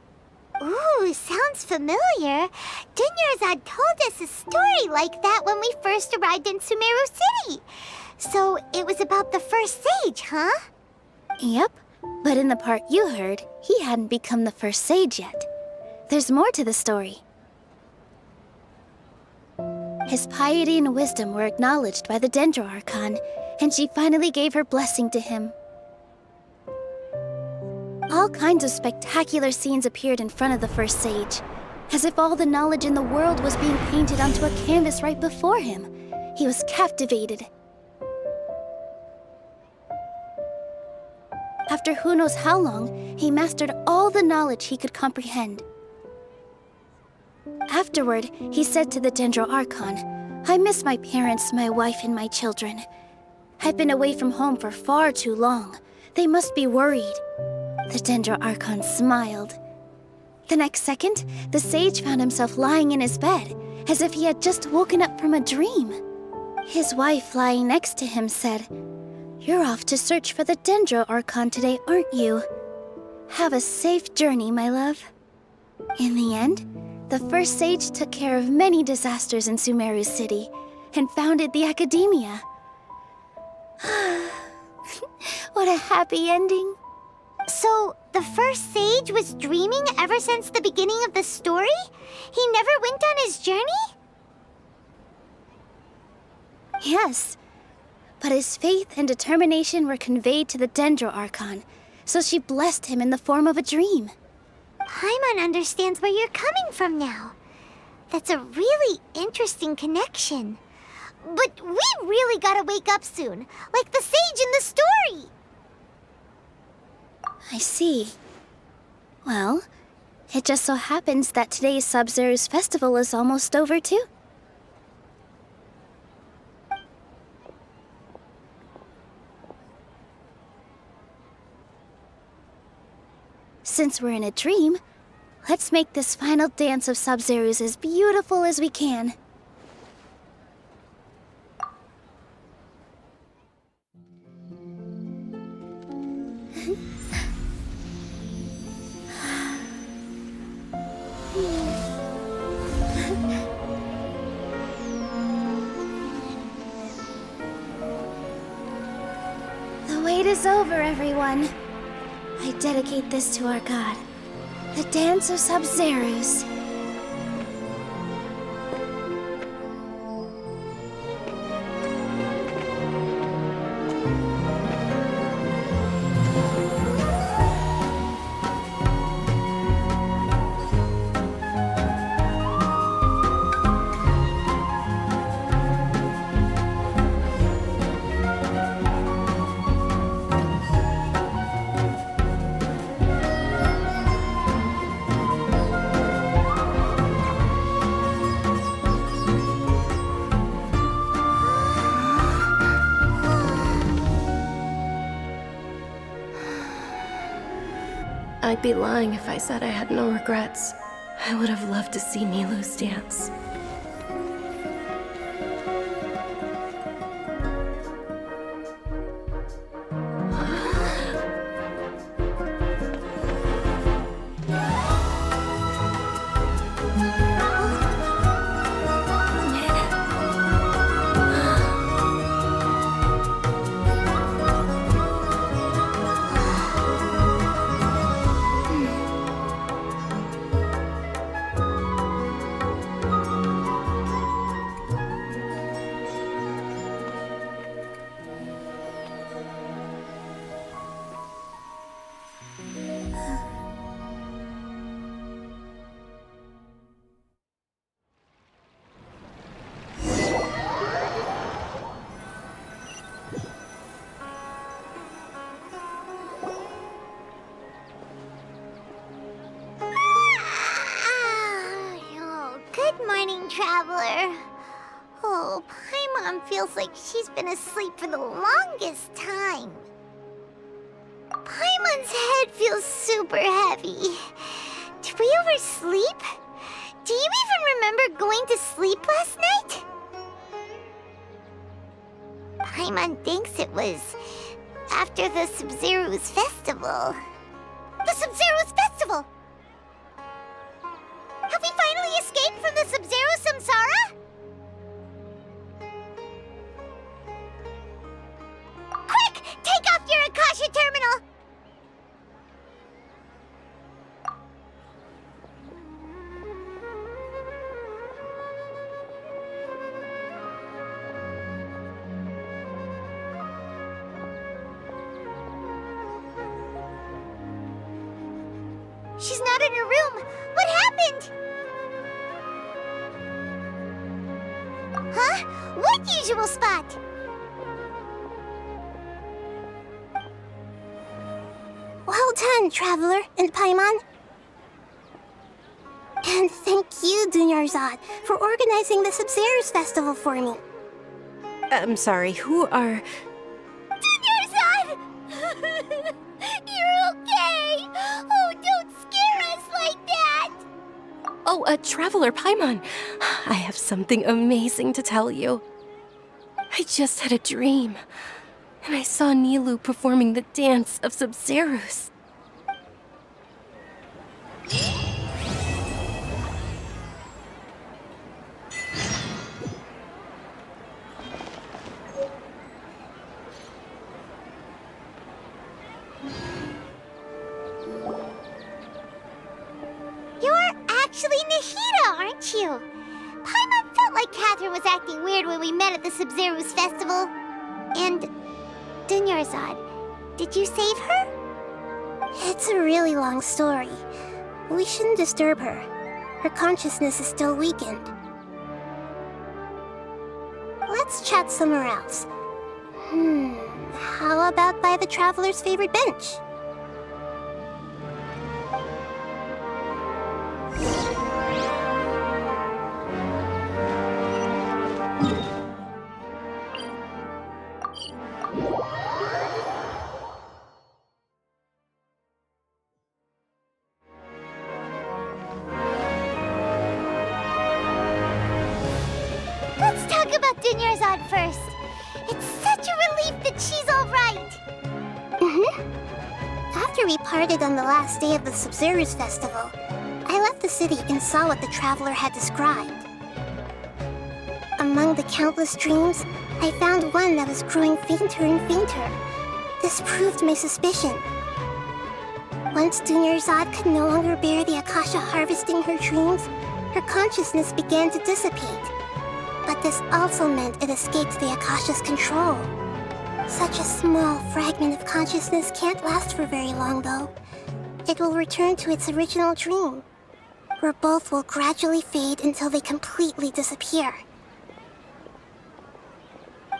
Ooh, sounds familiar. Dunyarzad told us a story like that when we first arrived in Sumeru City. So it was about the first sage, huh? Yep, but in the part you heard, he hadn't become the first sage yet. There's more to the story. His piety and wisdom were acknowledged by the Dendro Archon, and she finally gave her blessing to him. All kinds of spectacular scenes appeared in front of the first sage, as if all the knowledge in the world was being painted onto a canvas right before him. He was captivated. After who knows how long, he mastered all the knowledge he could comprehend. Afterward, he said to the Dendro Archon, "I miss my parents, my wife, and my children. I've been away from home for far too long. They must be worried." The Dendro Archon smiled. The next second, the sage found himself lying in his bed, as if he had just woken up from a dream. His wife, lying next to him, said, "You're off to search for the Dendro Archon today, aren't you? Have a safe journey, my love." In the end, the first sage took care of many disasters in Sumeru City and founded the Academia. What a happy ending. So, the first sage was dreaming ever since the beginning of the story? He never went on his journey? Yes, but his faith and determination were conveyed to the Dendro Archon, so she blessed him in the form of a dream. Paimon understands where you're coming from now. That's a really interesting connection. But we really gotta wake up soon, like the sage in the story. I see. Well, it just so happens that today's Sabzeruz festival is almost over too. Since we're in a dream, let's make this final dance of Sabzeruz as beautiful as we can. The wait is over, everyone. I dedicate this to our god, the Dance of Sabzeruz. I'd be lying if I said I had no regrets. I would have loved to see Nilou's dance. Traveler. Oh, Paimon feels like she's been asleep for the longest time. Paimon's head feels super heavy. Did we oversleep? Do you even remember going to sleep last night? Paimon thinks it was after the Sabzeruz festival. The Sabzeruz festival! Have we finally escaped from the Sabzeruz Samsara? Quick! Take off your Akasha terminal! She's not in her room. What happened? Huh? What usual spot? Well done, Traveler and Paimon. And thank you, Dunyarzad, for organizing the Sabzeruz festival for me. I'm sorry, who are... Dunyarzad! You're okay! Oh, don't scare us like that! Oh, a Traveler, Paimon. I have something amazing to tell you. I just had a dream, and I saw Nilou performing the Dance of Sabzeruz. You're actually Nahida, aren't you? Paimon felt like Catherine was acting weird when we met at the Sabzeruz festival. And Dunyarzad, did you save her? It's a really long story. We shouldn't disturb her. Her consciousness is still weakened. Let's chat somewhere else. How about by the Traveler's favorite bench? Let's talk about Dunyarzad first. It's such a relief that she's all right. After we parted on the last day of the Sabzeruz festival, I left the city and saw what the Traveler had described. Among the countless dreams, I found one that was growing fainter and fainter. This proved my suspicion. Once Dunyarzad could no longer bear the Akasha harvesting her dreams, her consciousness began to dissipate. But this also meant it escaped the Akasha's control. Such a small fragment of consciousness can't last for very long, though. It will return to its original dream, where both will gradually fade until they completely disappear.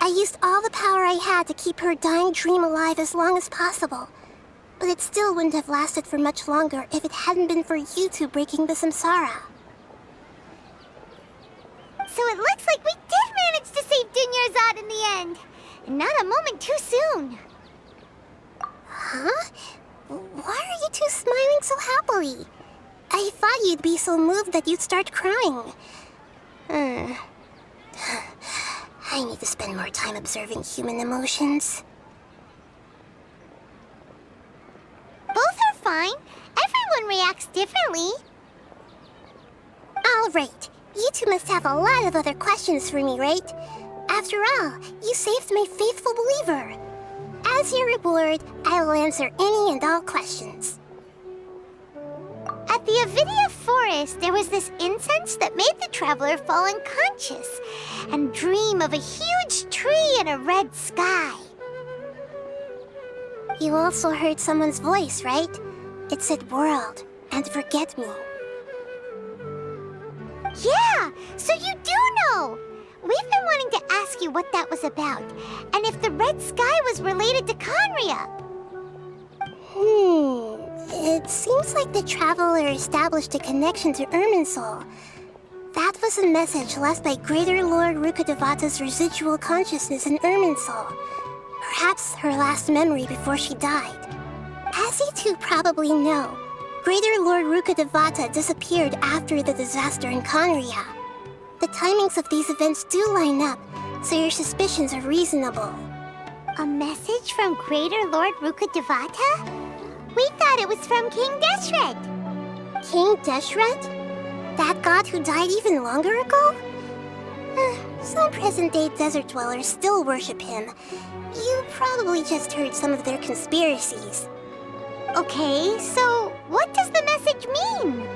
I used all the power I had to keep her dying dream alive as long as possible, but it still wouldn't have lasted for much longer if it hadn't been for you two breaking the samsara. So it looks like we did manage to save Dunyarzad in the end. And not a moment too soon. Huh? Why are you two you smiling so happily? I thought you'd be so moved that you'd start crying. I need to spend more time observing human emotions. Both are fine. Everyone reacts differently. All right. You two must have a lot of other questions for me, right? After all, you saved my faithful believer. As your reward, I will answer any and all questions. At the Avidia forest, there was this incense that made the traveler fall unconscious and dream of a huge tree and a red sky. You also heard someone's voice, right? It said world and forget me. Yeah, so you do know! We've been wanting to ask you what that was about, and if the red sky was related to Conria. It seems like the traveler established a connection to Irminsul. That was a message left by Greater Lord Rukkhadevata's residual consciousness in Irminsul. Perhaps her last memory before she died. As you two probably know, Greater Lord Rukkhadevata disappeared after the disaster in Conria. The timings of these events do line up, so your suspicions are reasonable. A message from Greater Lord Rukkhadevata? We thought it was from King Deshret. King Deshret? That god who died even longer ago? Some present-day desert dwellers still worship him. You probably just heard some of their conspiracies. Okay, so what does the message mean?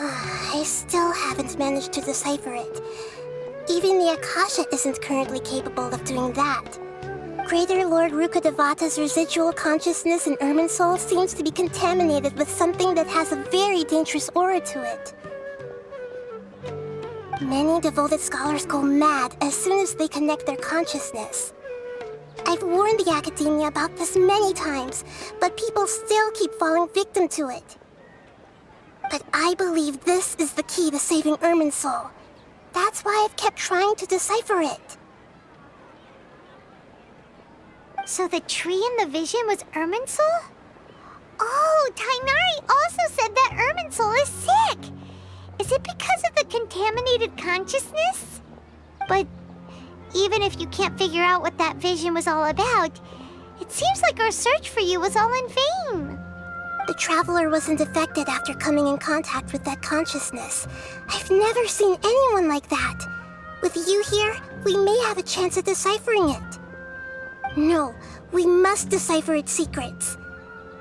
I still haven't managed to decipher it. Even the Akasha isn't currently capable of doing that. Greater Lord Rukkhadevata's residual consciousness in Irminsul seems to be contaminated with something that has a very dangerous aura to it. Many devoted scholars go mad as soon as they connect their consciousness. I've warned the academia about this many times, but people still keep falling victim to it. But I believe this is the key to saving Irminsul. That's why I've kept trying to decipher it. So the tree in the vision was Irminsul? Oh, Tainari also said that Irminsul is sick! Is it because of the contaminated consciousness? But even if you can't figure out what that vision was all about, it seems like our search for you was all in vain. The traveler wasn't affected after coming in contact with that consciousness. I've never seen anyone like that. With you here, we may have a chance at deciphering it. No, we must decipher its secrets.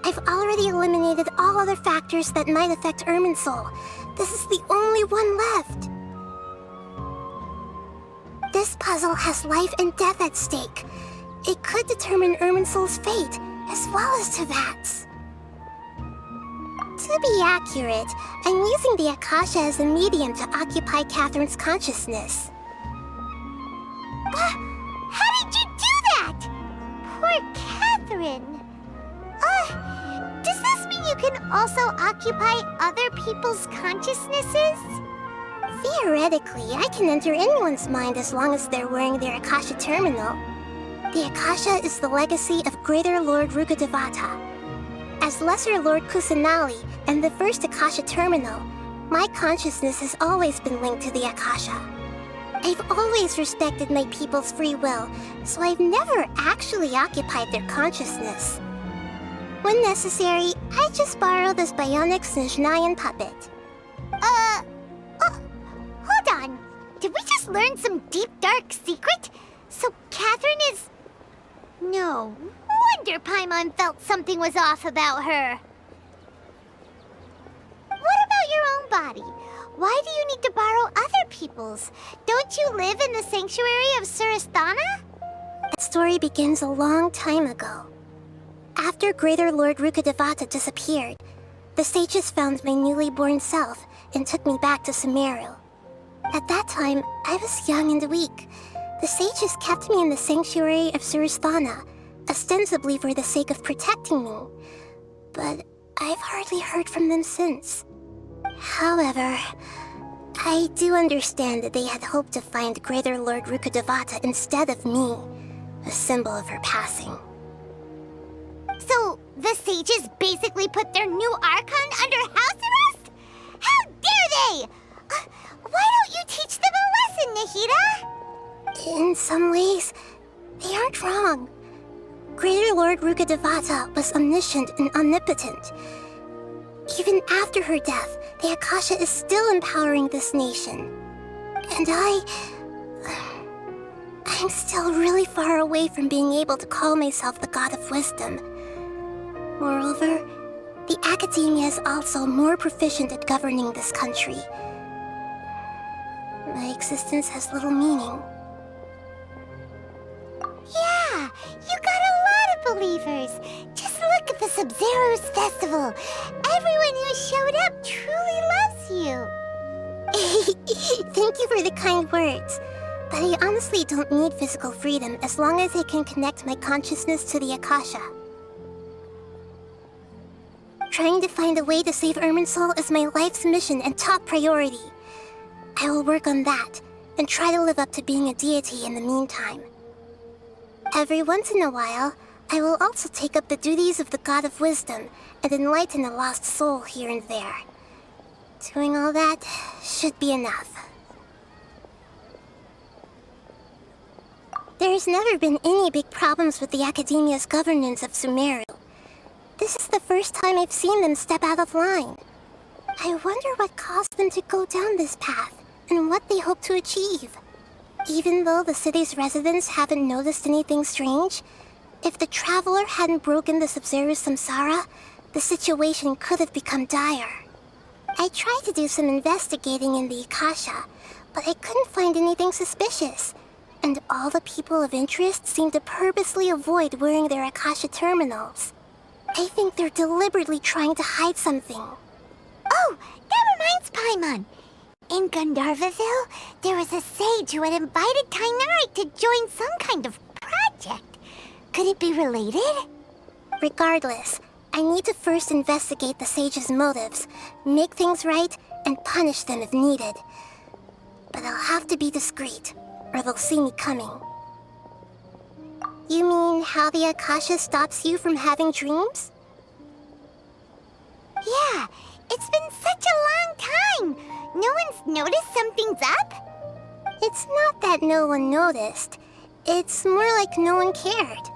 I've already eliminated all other factors that might affect Irminsul. This is the only one left. This puzzle has life and death at stake. It could determine Irminsul's fate, as well as Tevat's. To be accurate, I'm using the Akasha as a medium to occupy Catherine's consciousness. How did you do that? Poor Catherine. Does this mean you can also occupy other people's consciousnesses? Theoretically, I can enter anyone's mind as long as they're wearing their Akasha terminal. The Akasha is the legacy of Greater Lord Rukkhadevata. As Lesser Lord Kusanali and the first Akasha terminal, my consciousness has always been linked to the Akasha. I've always respected my people's free will, so I've never actually occupied their consciousness. When necessary, I just borrow this bionic Snezhnayan puppet. Hold on. Did we just learn some deep, dark secret? So Catherine is... No wonder Paimon felt something was off about her. What about your own body? Why do you need to borrow other people's? Don't you live in the sanctuary of Surasthana? That story begins a long time ago. After Greater Lord Rukkhadevata disappeared, the sages found my newly born self and took me back to Sumeru. At that time, I was young and weak. The sages kept me in the sanctuary of Surasthana, ostensibly for the sake of protecting me. But I've hardly heard from them since. However, I do understand that they had hoped to find Greater Lord Rukkhadevata instead of me, a symbol of her passing. So, the sages basically put their new Archon under house arrest? How dare they! Why don't you teach them a lesson, Nahida? In some ways, they aren't wrong. Greater Lord Rukkhadevata was omniscient and omnipotent. Even after her death, the Akasha is still empowering this nation. And I'm still really far away from being able to call myself the God of Wisdom. Moreover, the Academia is also more proficient at governing this country. My existence has little meaning. Yeah, you got a lot of believers. Just look at the Sabzeruz festival. Everyone who showed up truly loves you. Thank you for the kind words. But I honestly don't need physical freedom as long as I can connect my consciousness to the Akasha. Trying to find a way to save Irminsul is my life's mission and top priority. I will work on that, and try to live up to being a deity in the meantime. Every once in a while, I will also take up the duties of the God of Wisdom and enlighten a lost soul here and there. Doing all that should be enough. There's never been any big problems with the Academia's governance of Sumeru. This is the first time I've seen them step out of line. I wonder what caused them to go down this path, and what they hope to achieve. Even though the city's residents haven't noticed anything strange, if the traveler hadn't broken the Sabzeruz samsara, the situation could have become dire. I tried to do some investigating in the Akasha, but I couldn't find anything suspicious. And all the people of interest seem to purposely avoid wearing their Akasha terminals. I think they're deliberately trying to hide something. Oh, that reminds Paimon. In Gandharvaville, there was a sage who had invited Tainari to join some kind of project. Could it be related? Regardless, I need to first investigate the sage's motives, make things right, and punish them if needed. But I'll have to be discreet, or they'll see me coming. You mean how the Akasha stops you from having dreams? Yeah, it's been such a long time. No one's noticed something's up? It's not that no one noticed. It's more like no one cared.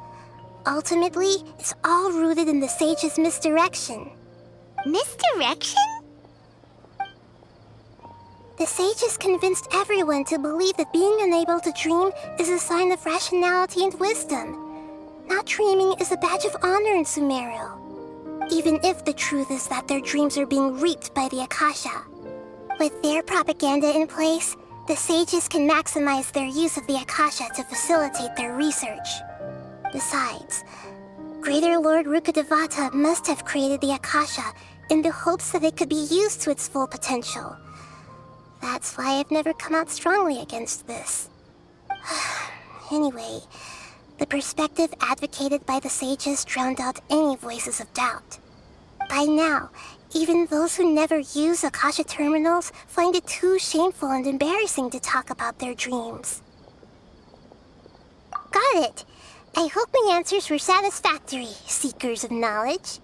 Ultimately, it's all rooted in the sage's misdirection. Misdirection? The sages convinced everyone to believe that being unable to dream is a sign of rationality and wisdom. Not dreaming is a badge of honor in Sumeru, even if the truth is that their dreams are being reaped by the Akasha. With their propaganda in place, the sages can maximize their use of the Akasha to facilitate their research. Besides, Greater Lord Rukkhadevata must have created the Akasha in the hopes that it could be used to its full potential. That's why I've never come out strongly against this. Anyway, the perspective advocated by the sages drowned out any voices of doubt. By now, even those who never use Akasha terminals find it too shameful and embarrassing to talk about their dreams. Got it! I hope my answers were satisfactory, seekers of knowledge.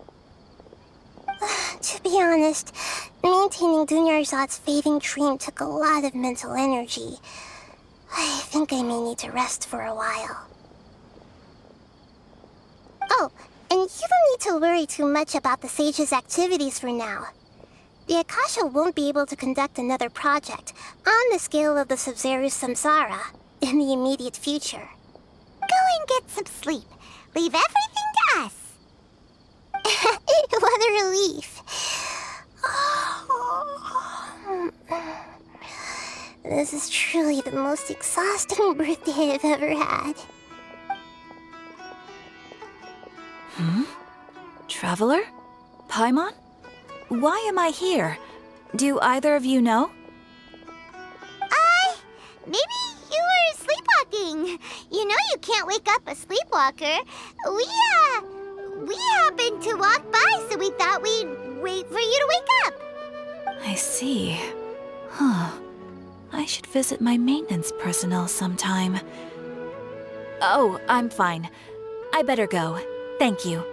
To be honest, maintaining Dunyarzad's fading dream took a lot of mental energy. I think I may need to rest for a while. Oh, and you don't need to worry too much about the sage's activities for now. The Akasha won't be able to conduct another project on the scale of the Sabzeruz samsara in the immediate future. Go and get some sleep. Leave everything to us. What a relief. This is truly the most exhausting birthday I've ever had. Traveler? Paimon? Why am I here? Do either of you know? Maybe you were sleepwalking. You know you can't wake up a sleepwalker. We happened to walk by, so we thought we'd wait for you to wake up. I see. I should visit my maintenance personnel sometime. Oh, I'm fine. I better go. Thank you.